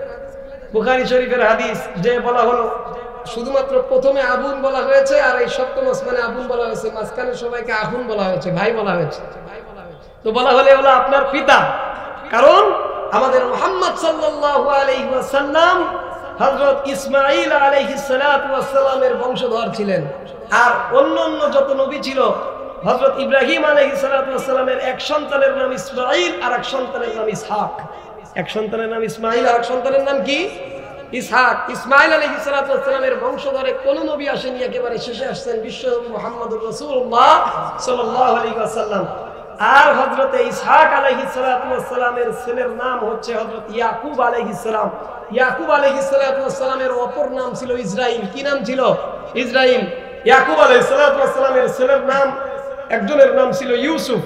বুখারী শরীফের হাদিস যে বলা হলো, শুধুমাত্র প্রথমে আবুন বলা হয়েছে, আর এই সপ্তম আসমানে আবুন বলা হয়েছে, মাঝখানে সবাইকে আহুন বলা হয়েছে, ভাই বলা হয়েছে। তো বলা হলে হলো আপনার পিতা, কারণ আমাদের মুহাম্মদ সাল্লাল্লাহু আলাইহি ওয়াসাল্লাম হযরত ইসমাঈল আলাইহিস সালাতু ওয়াস সালামের বংশধর ছিলেন। আর অন্যান্য যত নবী ছিল, হযরত ইব্রাহিম আলাইহিস সালাতু ওয়াস সালামের এক সন্তানের নাম ইসমাঈল, আর এক সন্তানের নাম ইসহাক। এক সন্তানের নাম ইসমাঈল, আর এক সন্তানের নাম কি? ইসহাক। ইসমাঈল আলাইহিস সালাতু ওয়াস সালামের বংশধরে কোন নবী আসেনি, একেবারে শেষে আসছেন বিশ্বনবী মুহাম্মদুর রাসূলুল্লাহ সাল্লাল্লাহু আলাইহি ওয়াসাল্লাম। আর হযরতে ইসহাক আলাইহিস সালাতু ওয়াস সালামের ছেলের নাম হচ্ছে হযরত ইয়াকুব আলাইহিস সালাম। ইয়াকুব আলাইহিস সালাতু ওয়াস সালামের অপর নাম ছিল ইসরাইল। কি নাম ছিল? ইসরাইল। ইয়াকুব আলাইহিস সালাতু ওয়াস সালামের ছেলের নাম একজনের নাম ছিল ইউসুফ।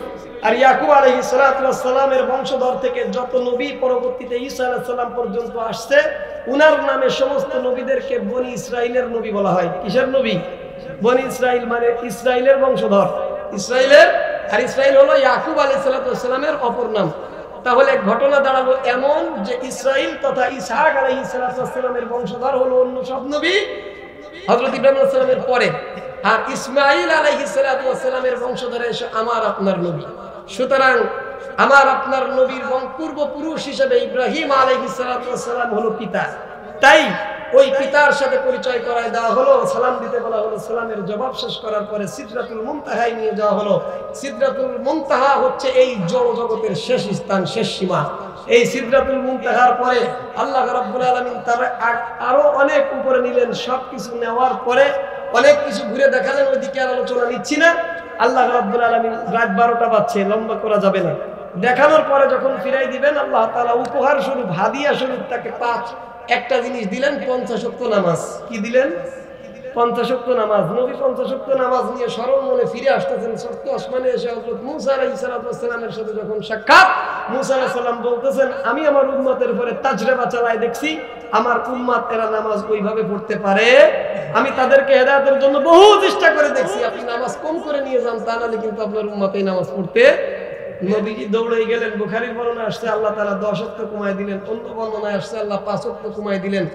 আর ইয়াকুব আলাইহিস সালাতু ওয়াস সালামের বংশধর থেকে যত নবী পরবর্তীতে ঈসা আলাইহিস সালাম পর্যন্ত আসছে, উনার নামে সমস্ত নবীদেরকে বনি ইসরাইলের নবী বলা হয়। কিসের নবী? বনি ইসরাইল, মানে ইসরাইলের বংশধর, ইসরাইলের। আর ইসরাইল হলো ইয়াকুব আলাইহিস সালাতু ওয়াস সালামের অপর নাম। তাহলে ঘটনা দাঁড়ালো এমন যে ইসরাইল তথা ইসহাক আলাইহিস সালাতু ওয়াস সালামের বংশধর হলো অন্য সব নবী হযরত ইব্রাহিম আলাইহিস সালামের পরে, আর ইসমাঈল আলাইহিস সালাতু ওয়াস সালামের বংশধর এসে আমার আপনার নবী। সুতরাং আমার আপনার নবীর পূর্বপুরুষ হিসেবে ইব্রাহিম আলাইহিস সালাতু ওয়াস সালাম হলো পিতা। তাই ওই পিতার সাথে পরিচয় করায় দেওয়া হলো, সালাম দিতে বলা হলো। সালামের জবাব শেষ করার পরে সিদরাতুল মুনতাহায় নিয়ে যাওয়া হলো। সিদরাতুল মুনতাহা হচ্ছে এই জড় জগতের শেষ স্থান, শেষ সীমা। এই সিদরাতুল মুনতাহার পরে আল্লাহ রাব্বুল আলামিন তার আরো অনেক উপরে নিলেন। সবকিছু নেওয়ার পরে অনেক কিছু ঘুরে দেখালেন, ওইদিকে আর আলোচনা নিচ্ছি না। আল্লাহ রাব্বুল আলামিন রাত 12টা বাজছে, লম্বা করা যাবে না। দেখানোর পরে যখন ফিরাই দিবেন, আল্লাহ তাআলা উপহার স্বরূপ, হাদিয়া স্বরূপ তাকে একটা জিনিস দিলেন, 50 ওয়াক্ত নামাজ। কি দিলেন? 50 ওয়াক্ত নামাজ। নবী 50 ওয়াক্ত নামাজ নিয়ে সরল মনে ফিরে আসতেছেন। সত্য আসমানে এসে হযরত মূসা আলাইহিস সালামের সাথে যখন সাক্ষাৎ, মূসা আলাইহিস সালাম বলতেছেন, আমি আমার উম্মতের উপরে তাজরিবা চালায় দেখছি, আমার উম্মত এরা নামাজ ওইভাবে পড়তে পারে। আমি তাদেরকে হেদায়েতের জন্য বহু চেষ্টা করে দেখছি। আপনি নামাজ কম করে নিয়ে যান, তা নাহলে কিন্তু আপনার উম্মত এই নামাজ পড়তে। নবীজি দৌড়ে গেলেন। বুখারীর বর্ণনায় আসছে আল্লাহ তাআলা 10 ওয়াক্ত কমায় দিলেন, অন্য বর্ণনায় আসছে আল্লাহ 5 ওয়াক্ত কমায় দিলেন।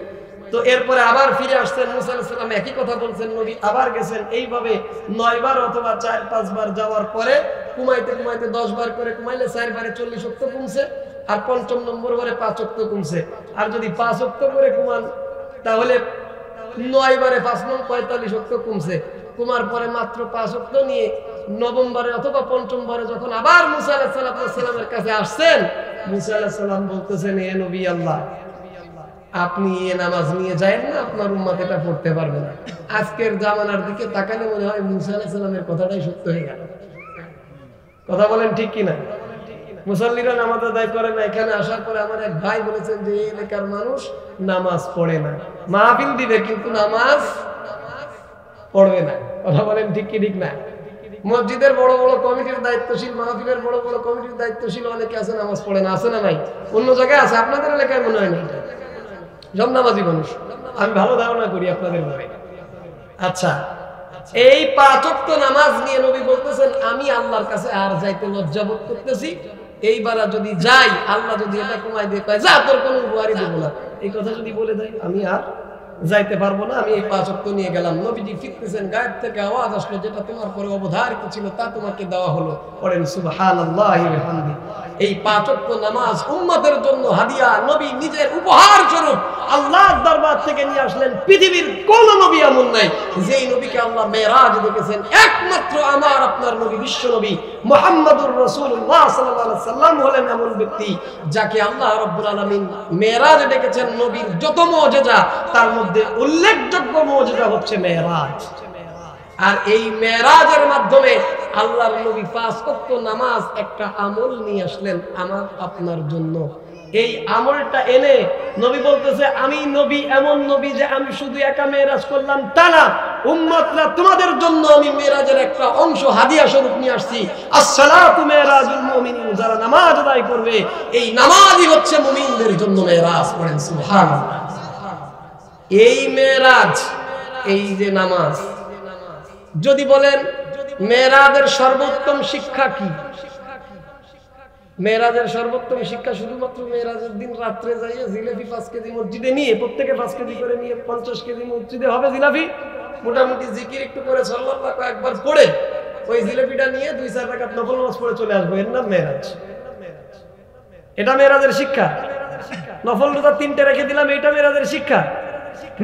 তো এরপরে আবার ফিরে আসছেন, মূসা আলাইহিস সালাম একই কথা বলছেন, নবী আবার গেছেন। এইভাবে 9 বার অথবা 4-5 বার যাওয়ার পরে কমাইতে কমাইতে 10 বার করে কমাইলে 4 বারে 40 ওয়াক্ত কমছে, আর 5ম নম্বর বারে 5 ওয়াক্ত কমছে। আর যদি 5 ওয়াক্ত করে কমান, তাহলে 9 বারে 5 নং 45 ওয়াক্ত কমছে। কমার পরে মাত্র 5 ওয়াক্ত নিয়ে নবমবারে অথবা 5ম বারে যখন আবার মূসা আলাইহিস সালামের কাছে আসছেন, মূসা আলাইহিস সালাম বলতেছেন, হে নবী আল্লাহ, আপনি এ নামাজ নিয়ে যায়েন না, আপনার উম্মত এটা পড়তে পারবে না। আজকের জামানার দিকে তাকালে মনে হয় মূসা আলাইহিস সালামের কথাটাই সত্য হয়ে গেল। কথা বলেন ঠিক কিনা? মুসল্লিরা নামাজ আদায় করে না। এখানে আসার পরে আমার এক ভাই বলেছেন যে এই এলাকার মানুষ নামাজ পড়ে না, মাহফিল দিবে কিন্তু নামাজ পড়বে না। কথা বলেন ঠিক কি ঠিক না? মসজিদের বড় বড় কমিটির দায়িত্বশীল, মাহফিলের বড় বড় কমিটির দায়িত্বশীল অনেকে আছে, নামাজ পড়ে না। আছে না নাই? অন্য জায়গায় আছে, আপনাদের এলাকায় মনে হয় না। সব নামাজি মানুষ, আমি ভালো ধারণা করি আপনাদের মনে। আচ্ছা, এই 5 ওয়াক্ত নামাজ নিয়ে নবী বলতেছেন, আমি আল্লাহর কাছে আর যাইতে লজ্জা বোধ করতেছি। এইবার যদি যাই, আল্লাহ যদি এটা কমাই দিয়ে কয়, যা তোর কোনো উপহারই দেবো না, এই কথা যদি বলে দেয়, আমি আর যাইতে পারবো না, আমি এই 5 ওয়াক্ত নিয়ে গেলাম। নবীজি ফিরতেছেন, গায়েব থেকে আওয়াজ আসলো, যেটা তোমার পরে অবধারিত ছিল তা তোমাকে দেওয়া হলো। পড়েন সুবহানাল্লাহি ওয়া বিহামদিহি। এই 5 ওয়াক্ত নামাজ উম্মতের জন্য হাদিয়া, নবী নিজের উপহার স্বরূপ আল্লাহর দরবার থেকে নিয়ে আসলেন। পৃথিবীর কোন নবী এমন নাই যেই নবীকে আল্লাহ মেরাজ দেখেছেন। একমাত্র আমার আপনার নবী, বিশ্ব নবী মুহাম্মদুর রাসূলুল্লাহ সাল্লাল্লাহু আলাইহি সাল্লাম হলেন এমন ব্যক্তি যাকে আল্লাহ রাব্বুল আলামিন মেরাজ ডেকেছেন। নবীর যত মুজিজা, তার মধ্যে উল্লেখযোগ্য মুজিজা হচ্ছে মেরাজ। আর এই মেরাজের মাধ্যমে আল্লাহর নবী 5 ওয়াক্ত নামাজ একটা আমল নিয়ে আসলেন আমার আপনার জন্য। এই আমলটা এনে নবী বলতেছে, আমি নবী এমন নবী যে আমি শুধু একা মেরাজ করলাম তা না, উম্মতরা তোমাদের জন্য আমি মেরাজের একটা অংশ হাদিয়া স্বরূপ নিয়ে আসছি। আসসালাতু মেরাজুল মুমিনিন, যারা নামাজ আদায় করবে, এই নামাজই হচ্ছে মুমিনদের জন্য মেরাজ। পড়েন সুবহানাল্লাহ। এই মেরাজ, এই যে নামাজ, যদি বলেন মেরাজের সর্বোত্তম শিক্ষা কি? মেরাজের সর্বোত্তম শিক্ষা শুধুমাত্র মেরাজের দিন রাত্রে যাইয়ে জিলাপি 5 কেজি মসজিদে নিয়ে, প্রত্যেকে 5 কেজি করে নিয়ে 50 কেজি মসজিদে হবে জিলাপি, মোটামুটি জিকির একটু করে সাল্লাল্লাহু একবার পড়ে ওই জিলাপিটা নিয়ে 2-4 রাকাত নফল নামাজ পড়ে চলে আসবো, এর নাম মেরাজ। এটা মেরাজের শিক্ষা। নফল রোজা 3টে রেখে দিলাম, এটা মেরাজের শিক্ষা।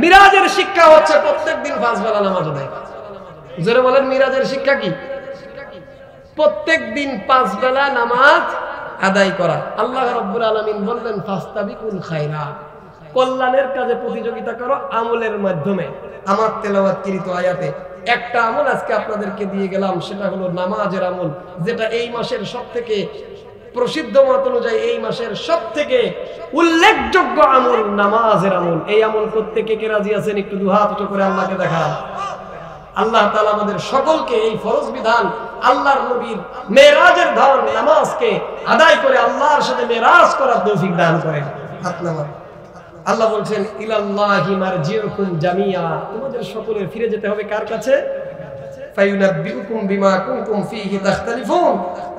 মিরাজের শিক্ষা হচ্ছে প্রত্যেকদিন 5 বেলা নামাজ আদায়। জোরে বলেন, মিরাজের শিক্ষা কি? প্রত্যেকদিন 5 বেলা নামাজ আদায় করা। আল্লাহ রাব্বুল আলামিন বললেন, ফাস্তাবিকুল খায়রাত, কল্যাণের কাজে প্রতিযোগিতা করো আমলের মাধ্যমে। আমার তেলাওয়াতকৃত আয়াতে একটা আমল আজকে আপনাদেরকে দিয়ে গেলাম, সেটা হলো নামাজের আমল, যেটা এই মাসের সবথেকে প্রসিদ্ধ মত অনুযায়ী এই মাসের সবথেকে উল্লেখযোগ্য আমল নামাজের আমল। এই আমল করতে কে কে রাজি আছেন? একটু দুহাত উঁচু করে আল্লাহকে দেখান। আল্লাহ তাআলা আমাদের সকলকে এই ফরজ বিধান আল্লাহর নবীর মেরাজের ধন নামাজকে আদায় করে আল্লাহর সাথে মেরাজ করার তৌফিক দান করেন। হাত নামান। আল্লাহ বলছেন ইলাল্লাহি মারজিউকুম জামিয়া, তোমাদের সকলের ফিরে যেতে হবে কার কাছে? ফায়ুনাব্বিউকুম বিমা কুনতুম ফীহি তাখতালিফুন।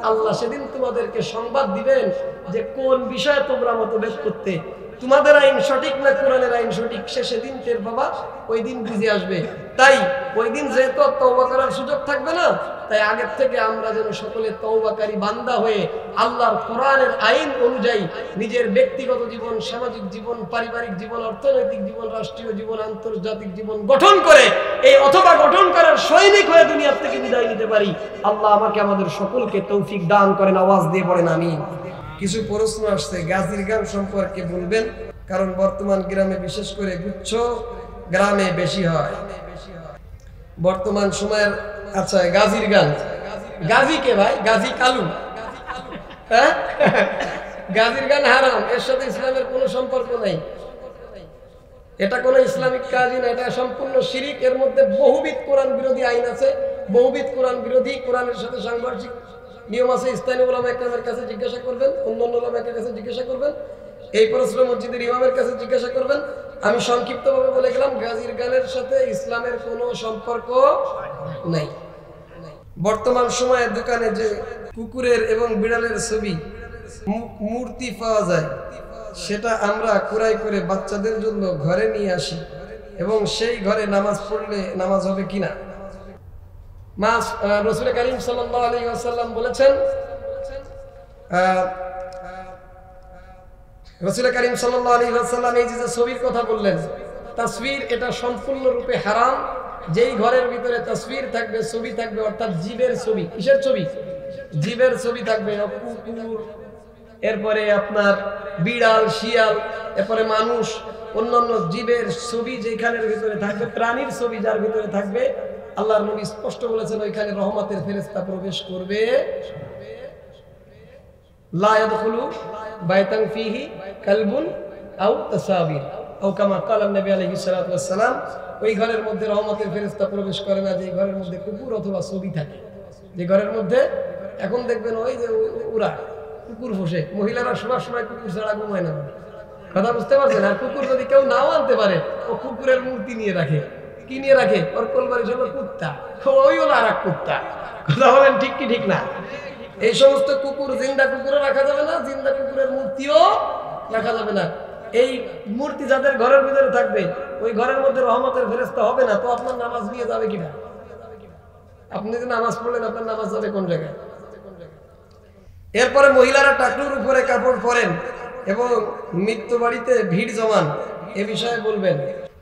আল্লাহ সেদিন তোমাদেরকে সংবাদ দিবেন যে কোন বিষয়ে তোমরা মতভেদ করতে, তোমাদের আইন সঠিক না কোরআনের আইন সঠিক, সে সেদিন টের বাবা, ওই দিন বুঝে আসবে। তাই ওই দিন যেহেতু তওবা করার সুযোগ থাকবে না, তাই আগের থেকে আমরা যেন সকলে তওবাকারী বান্দা হয়ে আল্লাহর কোরআনের আইন অনুযায়ী নিজের ব্যক্তিগত জীবন, সামাজিক জীবন, পারিবারিক জীবন, অর্থনৈতিক জীবন, রাষ্ট্রীয় জীবন, আন্তর্জাতিক জীবন গঠন করে এই অথবা গঠন করার সৈনিক হয়ে দুনিয়া থেকে বিদায় নিতে পারি। আল্লাহ আমাকে আমাদের সকলকে তৌফিক দান করেন। আওয়াজ দিয়ে পড়েন আমিন। কিছু প্রশ্ন আসছে গাজীর গান সম্পর্কে বলবেন, কারণ বর্তমান গ্রামে বিশেষ করে গুচ্ছ গ্রামে বেশি হয় বর্তমান সময়ের। আচ্ছা, গাজীর গান, গাজী কে ভাই? গাজী কালু? হ্যাঁ, গাজীর গান হারাম, এর সাথে ইসলামের কোনো সম্পর্ক নাই। এটা কোনো ইসলামিক কাজই না, এটা সম্পূর্ণ শিরিক। এর মধ্যে বহুবিধ কোরআন বিরোধী আইন আছে, বহুবিধ কোরআন বিরোধী, কোরআনের সাথে সাংঘর্ষিক নিয়ম আছে। স্থানীয় উলামা একরামের কাছে জিজ্ঞাসা করবেন, অন্যান্য উলামার কাছে জিজ্ঞাসা করবেন, এই প্রশ্ন মসজিদের ইমামের কাছে জিজ্ঞাসা করবেন। আমি সংক্ষিপ্তভাবে বলে গেলাম, গাজীর গানের সাথে ইসলামের কোনো সম্পর্ক নাই। বর্তমান সময়ে দোকানে যে কুকুরের এবং বিড়ালের ছবি মূর্তি পাওয়া যায়, সেটা আমরা ক্রয় করে বাচ্চাদের জন্য ঘরে নিয়ে আসি এবং সেই ঘরে নামাজ পড়লে নামাজ হবে কিনা? রাসূল কারীম সাল্লাল্লাহু আলাইহি ওয়াসাল্লাম বলেছেন, রাসূল কারীম সাল্লাল্লাহু আলাইহি ওয়াসাল্লাম এই যে ছবির কথা বললেন, তাসবির, এটা সম্পূর্ণরূপে হারাম। যেই ঘরের ভিতরে তাসবির থাকবে, ছবি থাকবে, অর্থাৎ জীবের ছবি। কিসের ছবি? জীবের ছবি থাকবে, কুকুর, এরপরে আপনার বিড়াল, শিয়াল, এরপরে মানুষ, অন্যান্য জীবের ছবি যেখানের ভিতরে থাকবে, প্রাণীর ছবি যার ভিতরে থাকবে, আল্লাহর নবী স্পষ্ট বলেছেন ওইখানে রহমতের ফেরেশতা প্রবেশ করবে। লা ইয়াদখুলু বাইতান ফীহি কালবুন আও তাসাবির আও কামা ক্বালা নবী আলাইহিস সালাতু ওয়াস সালাম। ওই ঘরের মধ্যে রহমতের ফেরেশতা প্রবেশ করে না যে ঘরের মধ্যে কুকুর অথবা ছবি থাকে। যে ঘরের মধ্যে এখন দেখবেন ওই যে ওরা কুকুর বসে, মহিলারা শোয়ার সময় কুকুর ছাড়া ঘুমায় না। কথা বুঝতে পারছেন? আর কুকুর যদি কেউ নাও আনতে পারে, ও কুকুরের মূর্তি নিয়ে রাখে। কি নিয়ে রাখে? ওর কোলবাড়ি হলো কুত্তা, ওই হলো আর এক কুত্তা। কথা বলেন ঠিক কি ঠিক না? এই সমস্ত কুকুর, জিন্দা কুকুরও রাখা যাবে না, জিন্দা কুকুরের মূর্তিও রাখা যাবে না। এই মূর্তি যাদের ঘরের ভিতরে থাকবে, ওই ঘরের মধ্যে রহমতের ফেরেশতা হবে না, তো আপনার নামাজ নিয়ে যাবে কিনা? আপনি যদি নামাজ পড়লেন, আপনার নামাজ যাবে কোন জায়গায়? এরপরে মহিলারা টাকলুর উপরে কাপড় পরেন এবং মৃত্যু বাড়িতে ভিড় জমান, এ বিষয়ে বলবেন।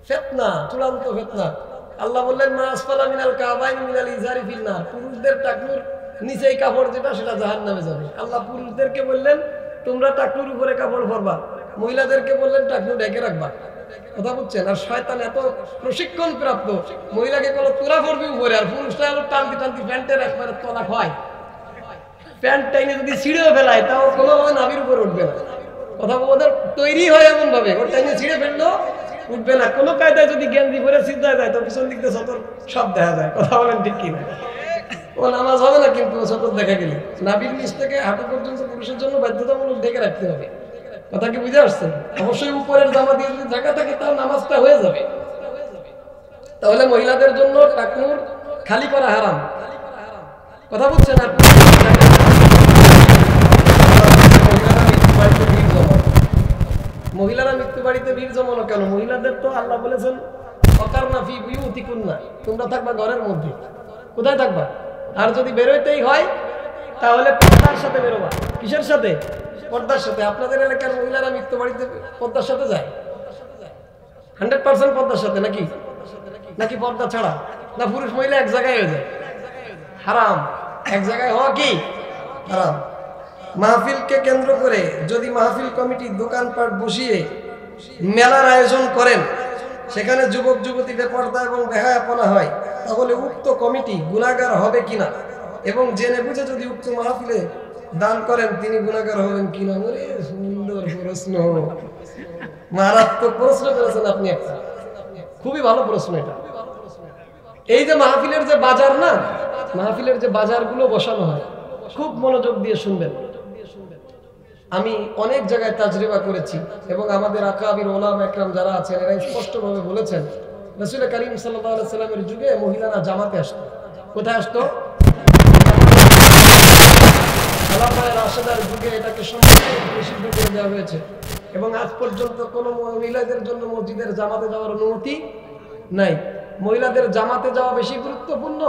ফিতনা, চূড়ান্ত ফিতনা। আল্লাহ বললেন, মা আসফালা মিনাল কাবাইনি মিনাল ইজারি ফিন্নার। পুরুষদের টাকলুর নিচেই কাপড় যেটা, সেটা জাহান্নামে যাবে। আল্লাহ পুরুষদেরকে বললেন তোমরা টাকলুর উপরে কাপড় পরবা, মহিলাদেরকে বললেন টাকলু ঢেকে রাখবা। কথা বুঝছেন? আর শয়তান এত প্রশিক্ষণ প্রাপ্ত, মহিলাকে বলো তোরা পরবি উপরে, আর পুরুষটা হলো টানতি টানতি প্যান্টের একবারে তলা হয়। প্যান্ট টাইনে যদি ছিঁড়েও ফেলায়, তাও কোনোভাবে নাভির উপর উঠবে না। কথা ওদের তৈরি হয় এমন ভাবে, ওর টাইনে ছিঁড়ে ফেললেও উঠবে না। কোনো কায়দায় যদি গেঞ্জি পরে সিদ্ধায় যায়, তো পিছন দিক দিয়ে সতর সব দেখা যায়। কথা বলেন ঠিক কিনা? ও নামাজ হবে না, কিন্তু সতর দেখা গেলে নাভির নিচ থেকে হাঁটু পর্যন্ত পুরুষের জন্য বাধ্যতামূলক ঢেকে রাখতে হবে। কথা কি বুঝে আসছেন? অবশ্যই উপরের জামা দিয়ে যদি ঢাকা থাকে, তাও নামাজটা হয়ে যাবে। তাহলে মহিলাদের জন্য টাকনুর খালি করা হারাম। কথা বুঝছেন? আপনি মহিলারা মৃত্যু বাড়িতে ভিড় জমানো কেন? মহিলাদের তো আল্লাহ বলেছেন ওয়াকারনা ফি বুয়ুতিকুন্না, তোমরা থাকবা ঘরের মধ্যে। কোথায় থাকবা? আর যদি বেরোইতেই হয়, তাহলে পর্দার সাথে বেরোবা। কিসের সাথে? পর্দার সাথে। আপনাদের এলাকার মহিলারা মৃত্যু বাড়িতে পর্দার সাথে যায়? 100% পর্দার সাথে নাকি? নাকি পর্দা ছাড়া? না পুরুষ মহিলা এক জায়গায় হয়ে যায়? হারাম। এক জায়গায় হওয়া কি হারাম। মাহফিলকে কেন্দ্র করে যদি মাহফিল কমিটি দোকানপাট বসিয়ে মেলার আয়োজন করেন, সেখানে যুবক যুবতী বেপরদা এবং বেহায়াপনা হয়, তাহলে উক্ত কমিটি গুনাহগার হবে কিনা, এবং জেনে বুঝে যদি উক্ত মাহফিলে দান করেন, তিনি গুনাহগার হবেন কিনা? ওরে সুন্দর প্রশ্ন, মারাত্মক প্রশ্ন করেছেন আপনি একটা। খুবই ভালো প্রশ্ন এটা। এই যে মাহফিলের যে বাজার না, মাহফিলের যে বাজারগুলো বসানো হয়, খুব মনোযোগ দিয়ে শুনবেন। আমি অনেক জায়গায় তাজরিবা করেছি এবং আমাদের আকাবির ওলামা একরাম যারা আছেন এরা স্পষ্টভাবে বলেছেন, রাসূল করিম সাল্লাল্লাহু আলাইহি সাল্লামের যুগে মহিলারা জামাতে আসতো। কোথায় আসতো? খোলাফায়ে রাশিদার যুগে এটাকে সম্পূর্ণ নিষিদ্ধ করে দেওয়া হয়েছে এবং আজ পর্যন্ত কোনো মহিলাদের জন্য মসজিদের জামাতে যাওয়ার অনুমতি নাই। মহিলাদের জামাতে যাওয়া বেশি গুরুত্বপূর্ণ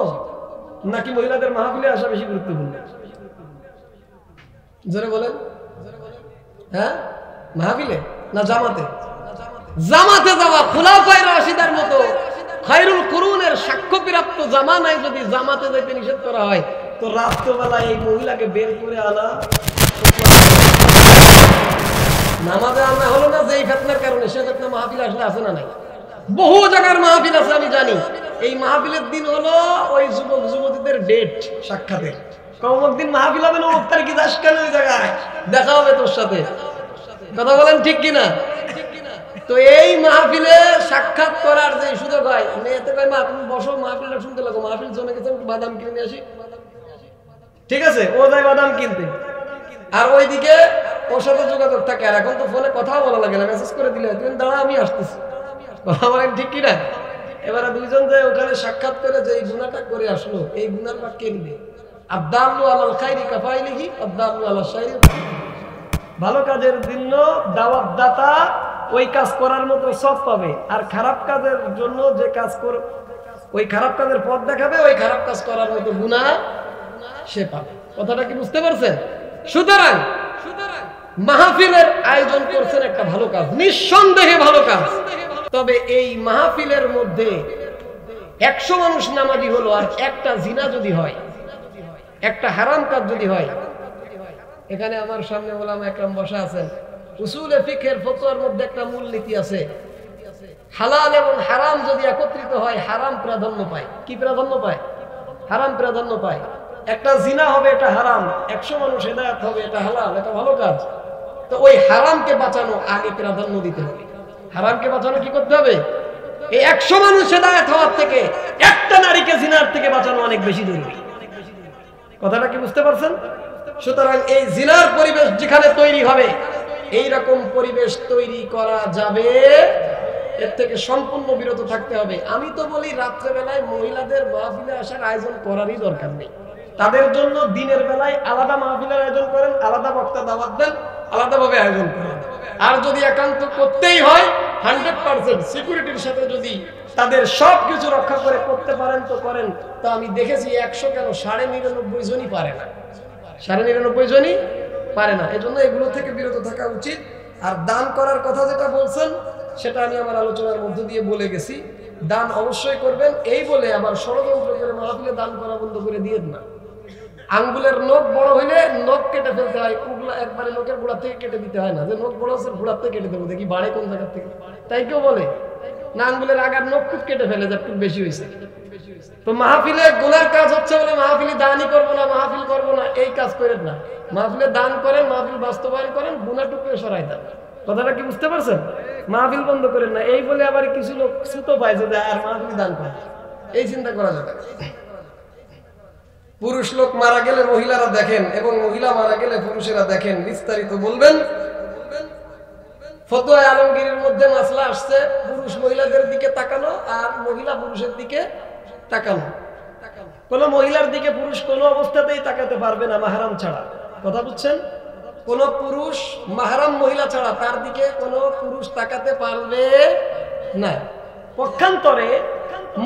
নাকি মহিলাদের মাহফিলে আসা বেশি গুরুত্বপূর্ণ? জোরে বলেন। হ্যাঁ, মাহফিলে না জামাতে? জামাতে যাওয়া। খোলাফায়ে রাশিদার মতো খায়রুল কুরুনের সাক্ষ্যপ্রাপ্ত জামানায় যদি জামাতে যাইতে নিষেধ করা হয়, তো রাত্রবেলায় এই মহিলাকে বের করে আনা নামাজে আনা হলো না যে এই ফিতনার কারণে। সে ফিতনা মাহফিল আসলে আছে না নাই? বহু জায়গার মাহফিল আছে, আমি জানি। এই মাহফিলের দিন হলো ওই যুবক যুবতীদের ডেট সাক্ষাতের। কমক দিন মাহফিল হবে না, অমুক তারিখে যাস কেন ওই জায়গায়, দেখা হবে তোর সাথে। কথা বলেন ঠিক কিনা? তো এই মাহফিলে সাক্ষাৎ করার যে সুযোগ হয়, মেয়েতে কয় মা তুমি বসো, মাহফিলটা শুনতে লাগো, মাহফিল জমে গেছে, বাদাম কিনে নিয়ে আসি। ঠিক আছে, ও যায় বাদাম কিনতে, আর ওইদিকে ওর সাথে যোগাযোগ থাকে। আর এখন তো ফোনে কথাও বলা লাগে না, মেসেজ করে দিলে তুমি দাঁড়া আমি আসতেছি। কথা বলেন ঠিক কিনা? এবারে দুইজন যে ওখানে সাক্ষাৎ করে যে এই গুনাহটা করে আসলো, এই গুনার ভাগ কে দিবে? আদ-দাল্লু আলাল খাইরি কাফাইলিহি আদ-দাল্লু আলাশ শাররি। ভালো কাজের জন্য দাওয়াত দাতা ওই কাজ করার মতো সব পাবে, আর খারাপ কাজের জন্য যে কাজ করে ওই খারাপ কাজের পথ দেখাবে, ওই খারাপ কাজ করার মতো গুনাহ সে পাবে। কথাটা কি বুঝতে পারছেন? সুতরাং মাহফিলের আয়োজন করছেন একটা ভালো কাজ, নিঃসন্দেহে ভালো কাজ। তবে এই মাহফিলের মধ্যে 100 মানুষ নামাজি হলো আর একটা জিনা যদি হয়, একটা হারাম কাজ যদি হয়, এখানে আমার সামনে ওলামা একরাম বসা আছেন, উসুলে ফিকহের ফতোয়ার মধ্যে একটা মূলনীতি আছে, হালাল এবং হারাম যদি একত্রিত হয় হারাম প্রাধান্য পায়। কি প্রাধান্য পায়? হারাম প্রাধান্য পায়। একটা জিনা হবে, এটা হারাম, 100 মানুষ হেদায়েত হবে, এটা হালাল, এটা ভালো কাজ। তো ওই হারামকে বাঁচানো আগে প্রাধান্য দিতে হবে। হারামকে বাঁচানো কি করতে হবে? এই 100 মানুষ হেদায়েত হওয়ার থেকে একটা নারীকে জিনার থেকে বাঁচানো অনেক বেশি জরুরি। কথাটা কি বুঝতে পারছেন? সুতরাং এই জিনার পরিবেশ যেখানে তৈরি হবে, এই রকম পরিবেশ তৈরি করা যাবে, এর থেকে সম্পূর্ণ বিরত থাকতে হবে। আমি তো বলি রাত্রেবেলায় মহিলাদের মাহফিলে আসার আয়োজন করারই দরকার নেই। তাদের জন্য দিনের বেলায় আলাদা মাহফিলের আয়োজন করেন, আলাদা বক্তা দাওয়াত দেন, আলাদাভাবে আয়োজন করেন। আর যদি একান্ত করতেই হয় 100% সিকিউরিটির সাথে যদি তাদের সবকিছু রক্ষা করে করতে পারেন তো করেন। তো আমি দেখেছি 100 কেন 99.5 জনই পারে না, 99.5 জনই পারে না। এই জন্য এগুলো থেকে বিরত থাকা উচিত। আর দান করার কথা যেটা বলছেন সেটা আমি আমার আলোচনার মধ্য দিয়ে বলে গেছি। দান অবশ্যই করবেন, এই বলে আবার ষড়যন্ত্র করে মাহফিলে দান করা বন্ধ করে দিয়েন না। আঙ্গুলের নখ বড় হইলে নখ কেটে ফেলতে হয়, ওগুলো একবারে নখের গোড়া থেকে কেটে দিতে হয় না, যে নখ বড় হচ্ছে গোড়ার থেকে কেটে দেবো, দেখি বাড়ে কোন জায়গার থেকে, তাই কেউ বলে না। আঙ্গুলের আগার নখ খুব কেটে ফেলে যে একটু বেশি হয়েছে। তো মাহফিলে গুনার কাজ হচ্ছে বলে মাহফিলে দানই করবো না, মাহফিল করবো না, এই কাজ করেন না। মাহফিলে দান করেন, মাহফিল বাস্তবায়ন করেন, গুনাহটুকু সরাই দেন। কথাটা কি বুঝতে পারছেন? মাহফিল বন্ধ করেন না, এই বলে আবার কিছু লোক ছুতো পায় যে আর মাহফিল দান করে, এই চিন্তা করা যাবে। পুরুষ লোক মারা গেলে মহিলারা দেখেন এবং মহিলা মারা গেলে পুরুষেরা দেখেন, বিস্তারিত বলবেন। ফতোয়া আলমগীরের মধ্যে মাসলা আসছে পুরুষ মহিলাদের দিকে তাকানো আর মহিলা পুরুষের দিকে তাকানো। কোন মহিলার দিকে পুরুষ কোনো অবস্থাতেই তাকাতে পারবে না মাহরাম ছাড়া। কথা বুঝছেন? কোন পুরুষ মাহরাম মহিলা ছাড়া তার দিকে কোন পুরুষ তাকাতে পারবে না। পক্ষান্তরে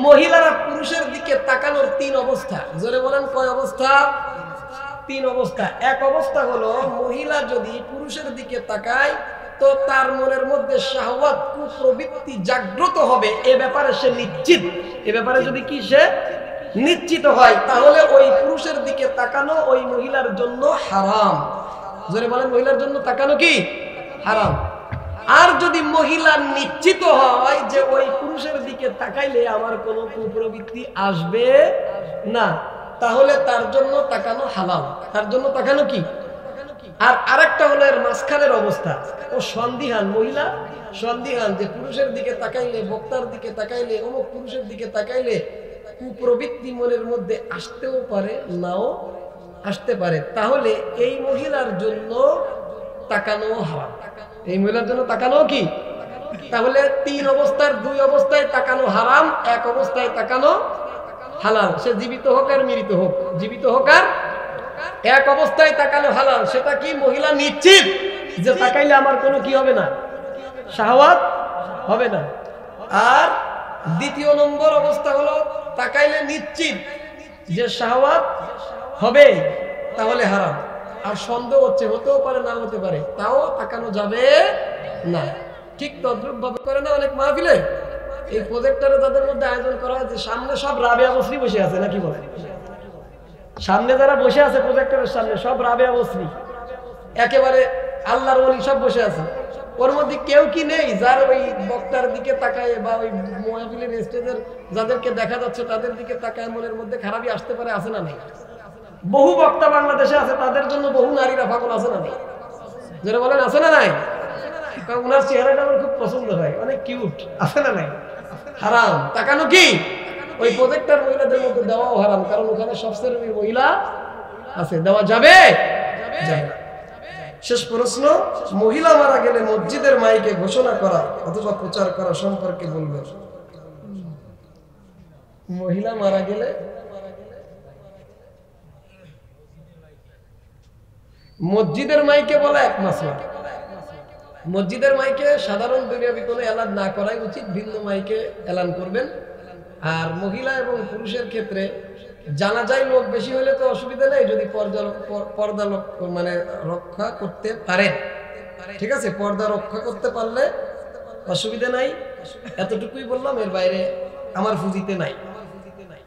মহিলারা পুরুষের দিকে তাকানোর 3 অবস্থা। জোরে বলেন কয় অবস্থা? 3 অবস্থা। এক অবস্থা হলো মহিলা যদি পুরুষের দিকে তাকায় তো তার মনের মধ্যে শাহওয়াত কুপ্রবৃত্তি জাগ্রত হবে, এ ব্যাপারে সে নিশ্চিত। এ ব্যাপারে যদি কি সে নিশ্চিত হয় তাহলে ওই পুরুষের দিকে তাকানো ওই মহিলার জন্য হারাম। জোরে বলেন মহিলার জন্য তাকানো কি হারাম। আর যদি মহিলা নিশ্চিত হয় যে ওই পুরুষের দিকে তাকাইলে আমার কোনো কুপ্রবৃত্তি আসবে না, তাহলে তার জন্য তাকানো হালাল। তার জন্য তাকানো কি? আর আরেকটা হলো এর মাঝখানের অবস্থা, ও সন্দিহান, মহিলা সন্দিহান যে পুরুষের দিকে তাকাইলে, বক্তার দিকে তাকাইলে, অমুক পুরুষের দিকে তাকাইলে কুপ্রবৃত্তি মনের মধ্যে আসতেও পারে, নাও আসতে পারে, তাহলে এই মহিলার জন্য তাকানো হারাম। এই মহিলার জন্য তাকানো কি? তাহলে 3 অবস্থার 2 অবস্থায় তাকানো হারাম, 1 অবস্থায় তাকানো হালাল। সে জীবিত হোক আর মৃত হোক, জীবিত হোক আর 1 অবস্থায় তাকানো হালাল। সেটা কি? মহিলা নিশ্চিত যে তাকাইলে আমার কোনো কি হবে না, শাহওয়াত হবে না। আর 2য় নম্বর অবস্থা হলো তাকাইলে নিশ্চিত যে শাহওয়াত হবে, তাহলে হারাম। আর সন্দেহ হচ্ছে, হতেও পারে না হতে পারে, তাও তাকানো যাবে না। ঠিক তদ্রুপ ভাবে করে না অনেক মাহফিলে এই প্রজেক্টরে তাদের মধ্যে আয়োজন করা হয় যে সামনে সব রাবেয়া বসরি বসে আছে, নাকি বলে? সামনে যারা বসে আছে প্রজেক্টরের সামনে সব রাবেয়া বসরি, একেবারে আল্লাহর ওলি সব বসে আছে। ওর মধ্যে কেউ কি নেই যার ওই বক্তার দিকে তাকায় বা ওই মাহফিলের স্টেজের যাদেরকে দেখা যাচ্ছে তাদের দিকে তাকায় মনের মধ্যে খারাপই আসতে পারে? আছে না নাই? বহু বক্তা বাংলাদেশে আছে, তাদের জন্য বহু নারীরা পাগল, আছে না নাই? যারা বলেন আছে না নাই? কারণ ওনার চেহারাটা আমার খুব পছন্দ হয়, অনেক কিউট, আছে না নাই? হারাম তাকানো কি? ওই প্রজেক্টর মহিলাদের মধ্যে দেওয়াও হারাম, কারণ ওখানে সব শ্রেণীর মহিলা আছে, দেওয়া যাবে? যাবে। শেষ প্রশ্ন, মহিলা মারা গেলে মসজিদের মাইকে ঘোষণা করা অথবা প্রচার করা সম্পর্কে বলবেন। মহিলা মারা গেলে মসজিদের মাইকে বলা এক মাসলা। মসজিদের মাইকে সাধারণ দুনিয়াবি কোনো এলান না করাই উচিত, ভিন্ন মাইকে এলান করবেন। আর মহিলা এবং পুরুষের ক্ষেত্রে জানা যায় লোক বেশি হলে তো অসুবিধা নেই, যদি পর্দা মানে রক্ষা করতে পারে, ঠিক আছে, পর্দা রক্ষা করতে পারলে অসুবিধা নাই। এতটুকুই বললাম, এর বাইরে আমার ফুজিতে নাই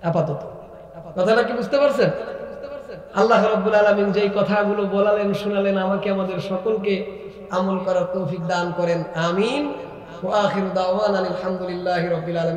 আপাতত। কথাটা কি বুঝতে পারছেন? আল্লাহ রাব্বুল আলামিন যেই কথাগুলো বলালেন শোনালেন, আমাকে আমাদের সকলকে আমল করার তৌফিক দান করেন। আমিন। ওয়া আখিরু দাওয়ানা আলহামদুলিল্লাহি রাব্বিল আলামিন।